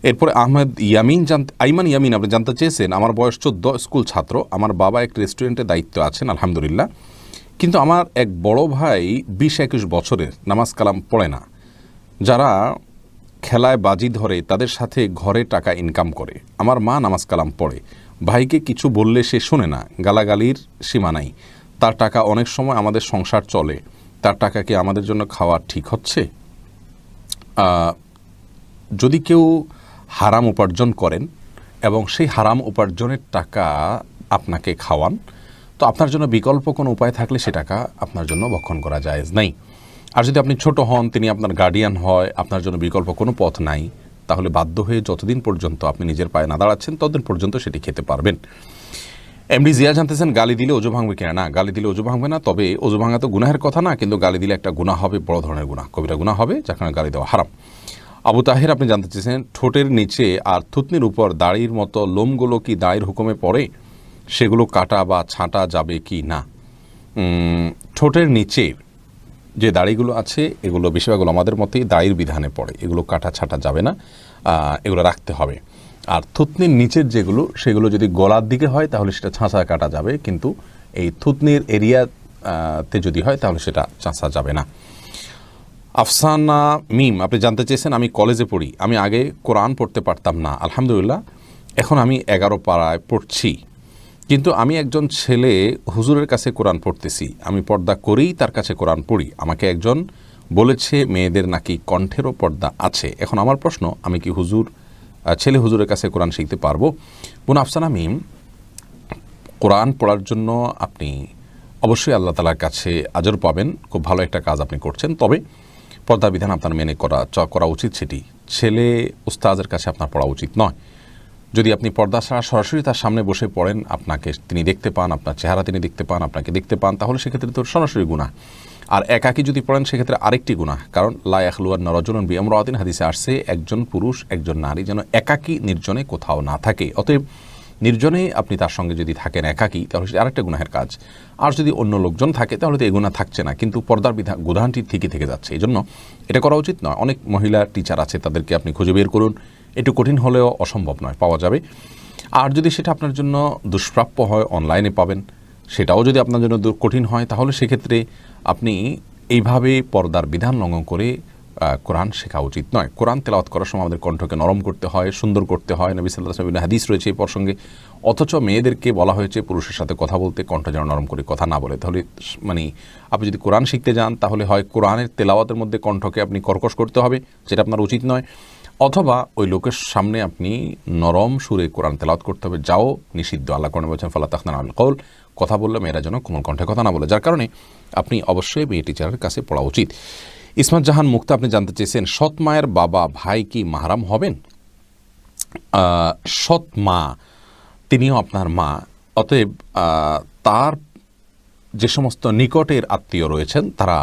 এরপরে আইমান ইয়ামিন, আপনি জানতে চেয়েছেন আমার বয়স 14, স্কুল ছাত্র। আমার বাবা এক রেস্টুরেন্টে দায়িত্ব আছেন আলহামদুলিল্লাহ, কিন্তু আমার এক বড় ভাই 20-21 বছরের, নামাজ কালাম পড়ে না। যারা খেলায় বাজি ধরে তাদের সাথে ঘরে টাকা ইনকাম করে। আমার মা নামাজ কালাম পড়ে, ভাইকে কিছু বললে সে শোনে না, গালাগালির সীমা নাই। তার টাকা অনেক সময় আমাদের সংসার চলে, তার টাকা কি আমাদের জন্য খাওয়া ঠিক হচ্ছে? যদি কেউ হারাম উপার্জন করেন এবং সেই হারাম উপার্জনের টাকা আপনাকে খাওয়ান, তো আপনার জন্য বিকল্প কোনো উপায় থাকলে সে টাকা আপনার জন্য ভক্ষণ করা জায়েজ নাই। আর যদি আপনি ছোট হন, তিনি আপনার গার্ডিয়ান হয়, আপনার জন্য বিকল্প কোনো পথ নাই, তাহলে বাধ্য হয়ে যতদিন পর্যন্ত আপনি নিজের পায়ে না দাঁড়াচ্ছেন ততদিন পর্যন্ত সেটি খেতে পারবেন। এমডি জিয়া জানতেছেন গালি দিলে অজু ভাঙবে কিনা। না, গালি দিলে অজু ভাঙবে না, তবে অজু ভাঙা তো গুনাহের কথা না, কিন্তু গালি দিলে একটা গুনাহ হবে, বড় ধরনের গুনাহ, কবিরা গুনাহ হবে, যার কারণে গালি দেওয়া হারাম। আবু তাহের, আপনি জানতে চেয়েছেন ঠোঁটের নিচে আর থুতনির উপর দাড়ির মতো লোমগুলো কি দাড়ির হুকুমে পড়ে, সেগুলো কাটা বা ছাঁটা যাবে কি না? ঠোঁটের নিচে যে দাড়িগুলো আছে এগুলো বেশিরভাগগুলো আমাদের মতেই দাড়ির বিধানে পড়ে, এগুলো কাটা ছাঁটা যাবে না, এগুলো রাখতে হবে। আর থুতনির নিচের যেগুলো, সেগুলো যদি গলার দিকে হয় তাহলে সেটা ছাঁচা কাটা যাবে, কিন্তু এই থুতনির এরিয়াতে যদি হয় তাহলে সেটা চাঁচা যাবে না। আফসানা মিম, আপনি জানতে চেয়েছেন আমি কলেজে পড়ি, আমি আগে কোরআন পড়তে পারতাম না, আলহামদুলিল্লাহ এখন আমি 11 পাড়ায় পড়ছি, কিন্তু আমি একজন ছেলে হুজুরের কাছে কোরআন পড়তেছি, আমি পর্দা করেই তার কাছে কোরআন পড়ি। আমাকে একজন বলেছে মেয়েদের নাকি কণ্ঠেরও পর্দা আছে। এখন আমার প্রশ্ন, আমি কি ছেলে হুজুরের কাছে কোরআন শিখতে পারবো? বোন আফসানা মিম, কোরআন পড়ার জন্য আপনি অবশ্যই আল্লাহ তাআলার কাছে আজর পাবেন, খুব ভালো একটা কাজ আপনি করছেন। তবে পর্দা বিধান আপনার মেনে করা উচিত, সেটি ছেলে উস্তাজের কাছে আপনার পড়া উচিত নয়। যদি আপনি পর্দা ছাড়া সরাসরি তার সামনে বসে পড়েন, আপনাকে তিনি দেখতে পান, আপনার চেহারা তিনি দেখতে পান, আপনাকে দেখতে পান, তাহলে সেক্ষেত্রে তো সরাসরি গুনাহ। আর একাকী যদি পড়েন সেক্ষেত্রে আরেকটি গুনাহ, কারণ লা ইয়াখলুয়ান্না রাজুলুন বিইমরাআতিন, হাদিসে আসছে একজন পুরুষ একজন নারী যেন একাকী নির্জনে কোথাও না থাকে। অতএব নির্জনে আপনি তার সঙ্গে যদি থাকেন একাকী, তাহলে সেটা আরেকটা গুনাহের কাজ। আর যদি অন্য লোকজন থাকে তাহলে তো এই গুনাহ থাকছে না, কিন্তু পর্দার বিধানটি ঠিকই থেকে যাচ্ছে। এই জন্য এটা করা উচিত নয়। অনেক মহিলা টিচার আছে, তাদেরকে আপনি খুঁজে বের করুন, একটু কঠিন হলেও অসম্ভব নয়, পাওয়া যাবে। আর যদি সেটা আপনার জন্য দুষ্প্রাপ্য হয়, অনলাইনে পাবেন, সেটাও যদি আপনার জন্য কঠিন হয়, তাহলে সেক্ষেত্রে আপনি এইভাবে পর্দার বিধান লঙ্ঘন করে কোরআন শেখা উচিত নয়। কোরআন তেলাওয়াত করার সময় আমাদের কণ্ঠকে নরম করতে হয়, সুন্দর করতে হয়। নবী সাল্লাল্লাহু আলাইহি ওয়াসাল্লাম হাদিস রয়েছে এই প্রসঙ্গে। অথচ মেয়েদেরকে বলা হয়েছে পুরুষের সাথে কথা বলতে কণ্ঠ যেন নরম করে কথা না বলে। তাহলে মানে আপনি যদি কোরআন শিখতে যান, তাহলে হয় কোরআনের তেলাওয়াতের মধ্যে কণ্ঠকে আপনি কর্কশ করতে হবে, যেটা আপনার উচিত নয়, অথবা ওই লোকের সামনে আপনি নরম সুরে কোরআন তেলাওয়াত করতে হবে, যাও নিষিদ্ধ। আল্লাহ কোরআনে বলেছেন ফালা তাখনান আল কওল, কথা বললে মেয়েরা যেন কোমল কণ্ঠে কথা না বলে। যার কারণে আপনি অবশ্যই মেয়ে টিচারের কাছে পড়া উচিত। ইসমাত জাহান মুক্তা আপনি জানতে চেয়েছেন, সৎ মায়ের বাবা ভাই কি মাহরাম হবেন? সৎ মা তিনিও আপনার মা, অতএব তার যে সমস্ত নিকটের আত্মীয় রয়েছেন তারা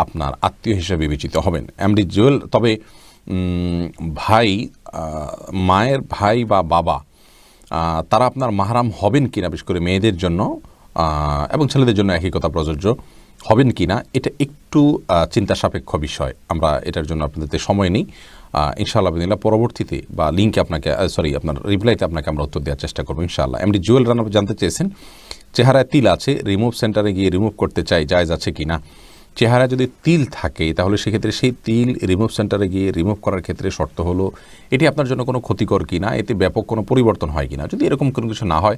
আপনার আত্মীয় হিসেবে বিবেচিত হবেন। এমডি জুয়েল, তবে ভাই, মায়ের ভাই বা বাবা তারা আপনার মাহরাম হবেন কিনা, বিশেষ করে মেয়েদের জন্য এবং ছেলেদের জন্য একই কথা প্রযোজ্য, হবেন কিনা এটা একটু চিন্তা সাপেক্ষ বিষয়। আমরা এটার জন্য আপনাদের সময় নেই, ইনশাআল্লাহ বিদিনিল্লাহ পরবর্তীতে বা লিঙ্কে আপনাকে আপনার রিপ্লাইতে আপনাকে আমরা উত্তর দেওয়ার চেষ্টা করবো ইনশাআল্লাহ। এমডি জুয়েল রানা জানতে চেয়েছেন, চেহারায় তিল আছে, রিমুভ সেন্টারে গিয়ে রিমুভ করতে চাই, জায়েজ আছে কিনা? চেহারা যদি তিল থাকে তাহলে সেক্ষেত্রে সেই তিল রিমুভ সেন্টারে গিয়ে রিমুভ করার ক্ষেত্রে শর্ত হলো এটি আপনার জন্য কোনো ক্ষতিকর কিনা, এতে ব্যাপক কোনো পরিবর্তন হয় কিনা। যদি এরকম কোনো কিছু না হয়,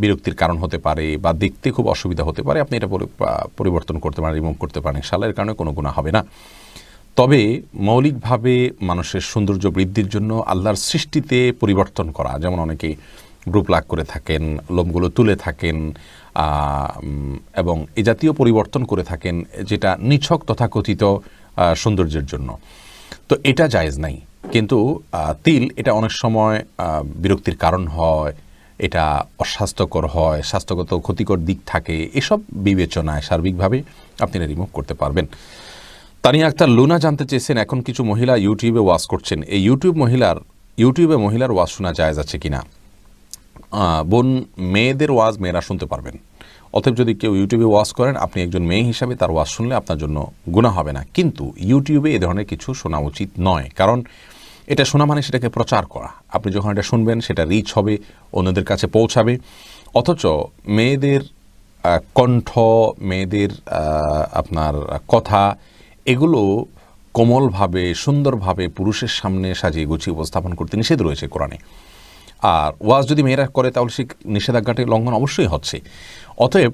বিরক্তির কারণ হতে পারে বা দেখতে খুব অসুবিধা হতে পারে, আপনি এটা পরিবর্তন করতে পারেন, রিমুভ করতে পারেন, ইনশাআল্লাহ এর কারণে কোনো গুনাহ হবে না। তবে মৌলিকভাবে মানুষের সৌন্দর্য বৃদ্ধির জন্য আল্লাহর সৃষ্টিতে পরিবর্তন করা, যেমন অনেকে ব্রু প্লাক করে থাকেন, লোমগুলো তুলে থাকেন এবং এ জাতীয় পরিবর্তন করে থাকেন, যেটা নিছক তথাকথিত সৌন্দর্যের জন্য, তো এটা জায়েজ নাই। কিন্তু তিল এটা অনেক সময় বিরক্তির কারণ হয়, এটা অস্বাস্থ্যকর হয়, স্বাস্থ্যগত ক্ষতিকর দিক থাকে, এসব বিবেচনায় সার্বিকভাবে আপনি রিমুভ করতে পারবেন। তানিয়া আক্তার লুনা জানতে চেয়েছেন, এখন কিছু মহিলা ইউটিউবে ওয়াজ করছেন, এই ইউটিউবে মহিলার ওয়াজ শোনা জায়েজ আছে কিনা? বোন, মেয়েদের ওয়াজ মেয়েরা শুনতে পারবেন, অতএব যদি কেউ ইউটিউবে ওয়াজ করেন, আপনি একজন মেয়ে হিসাবে তার ওয়াজ শুনলে আপনার জন্য গুনাহ হবে না। কিন্তু ইউটিউবে এ ধরনের কিছু শোনা উচিত নয়, কারণ এটা শোনা মানে সেটাকে প্রচার করা। আপনি যখন এটা শুনবেন সেটা রিচ হবে, অন্যদের কাছে পৌঁছাবে, অথচ মেয়েদের কণ্ঠ, মেয়েদের আপনার কথা, এগুলো কোমলভাবে সুন্দরভাবে পুরুষের সামনে সাজিয়ে গুছিয়ে উপস্থাপন করতে নিষেধ রয়েছে কোরআনে। আর ওয়াজ যদি মেয়েরা করে তাহলে সে নিষেধাজ্ঞাটি লঙ্ঘন অবশ্যই হচ্ছে। অতএব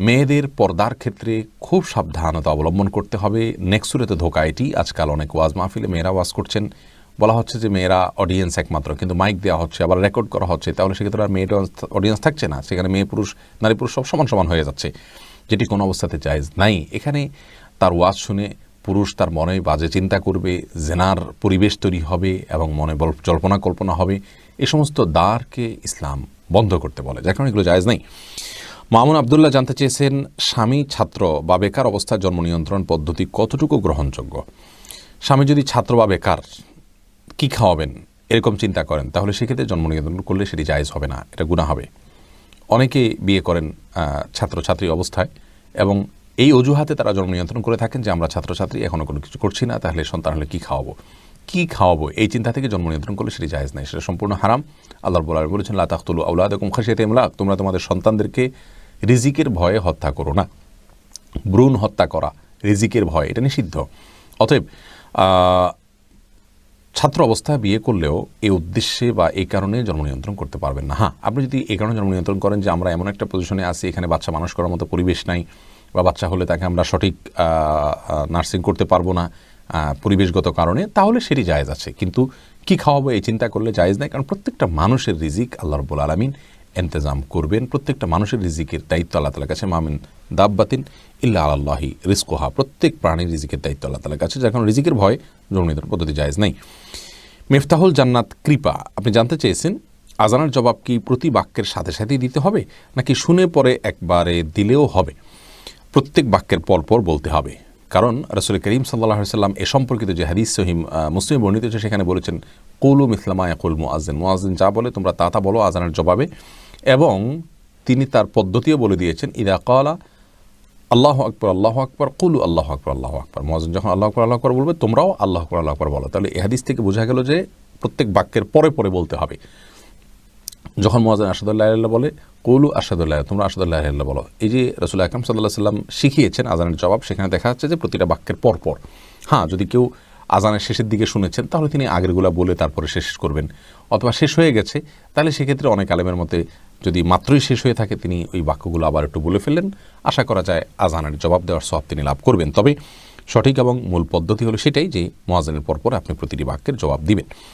মেয়েদের পর্দার ক্ষেত্রে খুব সাবধানতা অবলম্বন করতে হবে। নেক্সুরেতে ধোকা এটি, আজকাল অনেক ওয়াজ মাহফিলে মেয়েরা ওয়াজ করছেন, বলা হচ্ছে যে মেয়েরা অডিয়েন্স একমাত্র, কিন্তু মাইক দেওয়া হচ্ছে, আবার রেকর্ড করা হচ্ছে, তাহলে সেক্ষেত্রে আর মেয়েটা অডিয়েন্স থাকছে না, সেখানে মেয়ে পুরুষ, নারী পুরুষ সব সমান সমান হয়ে যাচ্ছে, যেটি কোনো অবস্থাতে জায়েজ নাই। এখানে তার ওয়াজ শুনে পুরুষ তার মনে বাজে চিন্তা করবে, জেনার পরিবেশ তৈরি হবে এবং মনে জল্পনা কল্পনা হবে, এ সমস্ত দ্বারকে ইসলাম বন্ধ করতে বলে, যার কারণে এগুলো জায়েজ নেই। মামুন আবদুল্লাহ জানতে চেয়েছেন, স্বামী ছাত্র বা বেকার অবস্থায় জন্ম নিয়ন্ত্রণ পদ্ধতি কতটুকু গ্রহণযোগ্য? স্বামী যদি ছাত্র বা বেকার, কি খাওয়াবেন এরকম চিন্তা করেন, তাহলে সেক্ষেত্রে জন্ম নিয়ন্ত্রণ করলে সেটি জায়েজ হবে না, এটা গুনাহ হবে। অনেকে বিয়ে করেন ছাত্রছাত্রী অবস্থায় এবং এই অজুহাতে তারা জন্ম নিয়ন্ত্রণ করে থাকেন যে আমরা ছাত্রছাত্রী, এখনও কোনো কিছু করছি না, তাহলে সন্তান হলে কী খাওয়াবো, এই চিন্তা থেকে জন্ম নিয়ন্ত্রণ করলে সেটি জায়েজ নাই, সেটা সম্পূর্ণ হারাম। আল্লাহ রাব্বুল আলামিন বলেছেন, লা তাকতুলু আওলাদাকুম খাশিয়াতা ইমলাক, তোমরা তোমাদের সন্তানদেরকে রিজিকের ভয়ে হত্যা করো না। ভ্রূণ হত্যা করা রিজিকের ভয়, এটা নিষিদ্ধ। অতএব ছাত্র অবস্থায় বিয়ে করলেও এই উদ্দেশ্যে বা এই কারণে জন্ম নিয়ন্ত্রণ করতে পারবেন না। হ্যাঁ, আপনি যদি এই কারণে জন্ম নিয়ন্ত্রণ করেন যে আমরা এমন একটা পজিশনে আছি, এখানে বাচ্চা মানুষ করার মতো পরিবেশ নাই, বা বাচ্চা হলে তাকে আমরা সঠিক নার্সিং করতে পারবো না পরিবেশগত কারণে, তাহলে সেটি জায়েজ আছে। কিন্তু কি খাওয়াবো এই চিন্তা করলে জায়েজ নাই, কারণ প্রত্যেকটা মানুষের রিজিক আল্লাহ রাব্বুল আলামিন ইন্তজাম করবেন। প্রত্যেকটা মানুষের রিজিকের দায়িত্ব আল্লাহ তাআলার কাছে, মামিন দাব্বাতিন ইল্লা আলাল্লাহি রিজকুহা, প্রত্যেক প্রাণীর রিজিকের দায়িত্ব আল্লাহ তাআলার কাছে, যার কারণে রিজিকের ভয় জন্ম নিয়ন্ত্রণ পদ্ধতি জায়েজ নাই। মিফতাহুল জান্নাত কৃপা আপনি জানতে চেয়েছেন, আজানের জবাব কি প্রতি বাক্যের সাথে সাথেই দিতে হবে, নাকি শুনে পরে একবারে দিলেও হবে? প্রত্যেক বাক্যের পরপর বলতে হবে, কারণ রাসূল করিম সাল্লাল্লাহু আলাইহি ওয়াসাল্লাম এ সম্পর্কিত যে হাদিস সহিহ মুসলিমে বর্ণিত হয়েছে সেখানে বলেছেন কৌলু মিসলামা ইয়াকুল মুআজ্জিন, মুআজ্জিন যা বলে তোমরা তা বলো আজানের জবাবে। এবং তিনি তার পদ্ধতিও বলে দিয়েছেন, ইদা ক্বালা আল্লাহু আকবার কুলু আল্লাহু আকবার। মুয়াজ্জিন যখন আল্লাহু আকবার বলবে তোমরাও আল্লাহু আকবার বলো। তাহলে এই হাদিস থেকে বোঝা গেল যে প্রত্যেক বাক্যের পরে পরে বলতে হবে। যখন মুয়াজ্জিন আশহাদু আল্লা ইলাহা ইল্লাল্লাহ বলে কুলু আশহাদু আল্লা, তোমরা আশহাদু আল্লা ইলাহা ইল্লাল্লাহ বলো। এই যে রাসূল আকরাম সাল্লাল্লাহু আলাইহি ওয়াসাল্লাম শিখিয়েছেন আজানের জবাব, সেখানে দেখা যাচ্ছে যে প্রতিটা বাক্যের পর পর। হ্যাঁ, যদি কেউ আজানের শেষের দিকে শুনেছেন তাহলে তিনি আগেরগুলা বলে তারপরে শেষ করবেন, অথবা শেষ হয়ে গেছে তাহলে সেক্ষেত্রে অনেক আলেমের মতে যদি মাত্রই শেষ হয়ে থাকে তিনি ওই বাক্যগুলো আবার একটু বলে ফেললেন, আশা করা যায় আজানের জবাব দেওয়ার সওয়াব তিনি লাভ করবেন। তবে সঠিক এবং মূল পদ্ধতি হলো সেটাই যে মুয়াজ্জিনের পরপর আপনি প্রতিটি বাক্যের জবাব দিবেন।